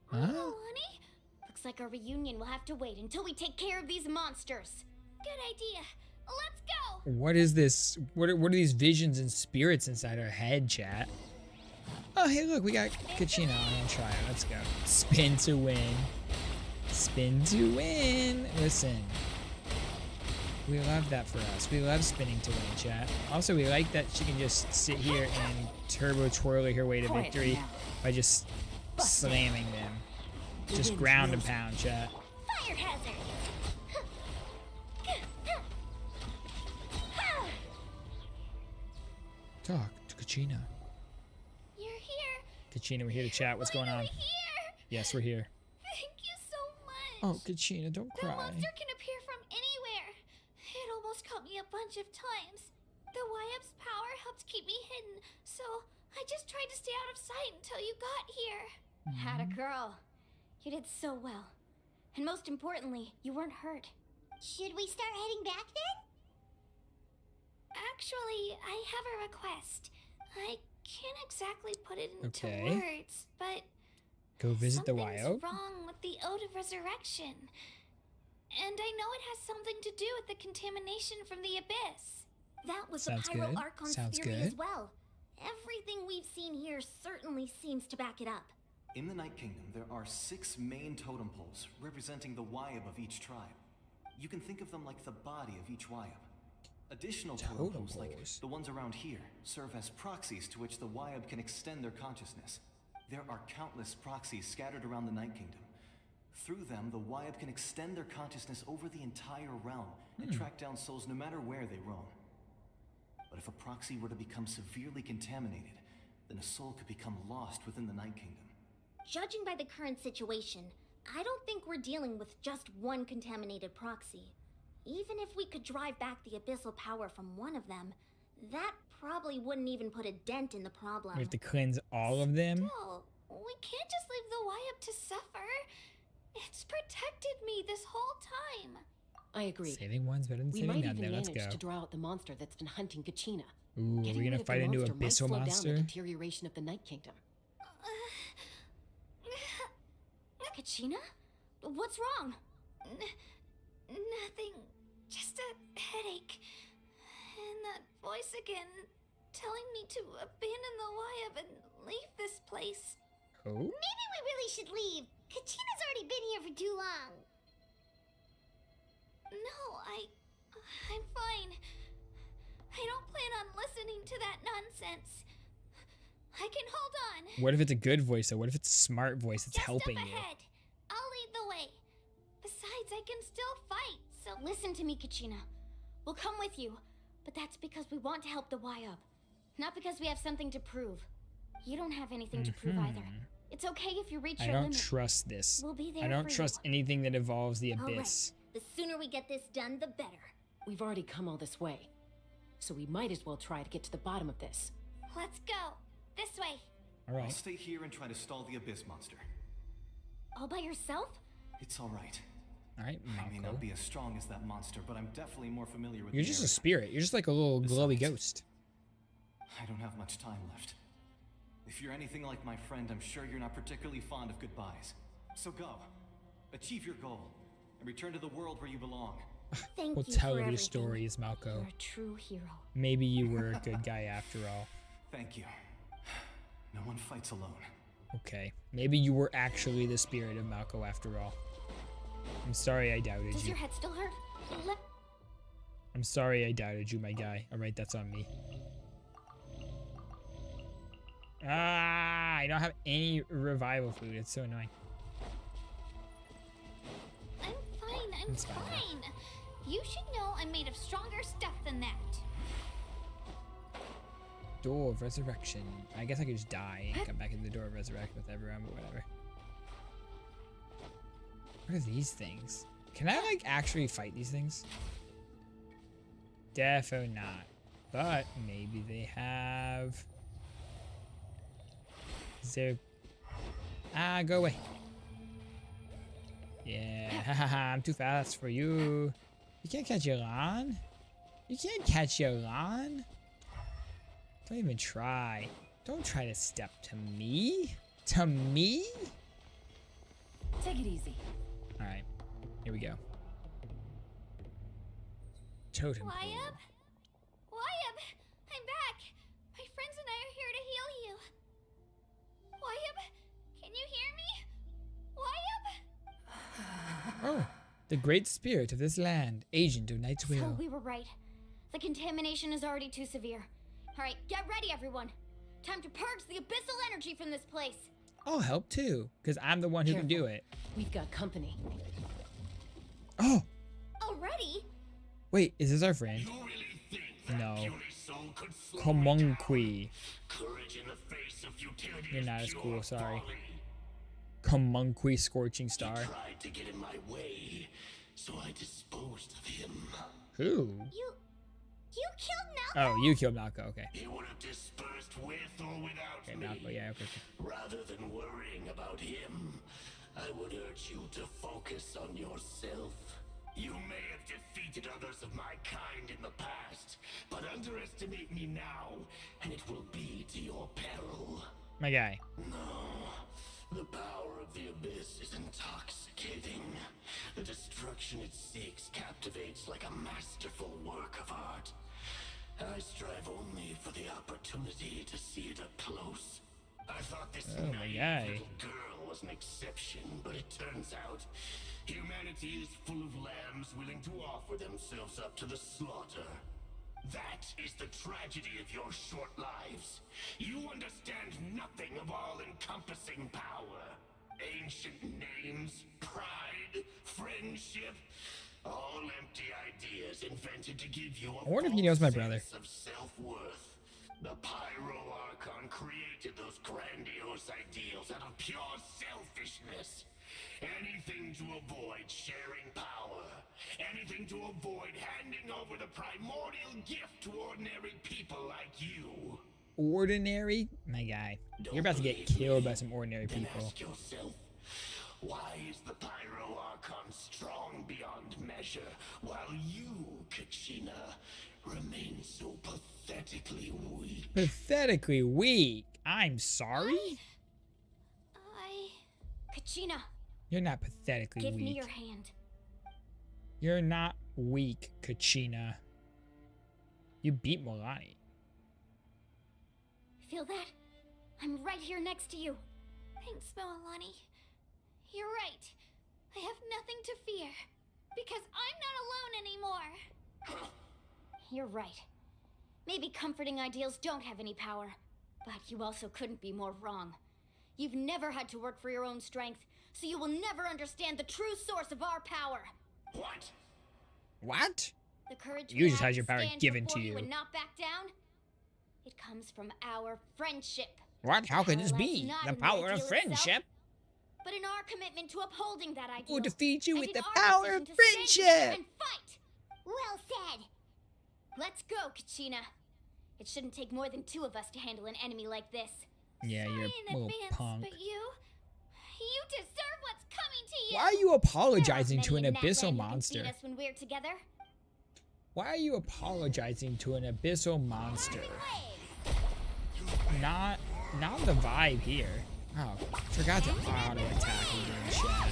Huh? Oh, honey. Looks like our reunion will have to wait until we take care of these monsters. Good idea. Let's go. What is this? What are these visions and spirits inside our head, chat? Oh, hey, look, we got Kachina on try it. Let's go. Spin to win. Spin to win. Listen. We love that for us. We love spinning to win, chat. Also, we like that she can just sit here and turbo twirl her way to victory by just slamming them. Just ground and pound, chat. Fire hazard. Talk to Kachina. You're here. Kachina, we're here to chat. What's going on? Here. Yes, we're here. Thank you so much. Oh, Kachina, don't The cry. monster can appear from anywhere. It almost caught me a bunch of times. The YF's power helped keep me hidden, so I just tried to stay out of sight until you got here. Had a girl. You did so well. And most importantly, you weren't hurt. Should we start heading back then? Actually, I have a request. I can't exactly put it into words, but Go visit the something's Wyo. wrong with the Ode of Resurrection. And I know it has something to do with the contamination from the abyss. That was Sounds the Pyro good. Archon's Sounds theory good. as well. Everything we've seen here certainly seems to back it up. In the Night Kingdom, there are 6 main totem poles representing the Wyab of each tribe. You can think of them like the body of each Wyab. Additional totem poles, like the ones around here, serve as proxies to which the Wyab can extend their consciousness. There are countless proxies scattered around the Night Kingdom. Through them, the Wyab can extend their consciousness over the entire realm and track down souls no matter where they roam. But if a proxy were to become severely contaminated, then a soul could become lost within the Night Kingdom. Judging by the current situation, I don't think we're dealing with just one contaminated proxy. Even if we could drive back the abyssal power from one of them, that probably wouldn't even put a dent in the problem. We have to cleanse all of them. Still, we can't just leave the YF to suffer. It's protected me this whole time. I agree. Saving one's better than We saving might none. even Then let's manage go. to draw out the monster that's been hunting Kachina. Ooh, are Getting we rid gonna of fight the into monster might abyssal slow down monster? the deterioration of the Night Kingdom. Kachina? What's wrong? Nothing. Just a headache. And that voice again, telling me to abandon the YF and leave this place. Oh? Maybe we really should leave. Kachina's already been here for too long. No, I'm fine. I don't plan on listening to that nonsense. I can hold on. What if it's a good voice though? What if it's a smart voice that's Just helping up you? ahead. I'll lead the way. Besides, I can still fight, so Listen to me, Kachina. We'll come with you, but that's because we want to help the YUB, not because we have something to prove. You don't have anything to prove either. It's okay if you reach I your don't limit. trust this. We'll be there I don't for trust anything that involves the All right. abyss. The sooner we get this done, the better. We've already come all this way, so we might as well try to get to the bottom of this. let's go. This way. All I'll right. stay here and try to stall the abyss monster. All by yourself? It's all right. All right, I may not be as strong as that monster, but I'm definitely more familiar with You're the just a area. spirit. You're just like a little glowy ghost. I don't have much time left. If you're anything like my friend, I'm sure you're not particularly fond of goodbyes. So go. Achieve your goal. And return to the world where you belong. Thank We'll you tell for her the everything. stories, Malco. You're a true hero. Maybe you were a good guy after all. Thank you. No one fights alone. Okay. Maybe you were actually the spirit of Malco after all. I'm sorry I doubted Does you. your head still hurt? I'm sorry I doubted you, my guy. Alright, that's on me. Ah, I don't have any revival food. It's so annoying. I'm fine, I'm It's fine. fine. You should know I'm made of stronger stuff than that. Door of Resurrection. I guess I could just die and come back into the Door of Resurrection with everyone, but whatever. What are these things? Can I, like, actually fight these things? Defo not. But maybe they have... Is there... Ah, go away. Yeah, haha, I'm too fast for you. You can't catch your lawn. You can't catch your lawn. Don't even try. Don't try to step to me. To me? Take it easy. Alright, here we go. Totem. Wyab? Wyab! I'm back! My friends and I are here to heal you. Wyab? Can you hear me? Wyab? Oh, the great spirit of this land, agent of Night's So Will. we were right. The contamination is already too severe. Alright, get ready everyone. Time to purge the abyssal energy from this place. I'll help too, because I'm the one who can do it. We've got company. Oh, Already? wait, is this our friend? No. Homuncui. You're not as cool, sorry. Homuncui Scorching Star. Tried to get in my way, so I disposed of him. Who? You killed Malcolm? Oh, you killed Malco, okay. He would have dispersed with or without Okay, me. Malco, yeah, okay. Rather than worrying about him, I would urge you to focus on yourself. You may have defeated others of my kind in the past, but underestimate me now, and it will be to your peril. My guy. No, the power of the abyss is intoxicating. The destruction it seeks captivates like a masterful work of art. I strive only for the opportunity to see it up close. I thought this naive little girl was an exception, but it turns out humanity is full of lambs willing to offer themselves up to the slaughter. That is the tragedy of your short lives. You understand nothing of all-encompassing power. Ancient names, pride, friendship, all empty ideas invented to give you a I wonder if he knows my brother. sense of self-worth. The Pyro Archon created those grandiose ideals out of pure selfishness. Anything to avoid sharing power. Anything to avoid handing over the primordial gift to ordinary people like you. Ordinary? My guy. You're about to get killed by some ordinary people. Ask yourself, why is the Pyro Archon strong beyond measure, while you, Kachina, remain so pathetically weak? Pathetically weak? I'm sorry? Kachina, You're not pathetically give weak. me your hand. You're not weak, Kachina. You beat Milani. Feel that? I'm right here next to you. Thanks, Milani. You're right. I have nothing to fear. Because I'm not alone anymore. You're right. Maybe comforting ideals don't have any power. But you also couldn't be more wrong. You've never had to work for your own strength, so you will never understand the true source of our power. What? What? The courage You we just have had your to power stand given before to you. and not back down. It comes from our friendship. What? How could this Power lies be? not The in power of ideal friendship? itself, but in our commitment to upholding that ideal. Will defeat you and with in the our power decision of to stand together friendship. And fight. Well said. Let's go, Kachina. It shouldn't take more than two of us to handle an enemy like this. Yeah, you're In a little advance, punk. but you deserve what's coming to you. Why are you apologizing to an Many in abyssal Natlan who can monster? beat us when we're together. Why are you apologizing to an abyssal monster? Not not the vibe here. Oh, forgot to auto attack again, chat.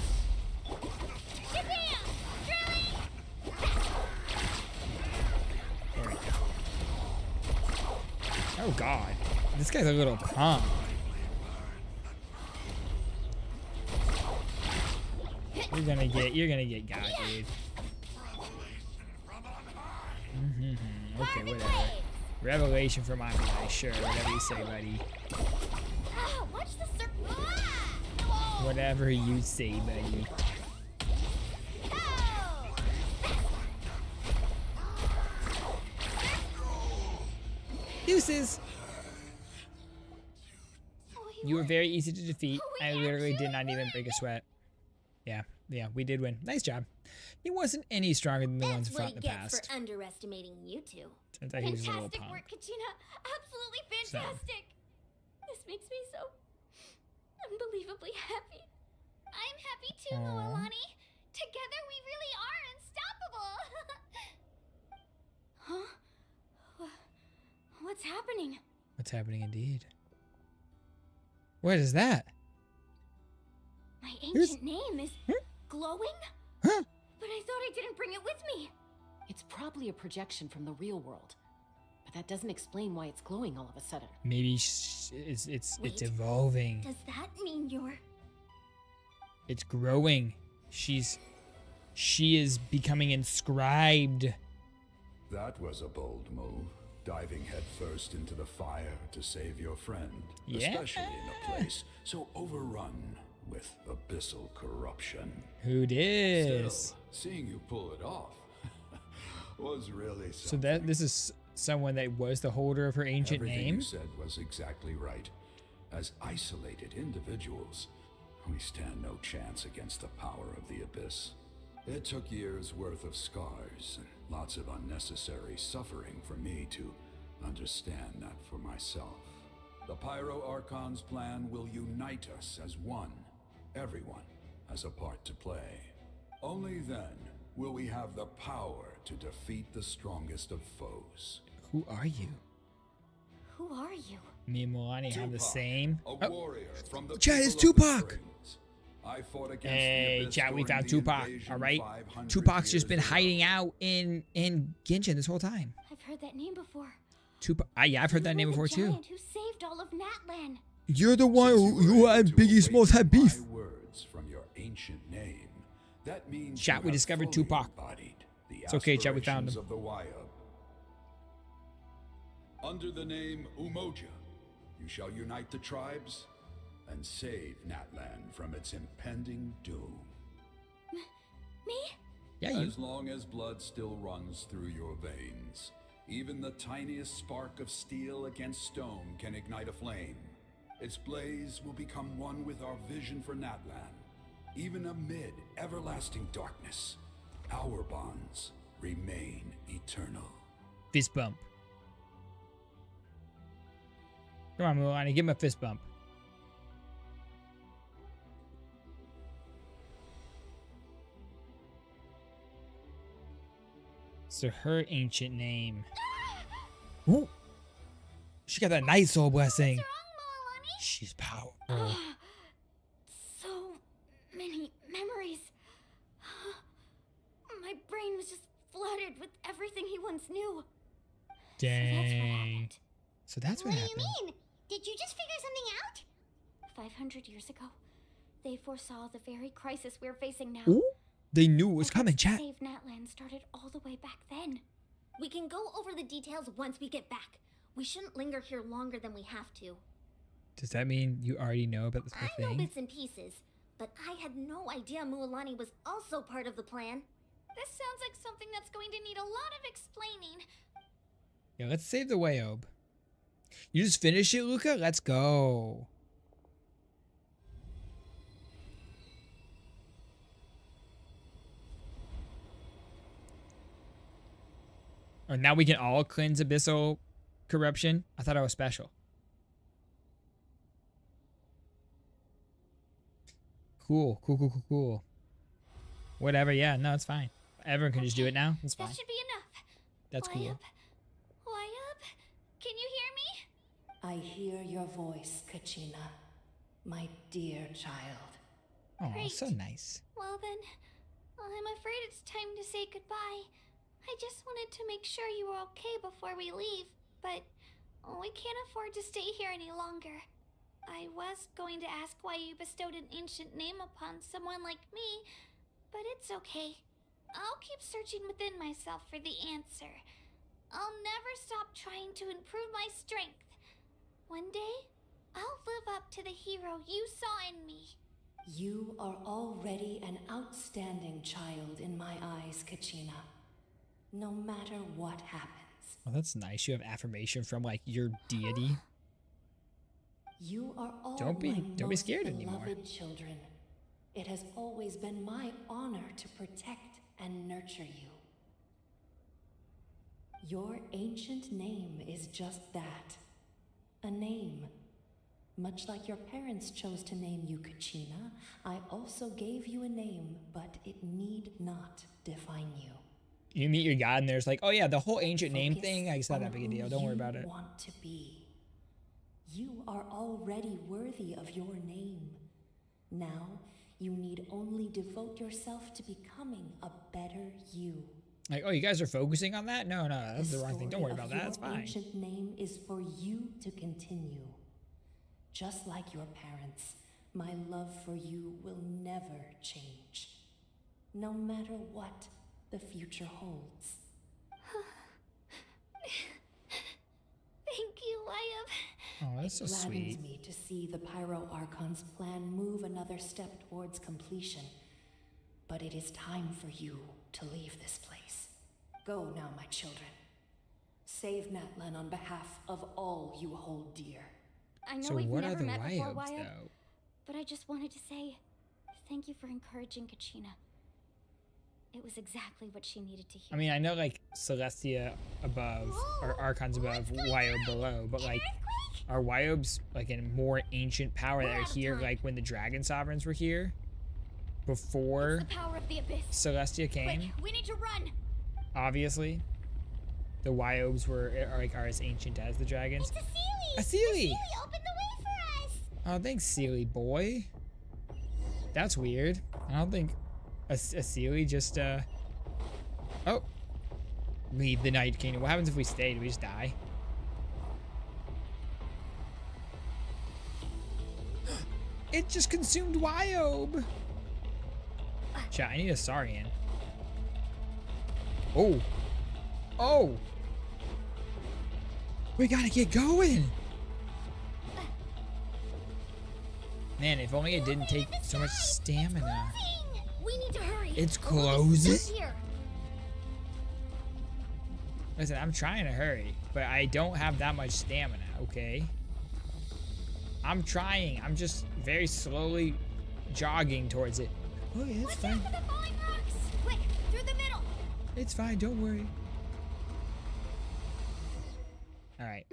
There we go. Oh god, this guy's a little punk. You're gonna get got, dude. Okay, whatever. Revelation from my guy, sure, whatever you say, buddy. Watch the circle. Whatever you say, buddy. Deuces! You were very easy to defeat. I literally did not even break a sweat. Yeah, we did win. Nice job. He wasn't any stronger than the ones who fought in the past. For underestimating you two. Turns out he was a little Fantastic punk. work, Kachina. Absolutely fantastic. This makes me so unbelievably happy. I'm happy too, Mualani. Together we really are unstoppable. Huh? What's happening? What's happening indeed? What is that? My ancient name is glowing? Huh? But I thought I didn't bring it with me. It's probably a projection from the real world. But that doesn't explain why it's glowing all of a sudden. Maybe it's evolving. Does that mean you're... It's growing. She is becoming inscribed. That was a bold move. Diving headfirst into the fire to save your friend. Yeah. Especially in a place so overrun with abyssal corruption. Who dis? Still, seeing you pull it off was really something. So this is someone that was the holder of her ancient Everything name? you said was exactly right. As isolated individuals, we stand no chance against the power of the abyss. It took years worth of scars and lots of unnecessary suffering for me to understand that for myself. The Pyro Archon's plan will unite us as one. Everyone has a part to play. Only then will we have the power to defeat the strongest of foes. Who are you? Who are you? Me and Milani have the same. A warrior from the Chat is people of the Tupac. Springs. I fought against Hey, the abyss chat, we during found the Tupac. invasion All right, 500 Tupac's just years been ago. hiding out in Genshin this whole time. I've heard that name before. Tupac. Yeah, I've heard that You name were the before too. giant who saved all of Natlan. You're the one who and Biggie Smalls had beef. My words from your ancient name. That means Chat, you we have discovered fully Tupac. embodied the It's okay, chat, we found aspirations him. of the Waya. Under the name Umoja, you shall unite the tribes and save Natlan from its impending doom. Me? Yeah, you. As long as blood still runs through your veins, even the tiniest spark of steel against stone can ignite a flame. Its blaze will become one with our vision for Natlan. Even amid everlasting darkness, our bonds remain eternal. Fist bump. Come on, Milani, give him a fist bump. So her ancient name. Ooh. She got that night soul blessing. She's powerful. So many memories. My brain was just flooded with everything he once knew. Dang. So that's what What do happened. you mean? Did you just figure something out? 500 years ago, they foresaw the very crisis we're facing now. Ooh, they knew it was coming, chat. Save Natlan started all the way back then. We can go over the details once we get back. We shouldn't linger here longer than we have to. Does that mean you already know about this whole I know thing? bits and pieces, but I had no idea Mualani was also part of the plan. This sounds like something that's going to need a lot of explaining. Yeah, let's save the Wayob. You just finished it, Luca? Let's go. Oh, now we can all cleanse abyssal corruption? I thought I was special. Cool. Whatever, yeah, no, it's fine. Everyone can just do it now. It's fine. That should be enough. That's cool. Why up? Can you hear me? I hear your voice, Kachina, my dear child. Oh, Great. so nice. Well then, I'm afraid it's time to say goodbye. I just wanted to make sure you were okay before we leave, but we can't afford to stay here any longer. I was going to ask why you bestowed an ancient name upon someone like me, but it's okay. I'll keep searching within myself for the answer. I'll never stop trying to improve my strength. One day, I'll live up to the hero you saw in me. You are already an outstanding child in my eyes, Kachina. No matter what happens. Oh, that's nice. You have affirmation from like your deity. You are all Don't be scared anymore. beloved children. It has always been my honor to protect and nurture you. Your ancient name is just that. A name. Much like your parents chose to name you Kachina, I also gave you a name, but it need not define you. You meet your god and there's like, oh yeah, the whole ancient name thing, it's not that big a deal. Don't worry about it. Want to be. You are already worthy of your name. Now, you need only devote yourself to becoming a better you. Like, oh, you guys are focusing on that? No, that's the wrong thing. Don't worry about that. It's fine. Your ancient name is for you to continue. Just like your parents, my love for you will never change. No matter what the future holds. Thank you, Wyob. Oh, that's so sweet. It gladdens me to see the Pyro Archon's plan move another step towards completion. But it is time for you to leave this place. Go now, my children. Save NATLAN on behalf of all you hold dear. I know So we've what are never the met before, Wyobs, Wyob, though? but I just wanted to say thank you for encouraging Kachina. It was exactly what she needed to hear. I mean, I know like Celestia above, or Archons above, Wyob below, but like, are Wyobs like in more ancient power that are here like when the Dragon Sovereigns were here? Before the power of the abyss. Celestia came? Quick, we need to run. Obviously. The Wyobs are as ancient as the dragons. It's A Sealy! Sealy opened the way for us. Oh, thanks, Sealy boy. That's weird. I don't think a Sealy just, Oh. Leave the Night Kingdom. What happens if we stay? Do we just die? It just consumed Wyob! Chat, I need a Saurian. Oh. Oh! We gotta get going! Man, if only it didn't take so much stamina. We need to hurry. It's We'll be closing? stuck here. Listen, I'm trying to hurry, but I don't have that much stamina, okay? I'm trying. I'm just very slowly jogging towards it. Oh, yeah, it's fine. For the falling rocks. Quick, through the middle. It's fine, don't worry. Alright.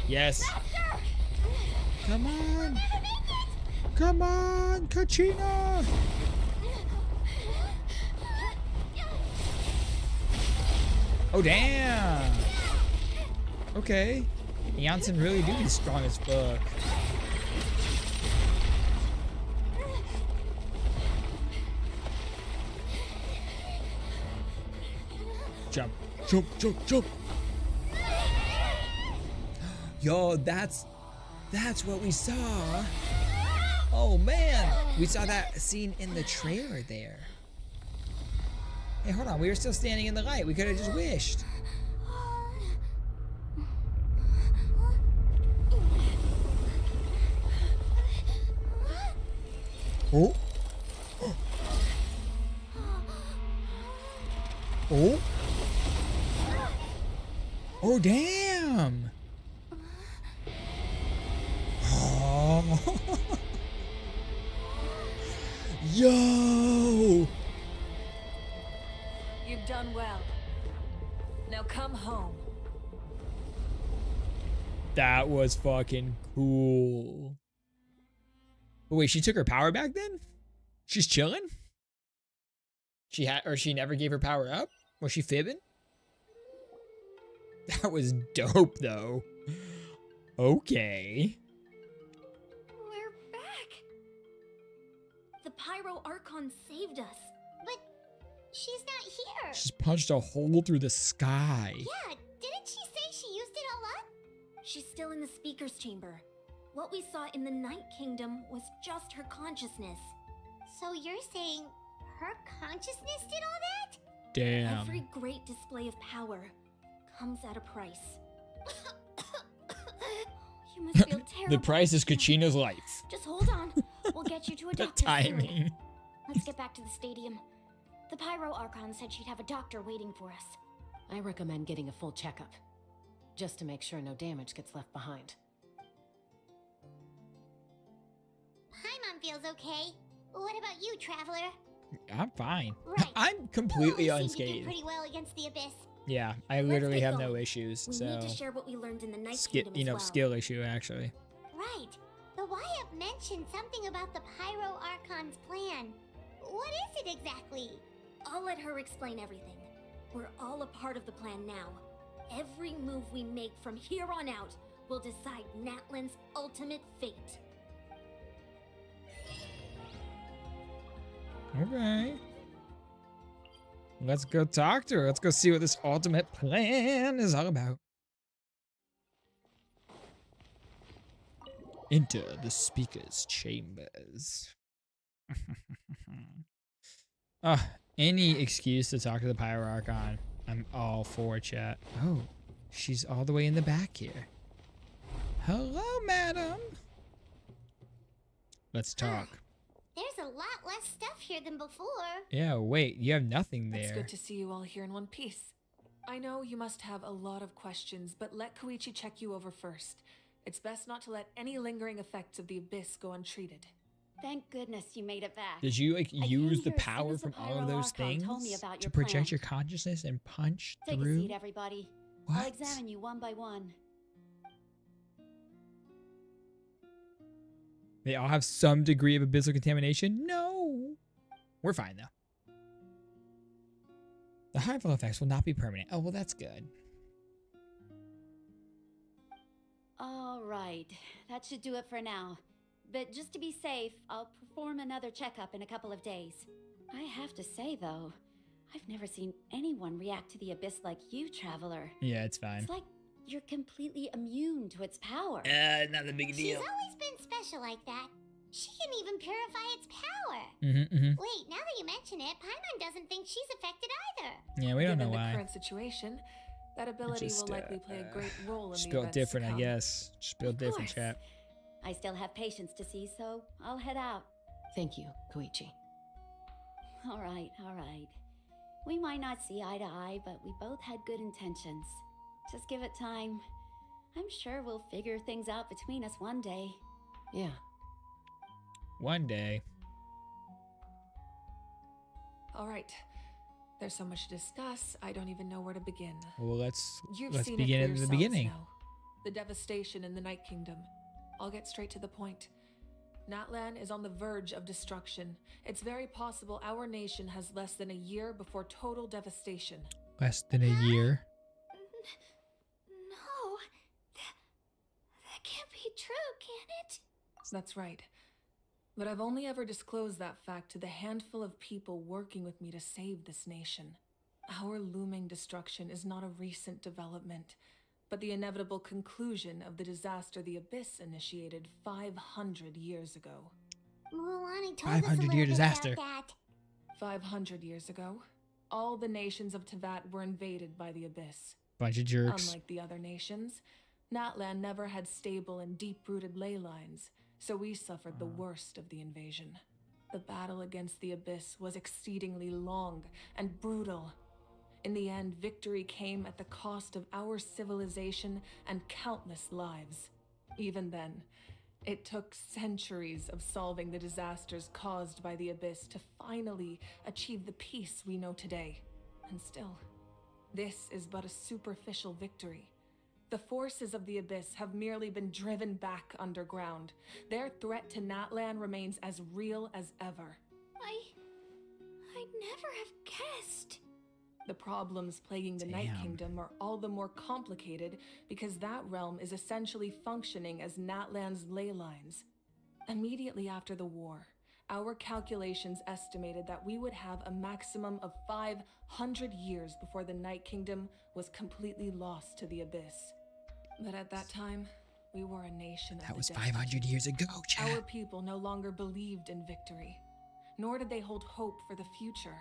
Yes. Come on. Come on, Kachina. Oh, damn. Okay. Janssen really do be strong as fuck. Jump, jump, jump, jump. Yo, that's what we saw. Oh man, we saw that scene in the trailer there. Hey, hold on, we were still standing in the light. We could have just wished. Oh. Oh. Oh, damn. Oh. Yo. You've done well. Now come home. That was fucking cool. Oh, wait, she took her power back then? She's chilling? She never gave her power up? Was she fibbing? That was dope though. Okay. We're back. The Pyro Archon saved us. But she's not here. She's punched a hole through the sky. Yeah, didn't she say she used it all up? She's still in the speaker's chamber. What we saw in the Night Kingdom was just her consciousness. So you're saying her consciousness did all that? Damn. Every great display of power comes at a price. You must feel terrible. The price is Kachina's life. Just hold on. We'll get you to a The doctor timing. soon. Let's get back to the stadium. The Pyro Archon said she'd have a doctor waiting for us. I recommend getting a full checkup, just to make sure no damage gets left behind. Paimon feels okay. What about you, Traveler? I'm fine. Right. I'm completely You always seem to do unscathed. pretty well against the Abyss. Yeah, I Let's literally get have no going. issues. We So need to share what we learned in the Night Kingdom you know, as well. skill issue actually. Right. The YUP mentioned something about the Pyro Archon's plan. What is it exactly? I'll let her explain everything. We're all a part of the plan now. Every move we make from here on out will decide Natlan's ultimate fate. Okay. Let's go talk to her. Let's go see what this ultimate plan is all about. Enter the speaker's chambers. Any excuse to talk to the Pyro Archon. I'm all for chat. Oh, she's all the way in the back here. Hello, madam. Let's talk. There's a lot less stuff here than before. Yeah, wait, you have nothing there. It's good to see you all here in one piece. I know you must have a lot of questions, but let Koichi check you over first. It's best not to let any lingering effects of the Abyss go untreated. Thank goodness you made it back. Did you like I use came the here as soon power as the from all of Pyro those Archon things told me about to your project plan. your consciousness and punch Take through? a seat, everybody. I'll What? examine you one by one. They all have some degree of abyssal contamination? No. We're fine though. The harmful effects will not be permanent. Oh, well, that's good. All right, that should do it for now. But just to be safe, I'll perform another checkup in a couple of days. I have to say, though, I've never seen anyone react to the Abyss like you, Traveler. Yeah, it's fine. It's like you're completely immune to its power. Not a big She's always been special like that. She can even purify its power. Wait, now that you mention it, Paimon doesn't think she's affected either. Yeah, we don't know Given why. the current situation, that ability Just, will likely play a great role in Just the built events to different, I come. guess. Just built different, course. chat. I still have patients to see, so I'll head out. Thank you, Koichi. All right, all right. We might not see eye to eye, but we both had good intentions. Just give it time. I'm sure we'll figure things out between us one day. Yeah. One day. All right. There's so much to discuss, I don't even know where to begin. Well, let's You've seen begin it for at the yourselves beginning. now. The devastation in the Night Kingdom. I'll get straight to the point. Natlan is on the verge of destruction. It's very possible our nation has less than a year before total devastation. Less than a year. No, that can't be true, can it? That's right. But I've only ever disclosed that fact to the handful of people working with me to save this nation. Our looming destruction is not a recent development, but the inevitable conclusion of the disaster the Abyss initiated 500 years ago. Mulan told us a 500-year little bit disaster. about that. 500 years ago, all the nations of Teyvat were invaded by the Abyss. Bunch of jerks. Unlike the other nations, Natlan never had stable and deep-rooted ley lines, so we suffered the worst of the invasion. The battle against the Abyss was exceedingly long and brutal. In the end, victory came at the cost of our civilization and countless lives. Even then, it took centuries of solving the disasters caused by the Abyss to finally achieve the peace we know today. And still, this is but a superficial victory. The forces of the Abyss have merely been driven back underground. Their threat to Natlan remains as real as ever. I'd never have guessed. The problems plaguing the Night Kingdom are all the more complicated because that realm is essentially functioning as NATLAN's ley lines. Immediately after the war, our calculations estimated that we would have a maximum of 500 years before the Night Kingdom was completely lost to the abyss. But at that time, we were a nation of That the was destitute. 500 years ago, chat. Our people no longer believed in victory, nor did they hold hope for the future.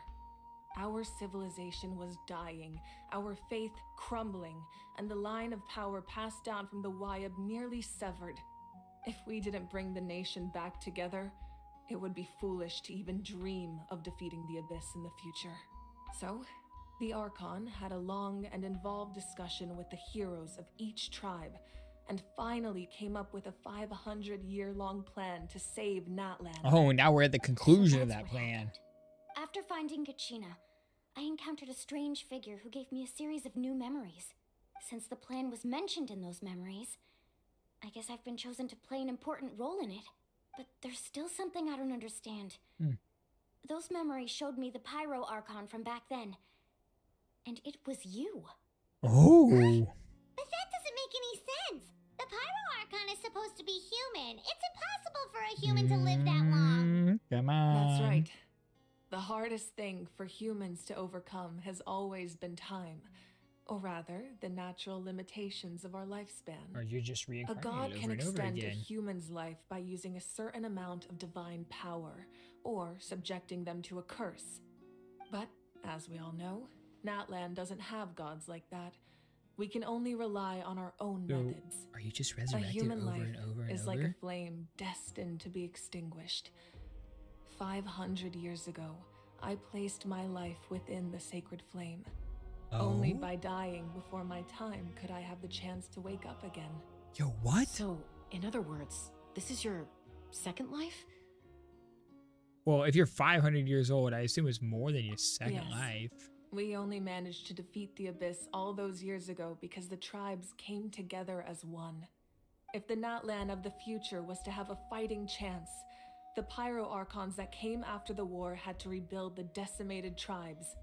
Our civilization was dying, our faith crumbling, and the line of power passed down from the Wyab nearly severed. If we didn't bring the nation back together, it would be foolish to even dream of defeating the Abyss in the future. So, the Archon had a long and involved discussion with the heroes of each tribe, and finally came up with a 500-year-long plan to save NATLAN. Oh, now we're at the conclusion of that plan. After finding Kachina, I encountered a strange figure who gave me a series of new memories. Since the plan was mentioned in those memories, I guess I've been chosen to play an important role in it. But there's still something I don't understand. Those memories showed me the Pyro Archon from back then. And it was you. Oh. But that doesn't make any sense. The Pyro Archon is supposed to be human. It's impossible for a human to live that long. Come on. That's right. The hardest thing for humans to overcome has always been time. Or rather, the natural limitations of our lifespan. Or you're just A reincarnated god over can and over extend a again. human's life by using a certain amount of divine power, or subjecting them to a curse. But, as we all know, NATLAN doesn't have gods like that. We can only rely on our own So, methods. are you just A resurrected human over life and over and is over? like a flame destined to be extinguished. 500 years ago, I placed my life within the sacred flame. Only by dying before my time could I have the chance to wake up again. Yo, what? So, in other words, this is your second life? Well, if you're 500 years old, I assume it's more than your second Yes. life. We only managed to defeat the Abyss all those years ago because the tribes came together as one. If the NATLAN of the future was to have a fighting chance, the Pyro Archons that came after the war had to rebuild the decimated tribes.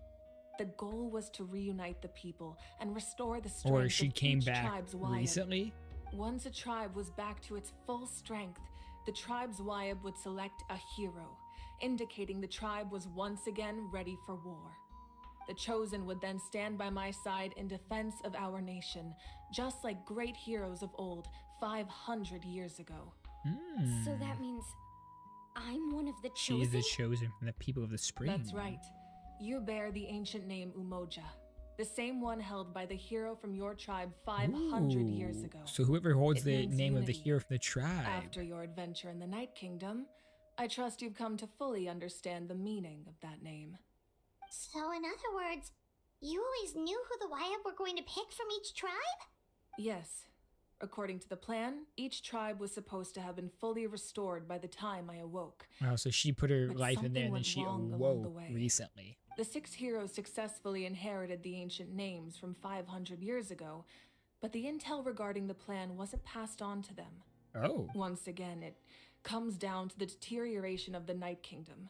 The goal was to reunite the people and restore the strength Or she of came each back tribe's Wyab. recently? Once a tribe was back to its full strength, the tribe's Wyab would select a hero, indicating the tribe was once again ready for war. The Chosen would then stand by my side in defense of our nation, just like great heroes of old 500 years ago. So that means I'm one of the She is chosen? the chosen from the people of the spring. That's right. You bear the ancient name Umoja, the same one held by the hero from your tribe 500 years ago. So whoever holds It the means name of the unity. hero from the tribe. After your adventure in the Night Kingdom, I trust you've come to fully understand the meaning of that name. So, in other words, you always knew who the Wyab were going to pick from each tribe? Yes. According to the plan, each tribe was supposed to have been fully restored by the time I awoke. Wow, so she put her But life in there and then something she went wrong along the awoke way. recently. The 6 heroes successfully inherited the ancient names from 500 years ago, but the intel regarding the plan wasn't passed on to them. Oh. Once again, it comes down to the deterioration of the Night Kingdom.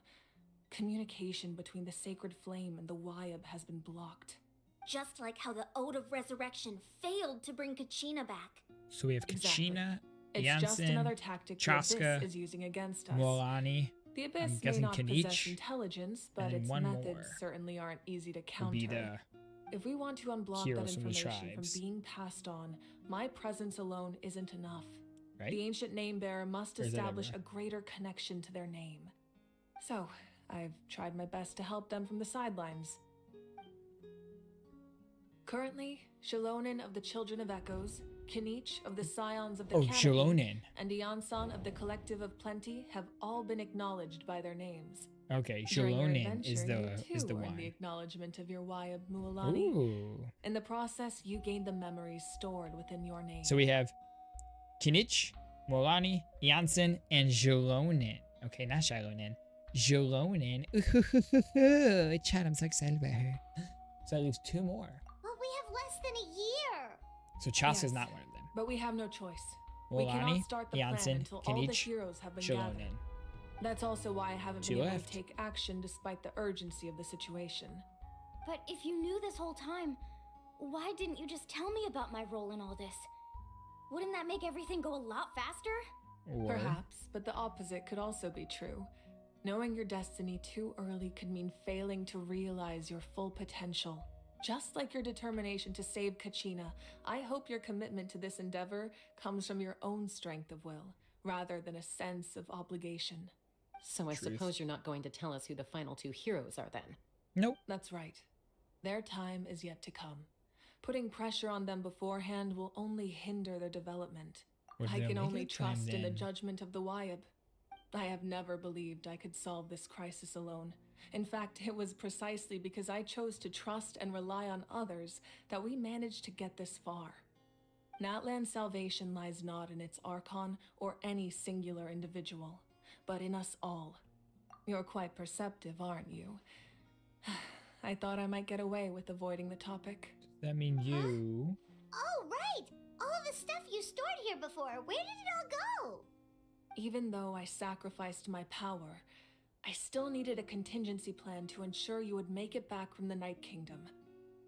Communication between the Sacred Flame and the Wyab has been blocked. Just like how the Ode of Resurrection failed to bring Kachina back. So we have Exactly. Kachina, It's just Jansen, another tactic the Chaska, Abyss is using against us. Molani. The I'm Abyss may guessing not possess Kanich, intelligence, but and then its one methods more certainly aren't easy to would be counter. If we want to unblock that heroes from the information from tribes. being passed on, my presence alone isn't enough. Right? The ancient name bearer must Or is it establish ever? a greater connection to their name. So, I've tried my best to help them from the sidelines. Currently, Shalonen of the Children of Echoes, Kanich of the Scions of the Oh, Canopy, Shalonen. and Iansan of the Collective of Plenty have all been acknowledged by their names. Okay, During your Shalonen is adventure, the you too earned one. the acknowledgement of your Wyab Mualani. Ooh. In the process, you gained the memories stored within your name. So we have Kinich, Molani, Janssen, and Jolonen. Okay, not Shalonen. Jolonen. Chad, I'm so excited about her. So that leaves 2 more. But we have less than a year. So Chaska's Yes. not one of them. But we have no choice. We Molani, cannot start the plan Janssen, until all the Kinich, heroes have been gathered. Jolonen. That's also why I haven't 2 been able left. to take action despite the urgency of the situation. But if you knew this whole time, why didn't you just tell me about my role in all this? Wouldn't that make everything go a lot faster? Perhaps, but the opposite could also be true. Knowing your destiny too early could mean failing to realize your full potential. Just like your determination to save Kachina, I hope your commitment to this endeavor comes from your own strength of will, rather than a sense of obligation. So I suppose you're not going to tell us who the final two heroes are then? Nope. That's right. Their time is yet to come. Putting pressure on them beforehand will only hinder their development. I can only trust in the judgment of the Wyab. I have never believed I could solve this crisis alone. In fact, it was precisely because I chose to trust and rely on others that we managed to get this far. NATLAN's salvation lies not in its Archon or any singular individual, but in us all. You're quite perceptive, aren't you? I thought I might get away with avoiding the topic. Does that mean you? Oh, right! All of the stuff you stored here before, where did it all go? Even though I sacrificed my power, I still needed a contingency plan to ensure you would make it back from the Night Kingdom.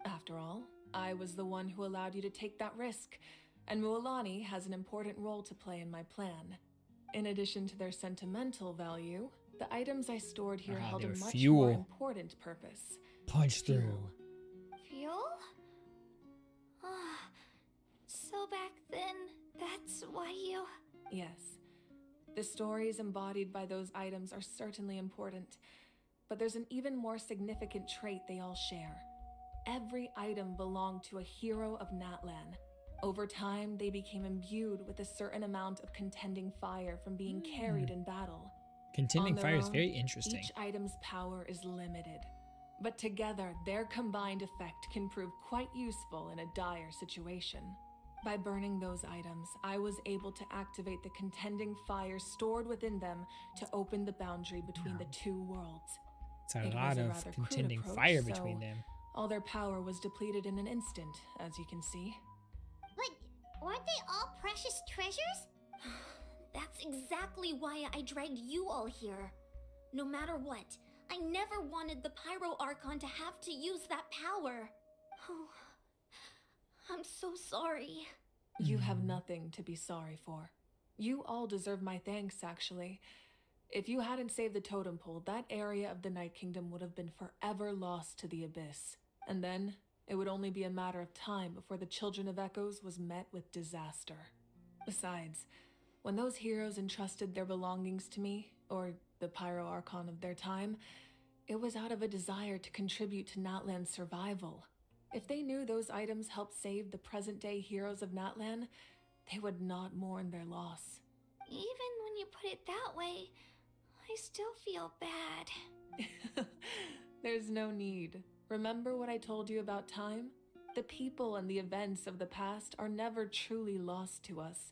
After all, I was the one who allowed you to take that risk, and Mualani has an important role to play in my plan. In addition to their sentimental value, the items I stored here held a much more important purpose. Punch through. Fuel? So back then, that's why you... Yes. The stories embodied by those items are certainly important, but there's an even more significant trait they all share. Every item belonged to a hero of NATLAN. Over time, they became imbued with a certain amount of contending fire from being carried in battle. Contending fire is very interesting. Each item's power is limited, but together, their combined effect can prove quite useful in a dire situation. By burning those items, I was able to activate the contending fire stored within them to open the boundary between the two worlds. It's a lot of contending fire between them. All their power was depleted in an instant, as you can see. But weren't they all precious treasures? That's exactly why I dragged you all here. No matter what, I never wanted the Pyro Archon to have to use that power. Oh, I'm so sorry. You have nothing to be sorry for. You all deserve my thanks, actually. If you hadn't saved the totem pole, that area of the Night Kingdom would have been forever lost to the abyss. And then, it would only be a matter of time before the Children of Echoes was met with disaster. Besides, when those heroes entrusted their belongings to me, or the Pyro Archon of their time, it was out of a desire to contribute to NATLAN's survival. If they knew those items helped save the present-day heroes of NATLAN, they would not mourn their loss. Even when you put it that way, I still feel bad. There's no need. Remember what I told you about time? The people and the events of the past are never truly lost to us.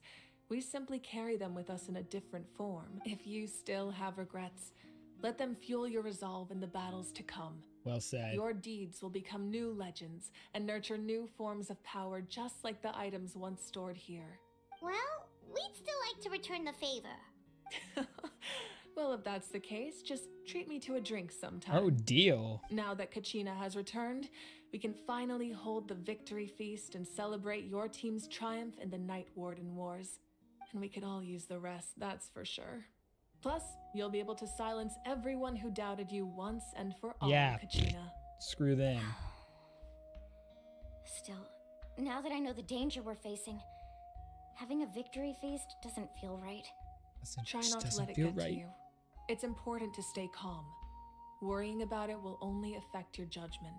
We simply carry them with us in a different form. If you still have regrets, let them fuel your resolve in the battles to come. Well said. Your deeds will become new legends and nurture new forms of power just like the items once stored here. Well, we'd still like to return the favor. Well, if that's the case, just treat me to a drink sometime. Oh, deal. Now that Kachina has returned, we can finally hold the victory feast and celebrate your team's triumph in the Night Warden Wars. And we could all use the rest, that's for sure. Plus, you'll be able to silence everyone who doubted you once and for all, Kachina. Screw them. Still, now that I know the danger we're facing, having a victory feast doesn't feel right. Try not to let it get to you. It's important to stay calm. Worrying about it will only affect your judgment.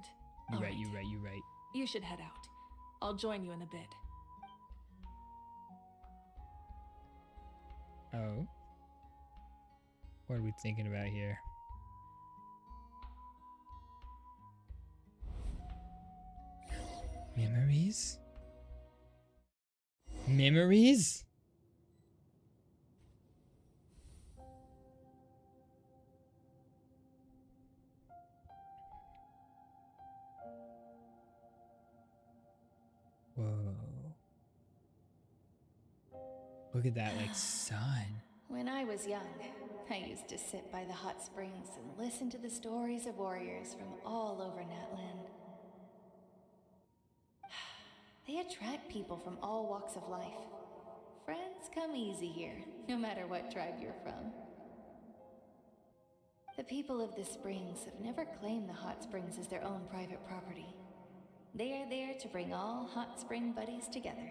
You're right. You should head out. I'll join you in a bit. Oh. What are we thinking about here? Memories? Memories? Whoa. Look at that, like, sun. When I was young, I used to sit by the hot springs and listen to the stories of warriors from all over NATLAN. They attract people from all walks of life. Friends come easy here, no matter what tribe you're from. The people of the springs have never claimed the hot springs as their own private property. They are there to bring all hot spring buddies together.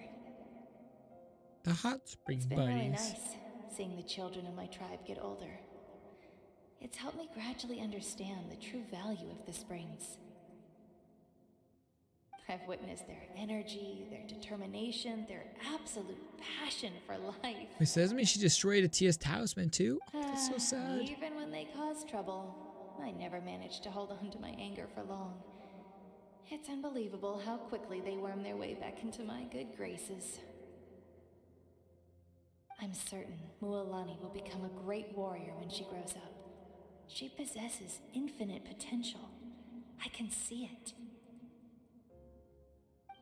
The hot spring It's been buddies. really nice seeing the children of my tribe get older. It's helped me gradually understand the true value of the springs. I've witnessed their energy, their determination, their absolute passion for life. It says to me she destroyed a TS talisman too. That's so sad. Even when they cause trouble, I never managed to hold on to my anger for long. It's unbelievable how quickly they worm their way back into my good graces. I'm certain Mualani will become a great warrior when she grows up. She possesses infinite potential. I can see it.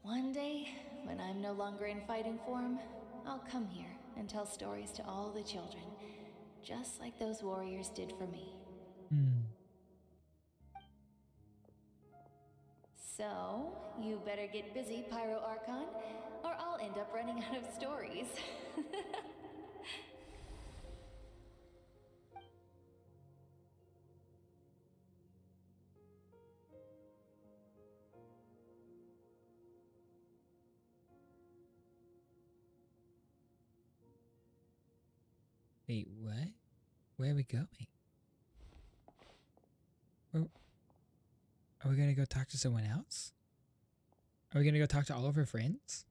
One day, when I'm no longer in fighting form, I'll come here and tell stories to all the children, just like those warriors did for me. So, you better get busy, Pyro Archon, or I'll end up running out of stories. Wait, what? Where are we going? Are we gonna go talk to someone else? Are we gonna go talk to all of her friends?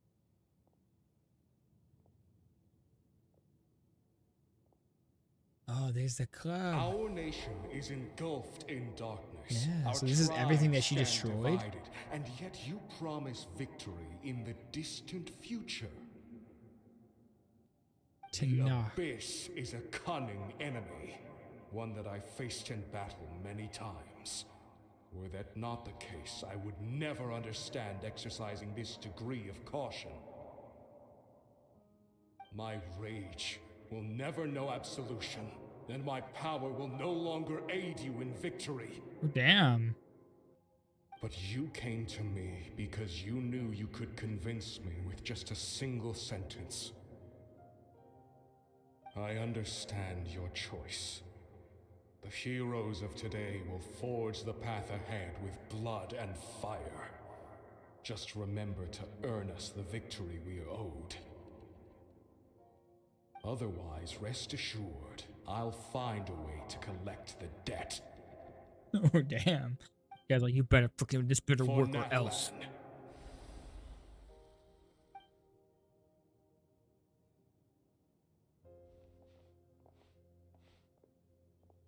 Oh, there's the club. Our nation is engulfed in darkness. Yeah, Our so this is everything that she tribes stand destroyed? divided, and yet you promise victory in the distant future. The Abyss is a cunning enemy, one that I faced in battle many times. Were that not the case, I would never understand exercising this degree of caution. My rage will never know absolution, and my power will no longer aid you in victory. Oh, damn. But you came to me because you knew you could convince me with just a single sentence. I understand your choice. The heroes of today will forge the path ahead with blood and fire. Just remember to earn us the victory we are owed. Otherwise, rest assured, I'll find a way to collect the debt. Oh, damn. You guys like, you better freaking, this better For work or NATLAN. else.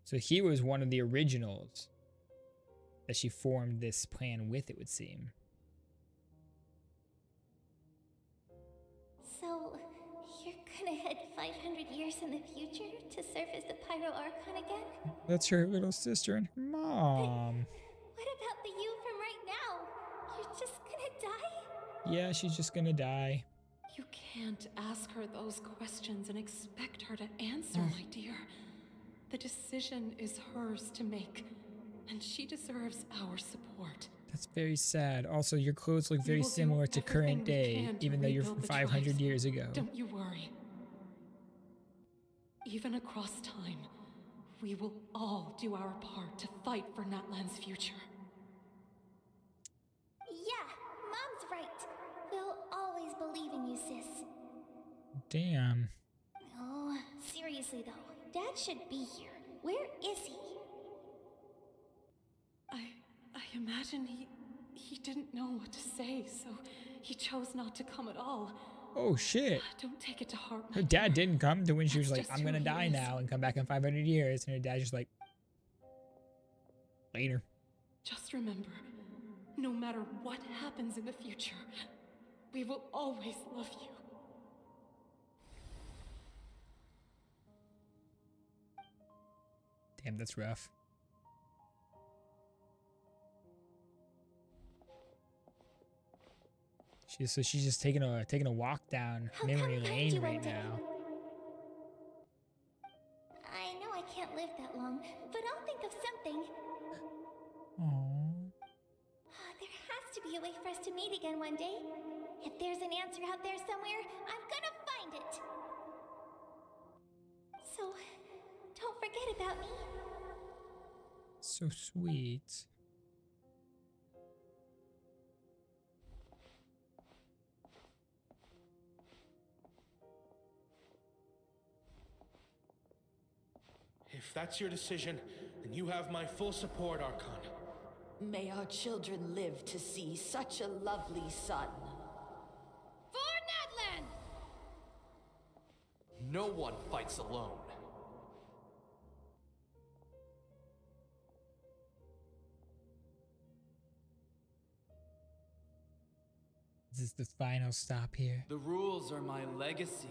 So he was one of the originals that she formed this plan with, it would seem. So, you're gonna head 500 years in the future to serve as the Pyro Archon again? That's her little sister and her mom. What about the you from right now? You're just gonna die? Yeah, she's just gonna die. You can't ask her those questions and expect her to answer, my dear. The decision is hers to make, and she deserves our support. That's very sad. Also, your clothes look very similar to current day, even though you're from 500 years ago. Don't you worry. Even across time, we will all do our part to fight for Natlan's future. Yeah, Mom's right. We'll always believe in you, sis. Damn. Oh, seriously though, Dad should be here. Where is he? I imagine he didn't know what to say, so he chose not to come at all. Oh, shit. Don't take it to heart, Her my dad dear. didn't come to when she was That's like, just I'm gonna who he die is. now and come back in 500 years. And her dad's just like, later. Just remember, no matter what happens in the future, we will always love you. Damn, that's rough. She's just taking a walk down memory lane right now. I know I can't live that long, but I'll think of something. Aww. There has to be a way for us to meet again one day. If there's an answer out there somewhere, I'm gonna find it. So, don't forget about me. So sweet. If that's your decision, then you have my full support, Archon. May our children live to see such a lovely son. For NATLAN! No one fights alone. This is the final stop here. The rules are my legacy.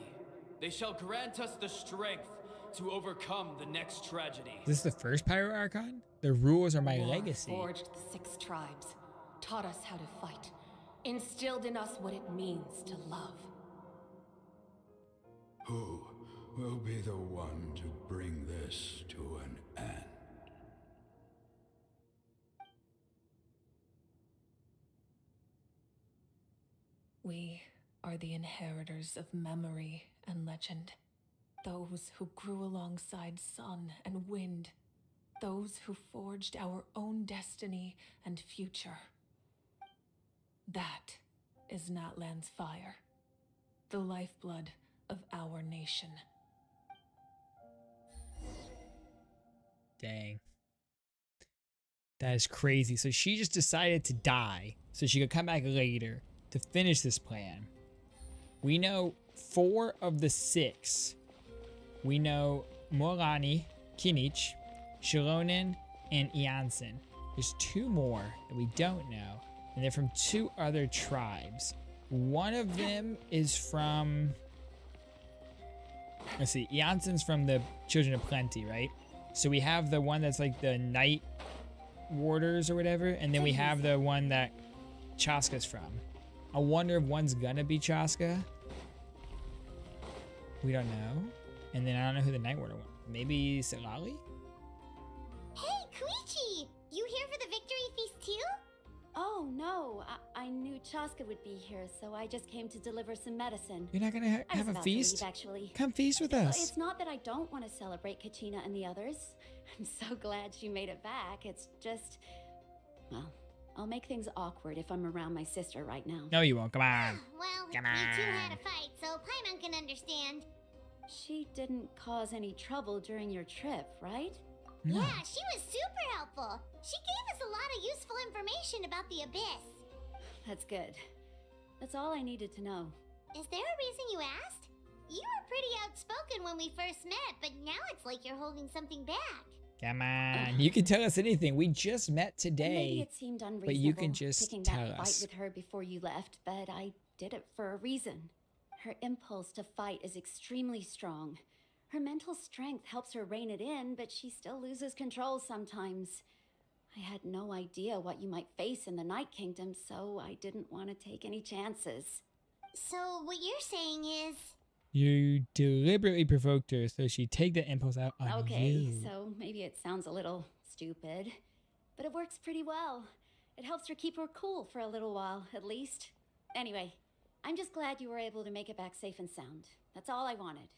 They shall grant us the strength to overcome the next tragedy. Is this the first Pyro Archon? The rules are my War legacy. Forged the 6 tribes, taught us how to fight, instilled in us what it means to love. Who will be the one to bring this to an end? We are the inheritors of memory and legend. Those who grew alongside sun and wind. Those who forged our own destiny and future. That is NATLAN's fire. The lifeblood of our nation. Dang. That is crazy. So she just decided to die so she could come back later to finish this plan. We know 4 of the 6. We know Morani, Kinich, Shilonen, and Iansen. There's 2 more that we don't know. And they're from 2 other tribes. One of them is from... Let's see. Iansen's from the Children of Plenty, right? So we have the one that's like the Night Warders or whatever. And then we have the one that Chaska's from. I wonder if one's gonna be Chaska. We don't know. And then I don't know who the Night Warder was. Maybe Silali? Hey, Koichi! You here for the victory feast too? Oh, no. I knew Chaska would be here, so I just came to deliver some medicine. You're not gonna have a feast? Leave, actually. Come feast with us. It's not that I don't want to celebrate Kachina and the others. I'm so glad she made it back. It's just... Well, I'll make things awkward if I'm around my sister right now. No, you won't. Come on. Well, Come you 2 on. had a fight, so Paimon can understand. She didn't cause any trouble during your trip, right? No. Yeah, she was super helpful. She gave us a lot of useful information about the Abyss. That's good. That's all I needed to know. Is there a reason you asked? You were pretty outspoken when we first met, but now it's like you're holding something back. Come on. You can tell us anything. We just met today. Maybe it seemed unreasonable, but you can just picking tell that us. fight with her before you left, but I did it for a reason. Her impulse to fight is extremely strong. Her mental strength helps her rein it in, but she still loses control sometimes. I had no idea what you might face in the Night Kingdom, so I didn't want to take any chances. So what you're saying is... You deliberately provoked her so she'd take the impulse out on Okay, you. so maybe it sounds a little stupid, but it works pretty well. It helps her keep her cool for a little while, at least. Anyway, I'm just glad you were able to make it back safe and sound. That's all I wanted.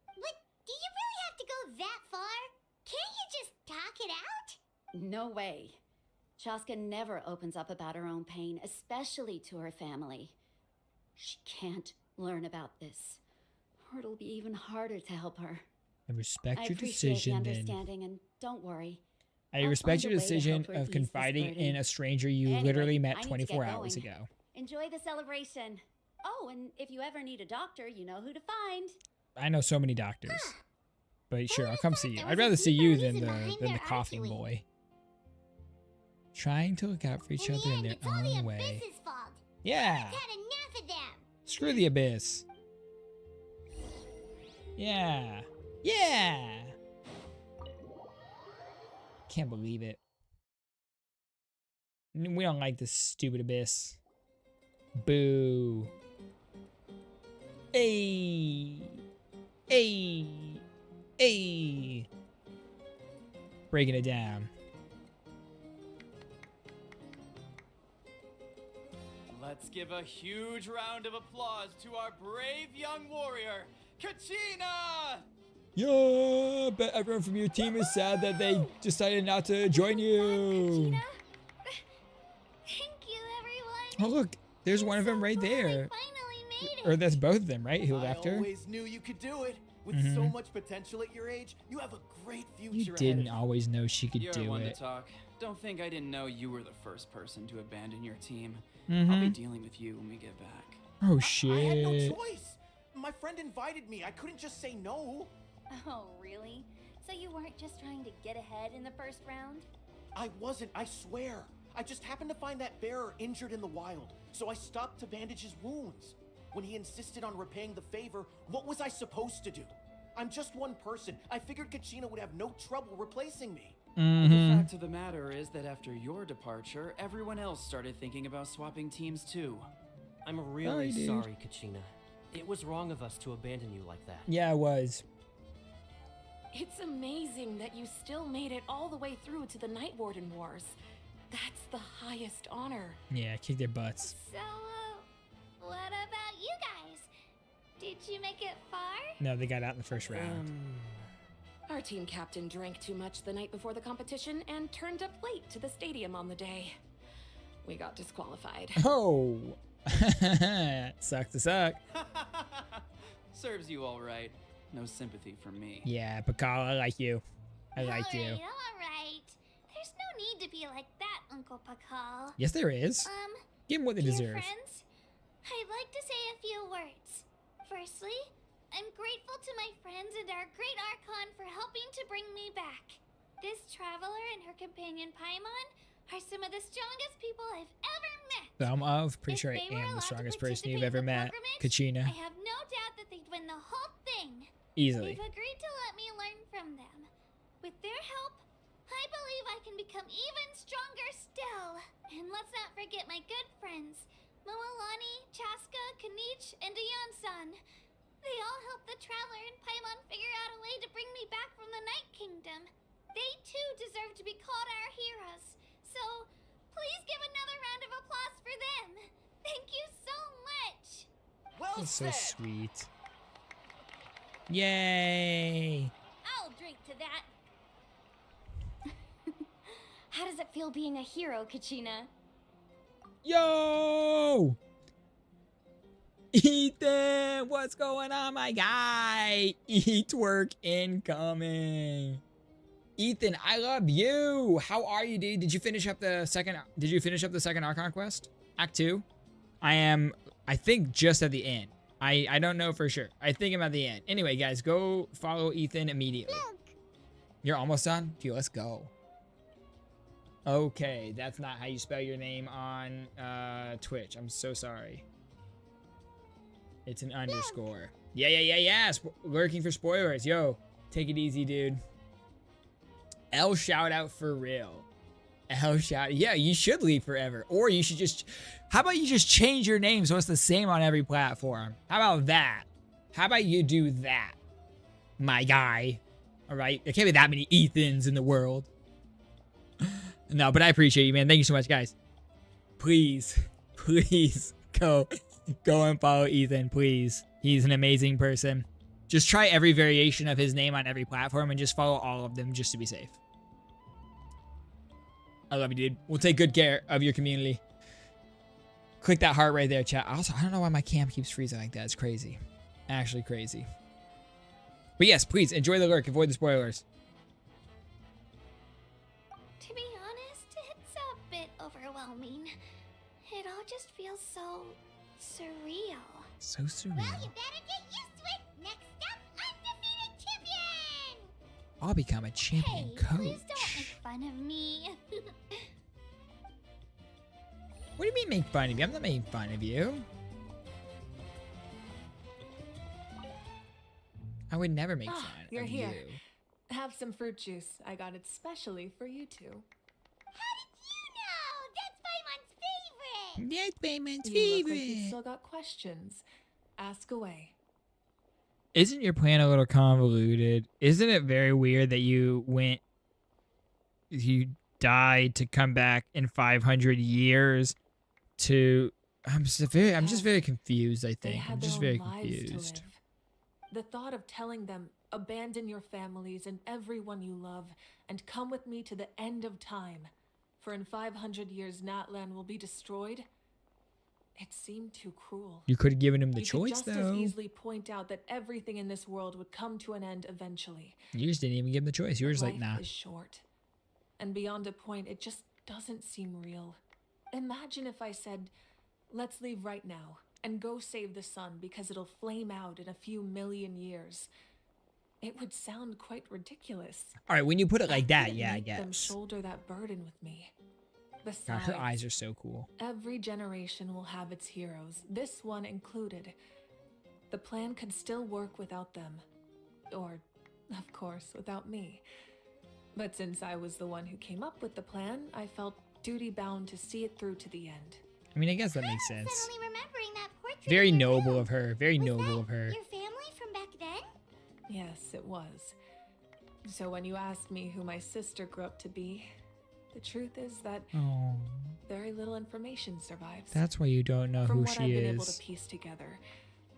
But do you really have to go that far? Can't you just talk it out? No way. Chaska never opens up about her own pain, especially to her family. She can't learn about this, or it'll be even harder to help her. I respect your appreciate decision, the then. understanding, and don't worry. I I'll respect find your a way to decision help her of ease this confiding burden. in a stranger you Anyway, literally I met need to 24 get hours going. ago. Enjoy the celebration. Oh, and if you ever need a doctor, you know who to find. I know so many doctors. But sure, I'll come see you. I'd rather see you than the coughing boy. Trying to look out for each other in their own way. Abyss's fault. Yeah. I've had enough of them. Screw the Abyss. Yeah. Yeah. Can't believe it. We don't like this stupid Abyss. Boo. Hey. Hey. Hey. Breaking it down. Let's give a huge round of applause to our brave young warrior, Kachina! Yeah, bet everyone from your team is sad that they decided not to join you. Thank you, everyone. Oh look, there's one of them right there. Or that's both of them, right? Who left I her? always knew you could do it. With so much potential at your age, you have a great future You didn't always know she could You're do one it. to talk. Don't think I didn't know you were the first person to abandon your team. I'll be dealing with you when we get back. Oh shit. I had no choice. My friend invited me. I couldn't just say no. Oh, really? So you weren't just trying to get ahead in the first round? I wasn't, I swear. I just happened to find that bearer injured in the wild, so I stopped to bandage his wounds. When he insisted on repaying the favor, what was I supposed to do? I'm just one person. I figured Kachina would have no trouble replacing me. The fact of the matter is that after your departure, everyone else started thinking about swapping teams too. I'm really Sorry, dude. sorry, Kachina. It was wrong of us to abandon you like that. Yeah, it was. It's amazing that you still made it all the way through to the Night Warden Wars. That's the highest honor. Yeah, kick their butts. So, what about you guys? Did you make it far? No, they got out in the first round. Our team captain drank too much the night before the competition and turned up late to the stadium on the day. We got disqualified. Oh. Suck to suck. Serves you all right. No sympathy from me. Yeah, Pakal, I like you. I like you. All right. There's no need to be like that, Uncle Pakal. Yes, there is. Give them what they Dear deserve. friends, I'd like to say a few words. Firstly, I'm grateful to my friends and our great Archon for helping to bring me back. This traveler and her companion Paimon are some of the strongest people I've ever met. Thumb of. Pretty sure I am the strongest person you've ever met. Kachina. I have no doubt that they'd win the whole thing. Easily. They've agreed to let me learn from them. With their help, I believe I can become even stronger still. And let's not forget my good friends, Moalani, Chaska, Kanich, and Ayan-san. They all helped the Traveler and Paimon figure out a way to bring me back from the Night Kingdom. They too deserve to be called our heroes. So, please give another round of applause for them. Thank you so much. Well That's so said. sweet. Yay! I'll drink to that. How does it feel being a hero, Kachina? Yo! Ethan, what's going on, my guy? E-twerk incoming. Ethan, I love you. How are you, dude? Did you finish up the second Archon quest? Act 2? I think just at the end. I don't know for sure. I think I'm at the end. Anyway, guys, go follow Ethan immediately. You're almost done? Dude, let's go. Okay, that's not how you spell your name on Twitch. I'm so sorry. It's an underscore. Yeah. Lurking for spoilers. Yo, take it easy, dude. L shout out for real. L shout. Yeah, you should leave forever. Or you should just... How about you just change your name so it's the same on every platform? How about that? How about you do that? My guy. All right? There can't be that many Ethans in the world. No, but I appreciate you, man. Thank you so much, guys. Please go and follow Ethan, please. He's an amazing person. Just try every variation of his name on every platform and just follow all of them just to be safe. I love you, dude. We'll take good care of your community. Click that heart right there, chat. Also, I don't know why my cam keeps freezing like that. It's crazy. Actually crazy. But yes, please enjoy the lurk. Avoid the spoilers. To be honest, it's a bit overwhelming. It all just feels so surreal. So surreal. Well, you better get used to it. Next up, undefeated champion! I'll become a champion Hey, coach. please don't make fun of me. What do you mean make fun of you? I'm not making fun of you. I would never make fun You're of here. you. Have some fruit juice. I got it specially for you two. That's Bayman's You look like you favorite. still got questions. Ask away. Isn't your plan a little convoluted? Isn't it very weird that you died to come back in 500 years to I'm just very confused, I think. I'm just very confused. The thought of telling them, abandon your families and everyone you love, and come with me to the end of time, for in 500 years Natlan will be destroyed, it seemed too cruel. You could have given him the choice, just though. as easily point out that everything in this world would come to an end eventually. You just didn't even give him the choice. You were just like, Life nah. is short. And beyond a point, it just doesn't seem real. Imagine if I said, let's leave right now and go save the sun because it'll flame out in a few million years. It would sound quite ridiculous. All right, when you put it like that, yeah, I Make them guess. shoulder that burden with me. God, Besides, her eyes are so cool. every generation will have its heroes, this one included. The plan could still work without them. Or, of course, without me. But since I was the one who came up with the plan, I felt duty-bound to see it through to the end. I mean, I guess that makes sense. Suddenly remembering that portrait. Very in your noble room. of her. Very Was noble that of her. Your family from back then? Yes, it was. So when you asked me who my sister grew up to be, the truth is that Oh, very little information survives. that's why you don't know From who what she I've been able is. to piece together,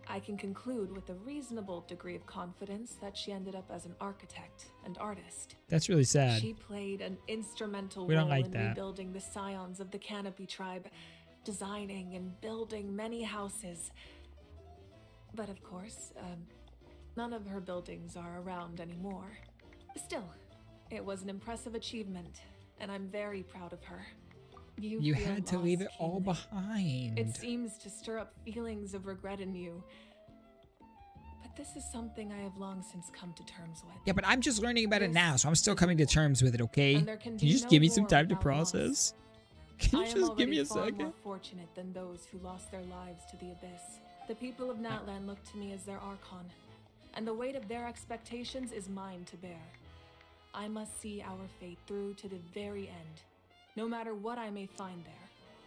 I can conclude with a reasonable degree of confidence that she ended up as an architect and artist. That's really sad. She played an instrumental We don't role like in that. rebuilding the scions of the Canopy tribe, designing and building many houses. But of course, none of her buildings are around anymore. Still, it was an impressive achievement, and I'm very proud of her. You feel had to leave it lost, all keenly. behind. It seems to stir up feelings of regret in you. But this is something I have long since come to terms with. Yeah, but I'm just learning about it now, so I'm still coming to terms with it, okay? And there can Can be you just no give me some war time to without loss. process? Can I you am just give me already a far second? more fortunate than those who lost their lives to the abyss. The people of Natlan look to me as their archon, and the weight of their expectations is mine to bear. I must see our fate through to the very end, no matter what I may find there.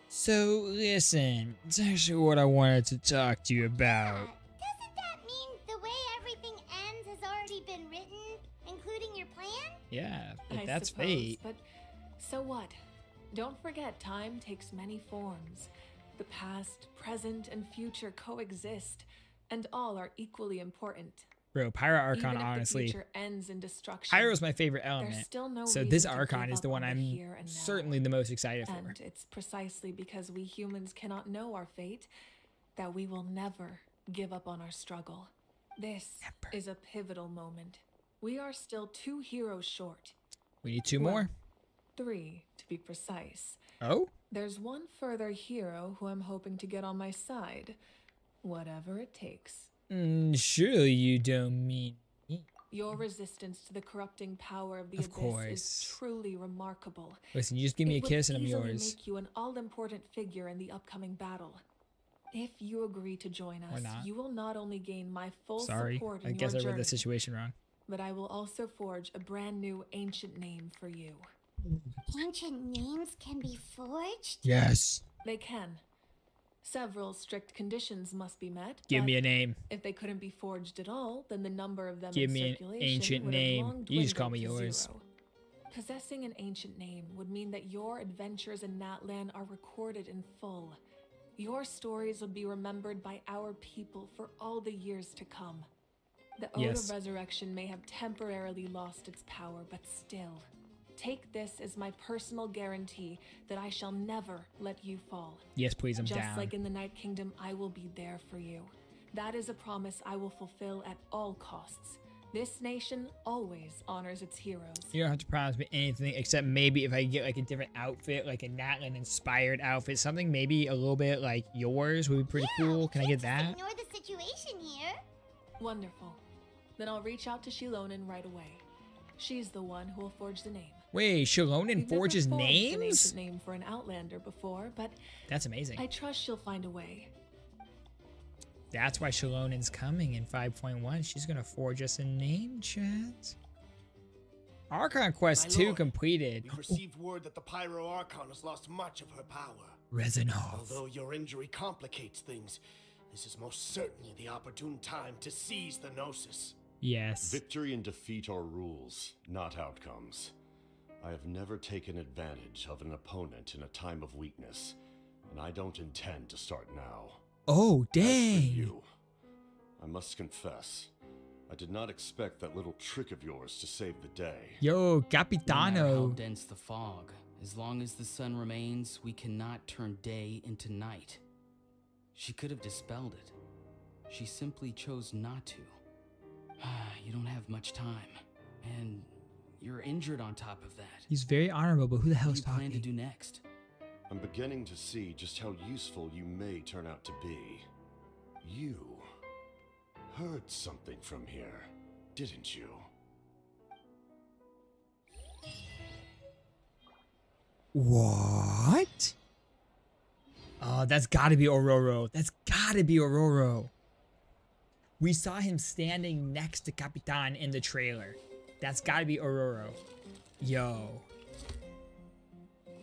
So, listen, it's actually what I wanted to talk to you about. Doesn't that mean the way everything ends has already been written, including your plan? Yeah, but I that's suppose, fate. But so what? Don't forget, time takes many forms. The past, present, and future coexist, and all are equally important. Bro, Pyro Archon, Even if honestly. the future ends in destruction, Pyro's my favorite there's element. still no So reason this to Archon give is the up one on I'm here and now. certainly the most excited for. And it's precisely because we humans cannot know our fate that we will never give up on our struggle. This is a pivotal moment. We are still 2 heroes short. We need 2 Well, more. 3, to be precise. Oh? There's one further hero who I'm hoping to get on my side, whatever it takes. Surely you don't mean me. Your resistance to the corrupting power of the Of abyss course. is truly remarkable. Listen, you just give me a It would kiss and I'm easily yours. make you an all-important figure in the upcoming battle. If you agree to join Or us, not. you will not only gain my full Sorry, support in I guess I your read the journey, situation wrong. but I will also forge a brand new ancient name for you. Ancient names can be forged? Yes. They can. Several strict conditions must be met. Give but me a name. If they couldn't be forged at all, then the number of them Give in me an circulation ancient would have name. long You just call me dwindled to yours. 0. Possessing an ancient name would mean that your adventures in Natlan are recorded in full. Your stories would be remembered by our people for all the years to come. The Ode Yes. of Resurrection may have temporarily lost its power, but still, take this as my personal guarantee that I shall never let you fall. Yes, please, I'm Just down. like in the Night Kingdom, I will be there for you. That is a promise I will fulfill at all costs. This nation always honors its heroes. You don't have to promise me anything except maybe if I get like a different outfit, like a Natlan inspired outfit, something maybe a little bit like yours would be pretty cool. Can I get that? Ignore the situation here. Wonderful. Then I'll reach out to Shilonen right away. She's the one who will forge the name. Wait, Shilonen We've never forges forged an names? ancient name for an Outlander before, but That's amazing. I trust she'll find a way. That's why Shilonen's coming in 5.1. She's gonna forge us a name, chat. Archon Quest My 2 lord, completed. We've received word that the Pyro Archon has lost much of her power. Rezanov. Although your injury complicates things, this is most certainly the opportune time to seize the Gnosis. Yes. Victory and defeat are rules, not outcomes. I have never taken advantage of an opponent in a time of weakness, and I don't intend to start now. Oh, As for dang. you, I must confess, I did not expect that little trick of yours to save the day. Yo, No matter how Capitano. dense the fog, as long as the sun remains, we cannot turn day into night. She could have dispelled it. She simply chose not to. You don't have much time, and you're injured on top of that. He's very honorable, but who the hell What is do you plan talking? to do next? I'm beginning to see just how useful you may turn out to be. You heard something from here, didn't you? What? Oh, that's gotta be Ororo. That's gotta be Ororo. We saw him standing next to Capitan in the trailer. That's gotta be Ororo. Yo.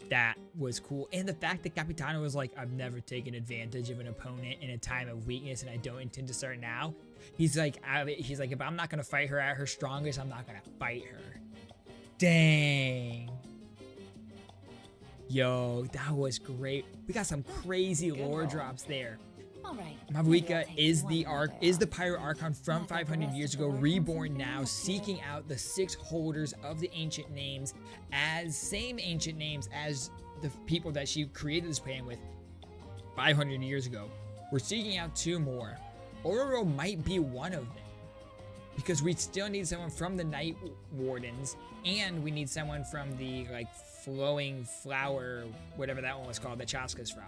That was cool. And the fact that Capitano was like, I've never taken advantage of an opponent in a time of weakness and I don't intend to start now. He's like, if I'm not gonna fight her at her strongest, I'm not gonna fight her. Dang. Yo, that was great. We got some crazy lore drops there. All right. Mavuika is the Pyro Archon from 500 years ago, reborn now, seeking out the 6 holders of the ancient names as same ancient names as the people that she created this plan with 500 years ago. We're seeking out 2 more. Ororo might be one of them because we still need someone from the Night Wardens, and we need someone from the like flowing flower, whatever that one was called, that Chaska's from.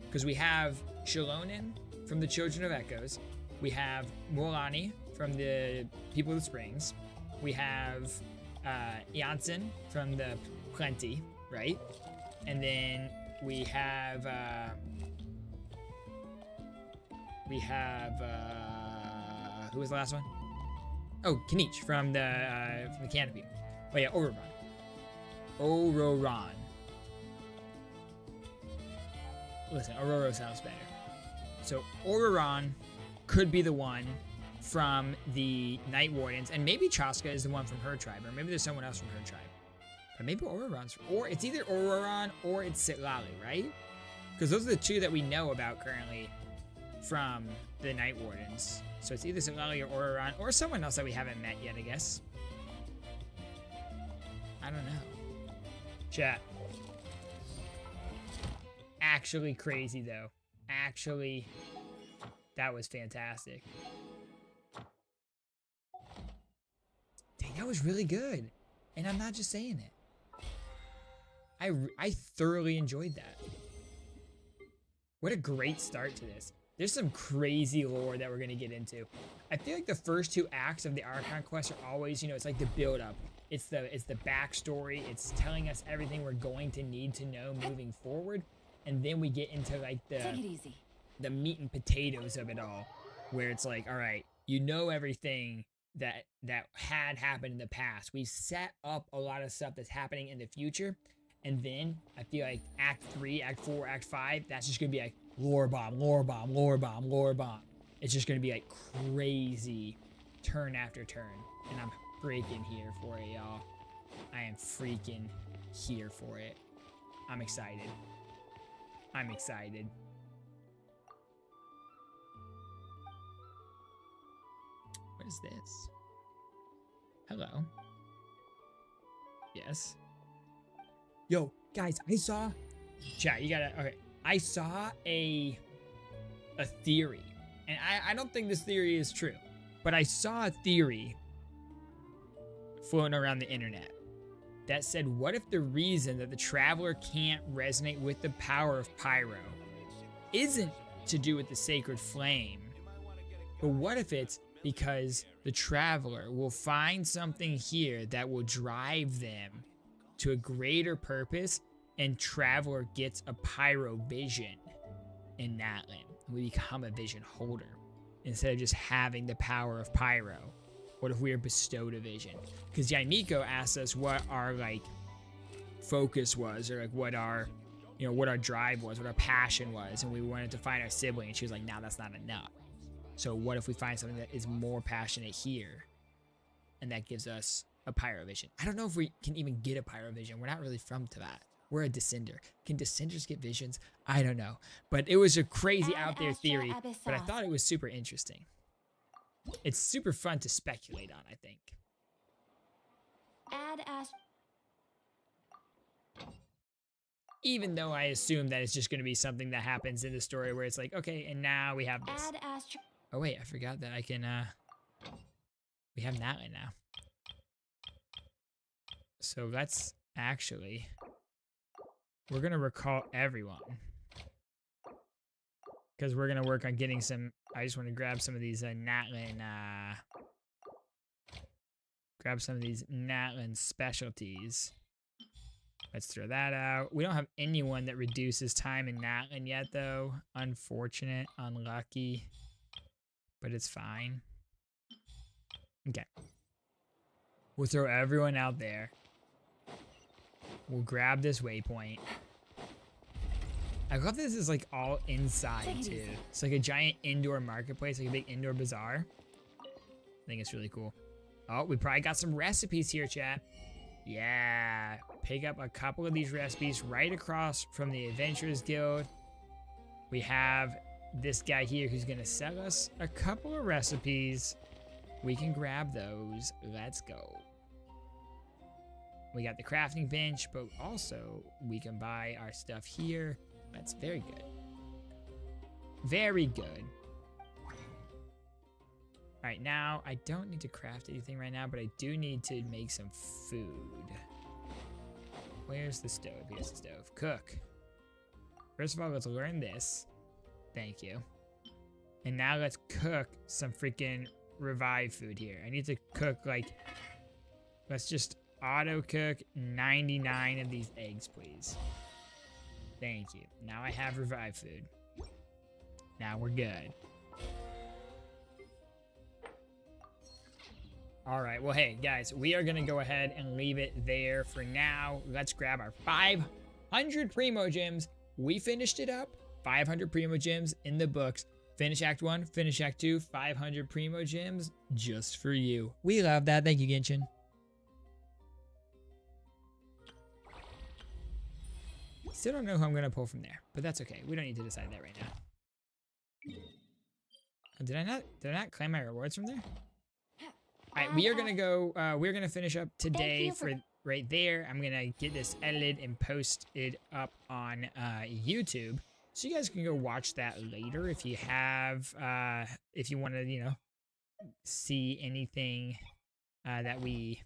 Because we have Shalonin from the Children of Echoes. We have Mulani from the People of the Springs. We have Janssen from the Plenty, right? And then we have who was the last one? Oh, Kanich from the Canopy. Oh yeah, Ororon. Ororon. Listen, Ororo sounds better. So Ororon could be the one from the Night Wardens, and maybe Chaska is the one from her tribe, or maybe there's someone else from her tribe. But maybe Ororon's, or it's either Ororon or it's Sitlali, right? Because those are the 2 that we know about currently from the Night Wardens. So it's either Sitlali or Ororon, or someone else that we haven't met yet, I guess. I don't know. Chat. Actually crazy though. Actually, that was fantastic. Dang, that was really good. And I'm not just saying it. I thoroughly enjoyed that. What a great start to this. There's some crazy lore that we're gonna get into. I feel like the first 2 acts of the Archon quest are always, it's like the build up. It's the backstory. It's telling us everything we're going to need to know moving forward. And then we get into like the meat and potatoes of it all, where it's like, all right, you know everything that had happened in the past. We've set up a lot of stuff that's happening in the future, and then I feel like Act 3, Act 4, Act 5, that's just gonna be like lore bomb, lore bomb, lore bomb, lore bomb. It's just gonna be like crazy, turn after turn, and I'm freaking here for it, y'all. I am freaking here for it. I'm excited. I'm excited. What is this? Hello. Yes. Yo, guys, I saw... Chat, you gotta... Okay. I saw a theory. And I don't think this theory is true. But I saw a theory floating around the internet that said, what if the reason that the Traveler can't resonate with the power of Pyro isn't to do with the sacred flame, but what if it's because the Traveler will find something here that will drive them to a greater purpose, and Traveler gets a Pyro vision in NATLAN. We become a vision holder instead of just having the power of Pyro. What if we are bestowed a vision? Because Yaimiko asked us what our like focus was, or like what our, what our drive was, what our passion was, and we wanted to find our sibling. And she was like, "Nah, that's not enough." So what if we find something that is more passionate here, and that gives us a Pyro vision? I don't know if we can even get a Pyro vision. We're not really from to that. We're a descender. Can descenders get visions? I don't know. But it was a crazy Ad out there astra theory, but I abyssos. thought it was super interesting. It's super fun to speculate on, I think. Ad ast. Even though I assume that it's just going to be something that happens in the story where it's like, okay, and now we have this. Ad astra. Oh wait, I forgot that I can, we have NATLAN now. So let's actually, we're going to recall everyone. Because we're going to work on getting some, I just want to grab some of these NATLAN, grab some of these NATLAN specialties. Let's throw that out. We don't have anyone that reduces time in NATLAN yet, though. Unfortunate, unlucky, but it's fine. Okay. We'll throw everyone out there. We'll grab this waypoint. I love this is like all inside too. It's like a giant indoor marketplace, like a big indoor bazaar. I think it's really cool. Oh, we probably got some recipes here, chat. Yeah, pick up a couple of these recipes right across from the Adventurers Guild. We have this guy here who's gonna sell us a couple of recipes. We can grab those. Let's go. We got the crafting bench, but also we can buy our stuff here. That's very good. Very good. All right, now I don't need to craft anything right now, but I do need to make some food. Where's the stove? Here's the stove. Cook. First of all, let's learn this. Thank you. And now let's cook some freaking revive food here. I need to cook like, let's just auto cook 99 of these eggs, please. Thank you. Now I have revive food. Now we're good. All right, well, hey, guys, we are going to go ahead and leave it there for now. Let's grab our 500 Primo Gems. We finished it up. 500 Primo Gems in the books. Finish Act 1, finish Act 2, 500 Primo Gems just for you. We love that. Thank you, Genshin. Still don't know who I'm going to pull from there, but that's okay. We don't need to decide that right now. Did I not claim my rewards from there? All right, we are gonna go. We're gonna finish up today for right there. I'm gonna get this edited and posted up on YouTube, so you guys can go watch that later if you have, if you want to, you know, see anything that we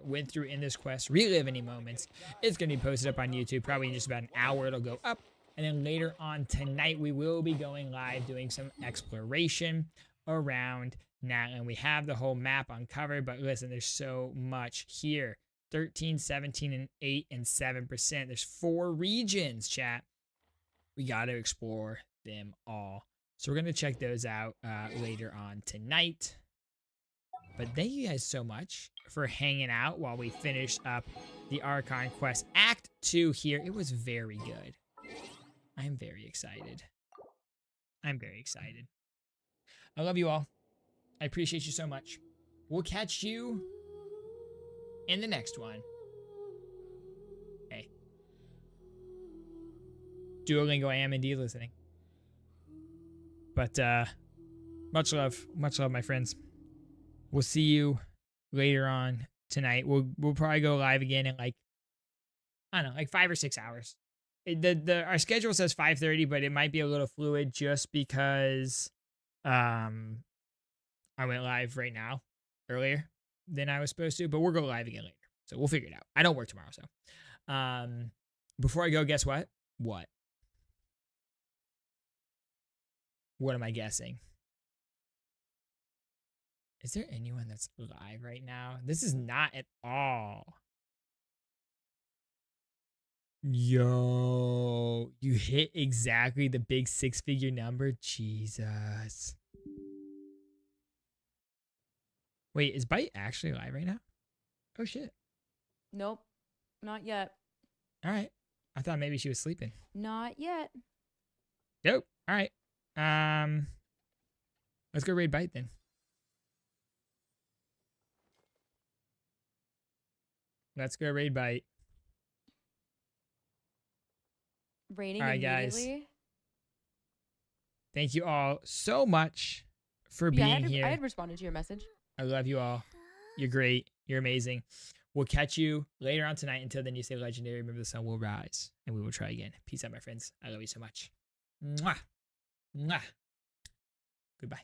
went through in this quest, relive any moments. It's gonna be posted up on YouTube probably in just about an hour. It'll go up, and then later on tonight we will be going live doing some exploration around NATLAN. We have the whole map uncovered, but listen, there's so much here. 13, 17, and 8, and 7%. There's 4 regions, chat. We got to explore them all. So we're going to check those out later on tonight. But thank you guys so much for hanging out while we finish up the Archon Quest Act 2 here. It was very good. I'm very excited. I'm very excited. I love you all. I appreciate you so much. We'll catch you in the next one. Hey. Duolingo, I am indeed listening. But, much love, my friends. We'll see you later on tonight. We'll probably go live again in like, I don't know, like 5 or 6 hours. Our schedule says 5:30, but it might be a little fluid just because, I went live right now, earlier than I was supposed to, but we'll go live again later. So we'll figure it out. I don't work tomorrow, so. Before I go, guess what? What? What am I guessing? Is there anyone that's live right now? This is not at all. Yo, you hit exactly the big 6-figure number? Jesus. Wait, is Byte actually live right now? Oh, shit. Nope, not yet. All right. I thought maybe she was sleeping. Not yet. Dope. All right. Let's go raid Byte then. Let's go raid Byte. raining All right, guys. immediately. Thank you all so much for Yeah, being here. I had responded to your message. I love you all. You're great. You're amazing. We'll catch you later on tonight. Until then, you stay legendary. Remember, the sun will rise, and we will try again. Peace out, my friends. I love you so much. Mwah. Mwah. Goodbye.